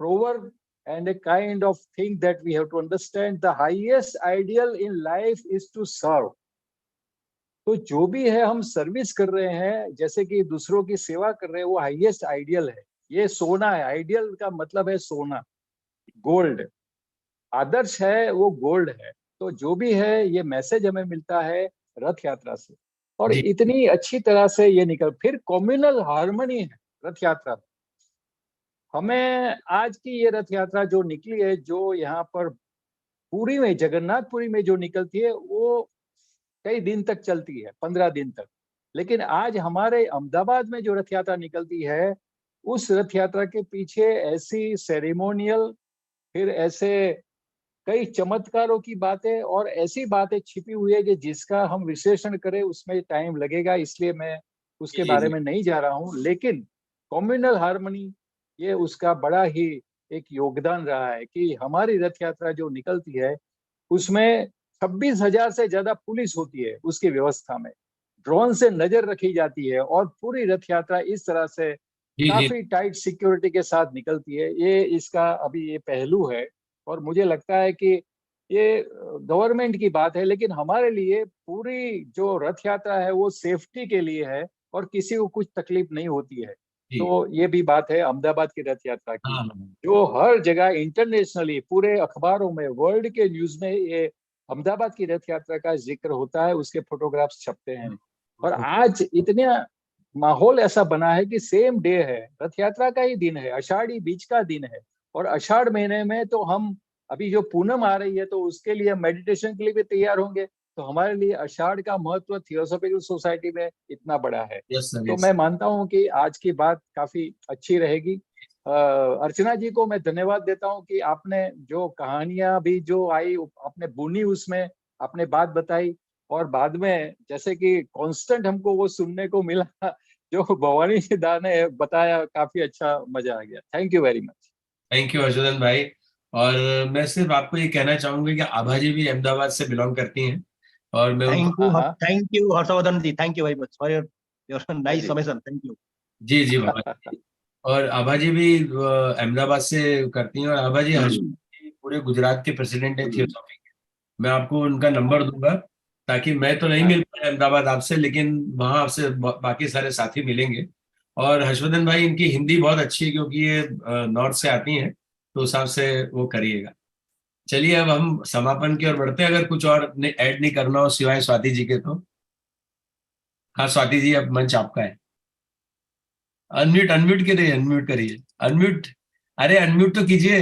proverb and a kind of thing that we have to understand: the highest ideal in life is to serve. तो जो भी है हम सर्विस कर रहे हैं, जैसे कि दूसरों की सेवा कर रहे हैं, वो हाईएस्ट आइडियल है। ये सोना है, आइडियल का मतलब है सोना, गोल्ड। आदर्श है वो गोल्ड है। तो जो भी है, ये मैसेज हमें मिलता है रथ यात्रा से। और इतनी अच्छी तरह से ये निकल, फिर कम्युनल हार्मनी है रथ यात्रा। हमें आज की ये रथ यात्रा जो निकली है, जो यहाँ पर पुरी में, जगन्नाथपुरी में जो निकलती है, वो कई दिन तक चलती है, 15 दिन तक। लेकिन आज हमारे अहमदाबाद में जो रथ यात्रा निकलती है, उस रथ यात्रा के पीछे ऐसी सेरेमोनियल, फिर ऐसे कई चमत्कारों की बातें और ऐसी बातें छिपी हुई है कि जिसका हम विश्लेषण करें उसमें टाइम लगेगा, इसलिए मैं उसके बारे में नहीं जा रहा हूँ। लेकिन कम्युनल हार्मनी, ये उसका बड़ा ही एक योगदान रहा है कि हमारी रथ यात्रा जो निकलती है उसमें 26,000 से ज्यादा पुलिस होती है उसकी व्यवस्था में, ड्रोन से नजर रखी जाती है और पूरी रथ यात्रा इस तरह से काफी टाइट सिक्योरिटी के साथ निकलती है। ये इसका अभी ये पहलू है और मुझे लगता है कि ये गवर्नमेंट की बात है, लेकिन हमारे लिए पूरी जो रथ यात्रा है वो सेफ्टी के लिए है और किसी को कुछ तकलीफ नहीं होती है। तो ये भी बात है अहमदाबाद की रथ यात्रा की, जो हर जगह इंटरनेशनली पूरे अखबारों में, वर्ल्ड के न्यूज में ये अहमदाबाद की रथ यात्रा का जिक्र होता है, उसके फोटोग्राफ्स छपते हैं। और आज इतना माहौल ऐसा बना है कि सेम डे है, रथ यात्रा का ही दिन है, आषाढ़ी बीच का दिन है। और आषाढ़ महीने में तो हम अभी जो पूनम आ रही है तो उसके लिए मेडिटेशन के लिए भी तैयार होंगे। तो हमारे लिए आषाढ़ का महत्व थियोसॉफिकल सोसाइटी में इतना बड़ा है। तो मैं मानता हूं कि आज की बात काफी अच्छी रहेगी। अर्चना जी को मैं धन्यवाद देता हूं कि आपने जो कहानियां भी जो आई आपने बुनी, उसमें आपने बात बताई और बाद में जैसे कि कांस्टेंट हमको वो सुनने को मिला जो भवानी जी दा ने बताया, काफी अच्छा मजा आ गया। Thank you very much. Thank you Harshvardhan भाई। और मैं सिर्फ आपको ये कहना चाहूंगा कि आभा जी भी अहमदाबाद से बिलोंग करती हैं और मैं thank you Harshvardhan ji, thank you very much for your nice summation. Thank you. जी जी बाबा जी। और आभा जी भी अहमदाबाद से करती हैं और आभा जी पूरे गुजरात के प्रेसिडेंट है थियोसॉफी के। मैं आपको उनका नंबर दूंगा ताकि मैं तो नहीं मिल पाया अहमदाबाद आपसे, लेकिन वहां आपसे बाकी सारे साथी मिलेंगे। और हर्षवर्धन भाई इनकी हिंदी बहुत अच्छी है क्योंकि ये नॉर्थ से आती हैं, तो उस हिसाब से वो करिएगा। चलिए अब हम समापन की ओर बढ़ते हैं, अगर कुछ और ऐड नहीं करना हो सिवाय स्वाति जी के तो। हाँ स्वाति जी, अब मंच आपका है। अनम्यूट अनम्यूट करिए, अनम्यूट करिए, अनम्यूट। अरे अनम्यूट तो कीजिए।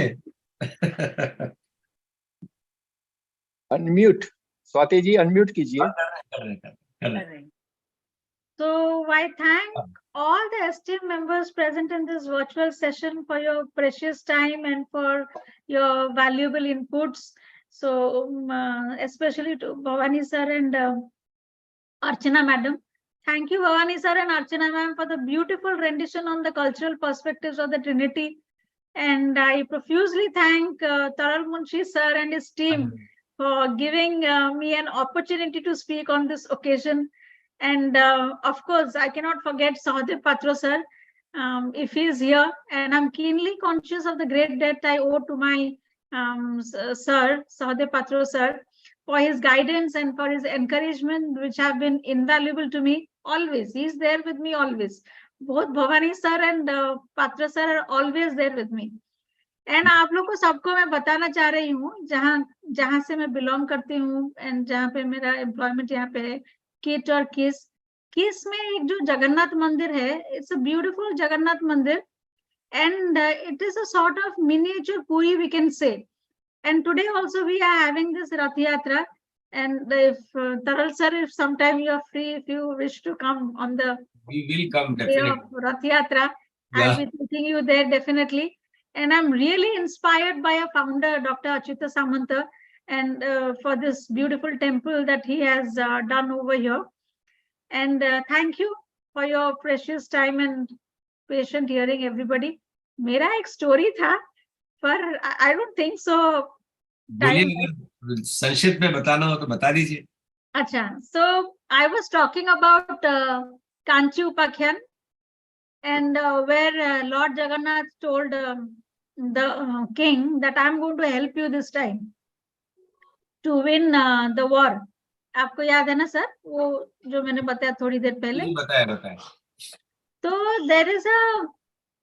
अनम्यूट स्वाति जी, अनम्यूट कीजिए। So I thank all the esteemed members present in this virtual session for your precious time and for your valuable inputs. So especially to Bhavani sir and Archana madam. Thank you Bhavani sir and Archana ma'am for the beautiful rendition on the cultural perspectives of the Trinity. And I profusely thank Taral Munshi sir and his team for giving me an opportunity to speak on this occasion. And of course, I cannot forget Sahadev Patra sir, if he is here. And I'm keenly conscious of the great debt I owe to my sir, Sahadev Patra sir, for his guidance and for his encouragement, which have been invaluable to me always. He's there with me always. Both Bhavani sir and Patra sir are always there with me. And आप लोग को सबको मैं बताना चाह रही हूँ, जहाँ से मैं बिलोंग करती हूँ एंड जहाँ पे मेरा एम्प्लॉयमेंट यहाँ पे है, किट और किस में एक जो जगन्नाथ मंदिर है, it's a beautiful Jagannath mandir and it is a sort of miniature Puri we can say. And today also we are having this Rath Yatra and if Taral sir, if sometime you are free, if you wish to come on the we will come definitely of Rath Yatra, I'll be taking you there definitely. And I'm really inspired by our founder, Dr. Achyuta Samanta, and for this beautiful temple that he has done over here. And thank you for your precious time and patient hearing, everybody. मेरा एक story था, पर I don't think so. बोलिए, संक्षिप्त में बताना हो तो बता दीजिए। अच्छा, so I was talking about Kanchi Upakhyan, and where Lord Jagannath told the king that I'm going to help you this time to win the war. आपको याद है ना सर, वो जो मैंने बताया थोड़ी देर पहले? बताया। तो there is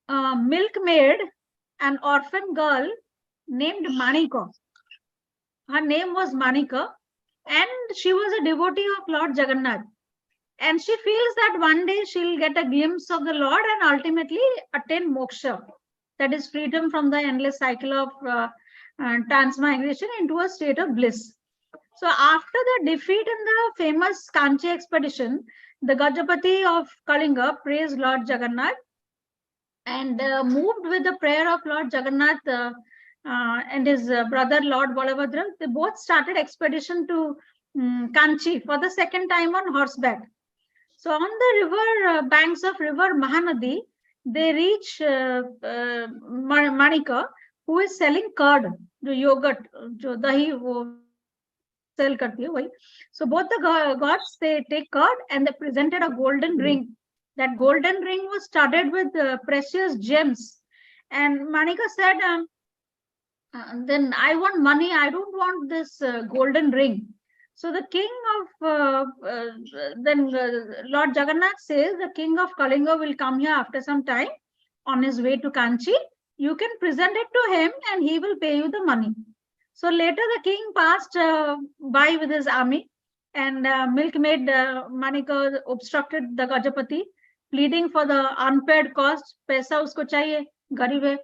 a milkmaid, an orphan girl named Manika. Her name was Manika, and she was a devotee of Lord Jagannath. And she feels that one day she'll get a glimpse of the Lord and ultimately attain moksha, that is freedom from the endless cycle of transmigration into a state of bliss. So after the defeat in the famous Kanchi expedition, the Gajapati of Kalinga praised Lord Jagannath and moved with the prayer of Lord Jagannath and his brother Lord Balabhadra. They both started expedition to Kanchi for the second time on horseback. So on the river banks of river Mahanadi, they reach Manika, who is selling curd, the yogurt, jo dahi wo sell karti hai wahi. So both the gods, they take curd and they presented a golden ring. That golden ring was studded with precious gems. And Manika said, then I want money. I don't want this golden ring. So the king of Lord Jagannath says the king of Kalinga will come here after some time on his way to Kanchi. You can present it to him and he will pay you the money. So later the king passed by with his army, and milkmaid Manika obstructed the Gajapati, pleading for the unpaid cost. Paisa usko chahiye, garib hai.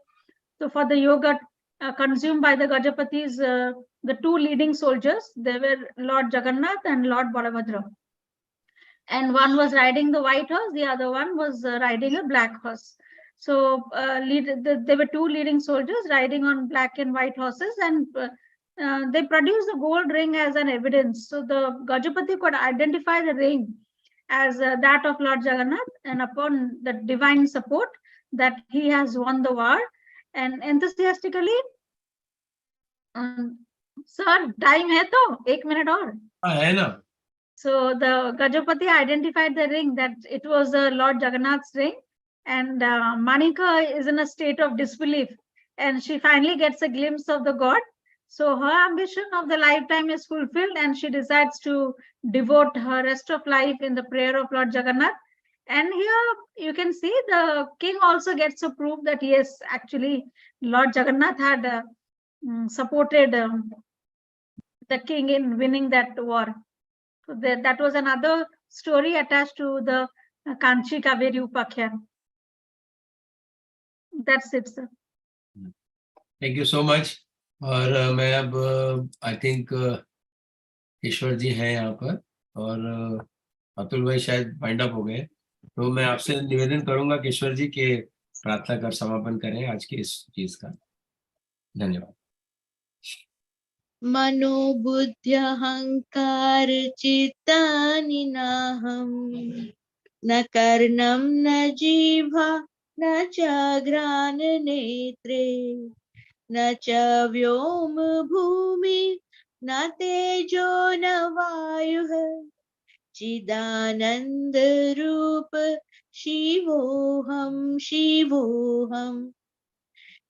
So for the yogurt consumed by the Gajapatis, the two leading soldiers, they were Lord Jagannath and Lord Balabhadra. And one was riding the white horse, the other one was riding a black horse. So there were two leading soldiers riding on black and white horses, and they produced the gold ring as an evidence. So the Gajapati could identify the ring as that of Lord Jagannath, and upon the divine support that he has won the war, and enthusiastically, sir, time hai to, 1 minute aur. Hai na. So the Gajapati identified the ring, that it was Lord Jagannath's ring, and Manika is in a state of disbelief, and she finally gets a glimpse of the god. So her ambition of the lifetime is fulfilled, and she decides to devote her rest of life in the prayer of Lord Jagannath. And here you can see the king also gets a proof that yes, actually Lord Jagannath had supported the king in winning that war. So that was another story attached to the Kanchi Kaveri Upakhyan. That's it, sir. Thank you so much. और मैं अब I think ईश्वर जी हैं यहाँ पर, और अतुल भाई शायद wind up हो गए, तो मैं आपसे निवेदन करूंगा कि ईश्वर जी के प्रार्थना कर समापन करें आज की इस चीज का. धन्यवाद. मनोबुद्धि अहंकार चित्तानि नाहं, न कर्णं न जिह्वा न च घ्राण नेत्रे, न च व्योम भूमि न तेजो न वायुः, चिदानंद रूप शिवोहम शिवोहम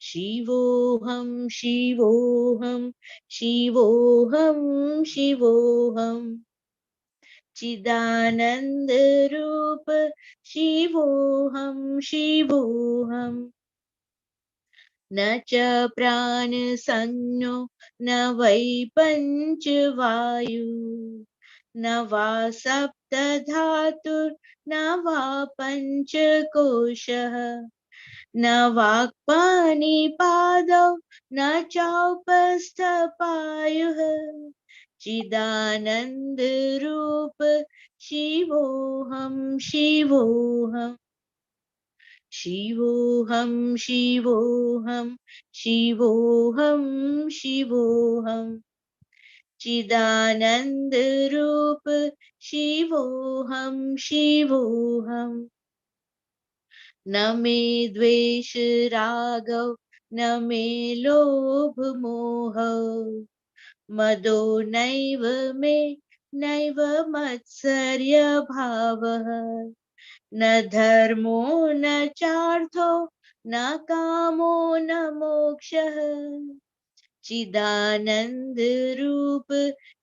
शिवोहम शिवोहम शिवोहम शिवोहम, चिदानंद रूप शिवोहम शिवोहम, न च प्राण संज्ञो न वै पंच वायु, न वा सप्त धातु न वा पंचकोशः, न वाक्पाणि पादौ न चौपस्थ पायुः, चिदानंद रूप शिवोहम शिवोहम शिवोहम शिवोहम शिवोहम शिवोहम, चिदानंद रूप शिवोहम शिवोहम, न मे द्वेष रागौ न मे लोभ मोहौ, मदो नैव मे नैव मत्सर्य भावः, न धर्मो न चार्थो न कामो न मोक्षः, चिदानंद रूप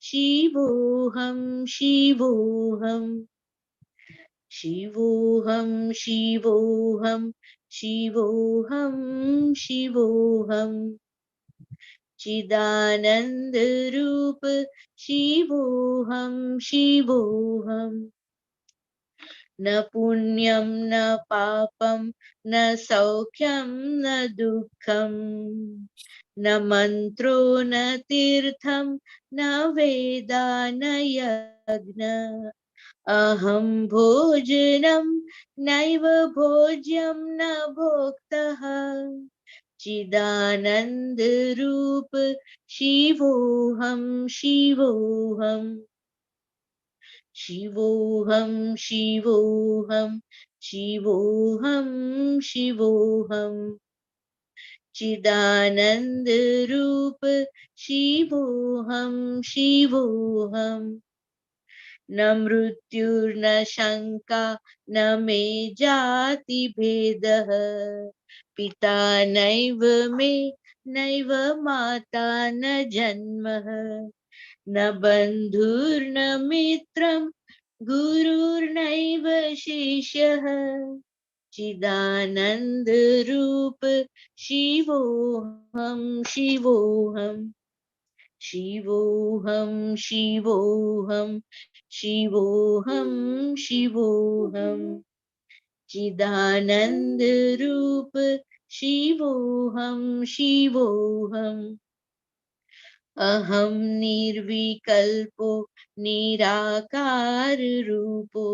शिवोहम शिवोहम शिवोहम शिवोहम शिवोहम शिवोहम, चिदानंद रूप शिवोहम शिवोहम, न पुण्यं न पापं न सौख्यं न दुःखं न मन्त्रो न तीर्थं न वेदा न यज्ञ अहं भोजनं नैव भोज्यं न भोक्तः चिदानंद रूप शिवोहम शिवोहम शिवोहम शिवोहम शिवोहम शिवोहम चिदानंद रूप शिवोहम शिवोहम न मृत्युर्न शंका न मे जाति भेदः पिता नैव मे नैव माता न जन्मः न बन्धुर्न मित्रं गुरुर्नैव शिष्यः चिदानंद रूप शिवोहम शिवोहम शिवोहम शिवोहम शिवोहम शिवोहम चिदानंद रूप शिवोहम शिवोहम अहम निर्विकल्पो निराकार रूपो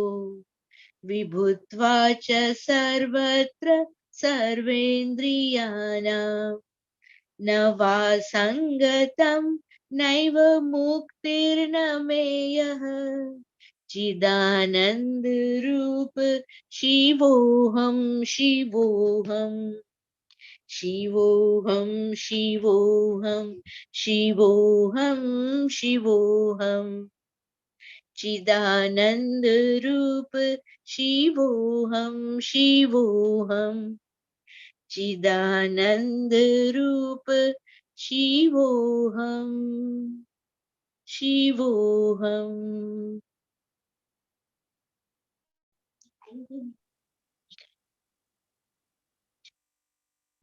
विभुत्वा च सर्वत्र सर्वेन्द्रियाणां न वा संगतं नैव मुक्तिर्न मेयः चिदानंद रूप शिवोहम शिवोहम शिवोहम शिवोहम शिवोहम शिवोहम चिदानंद रूप शिवोहम शिवोहम चिदानंद रूप शिवोहम शिवोहम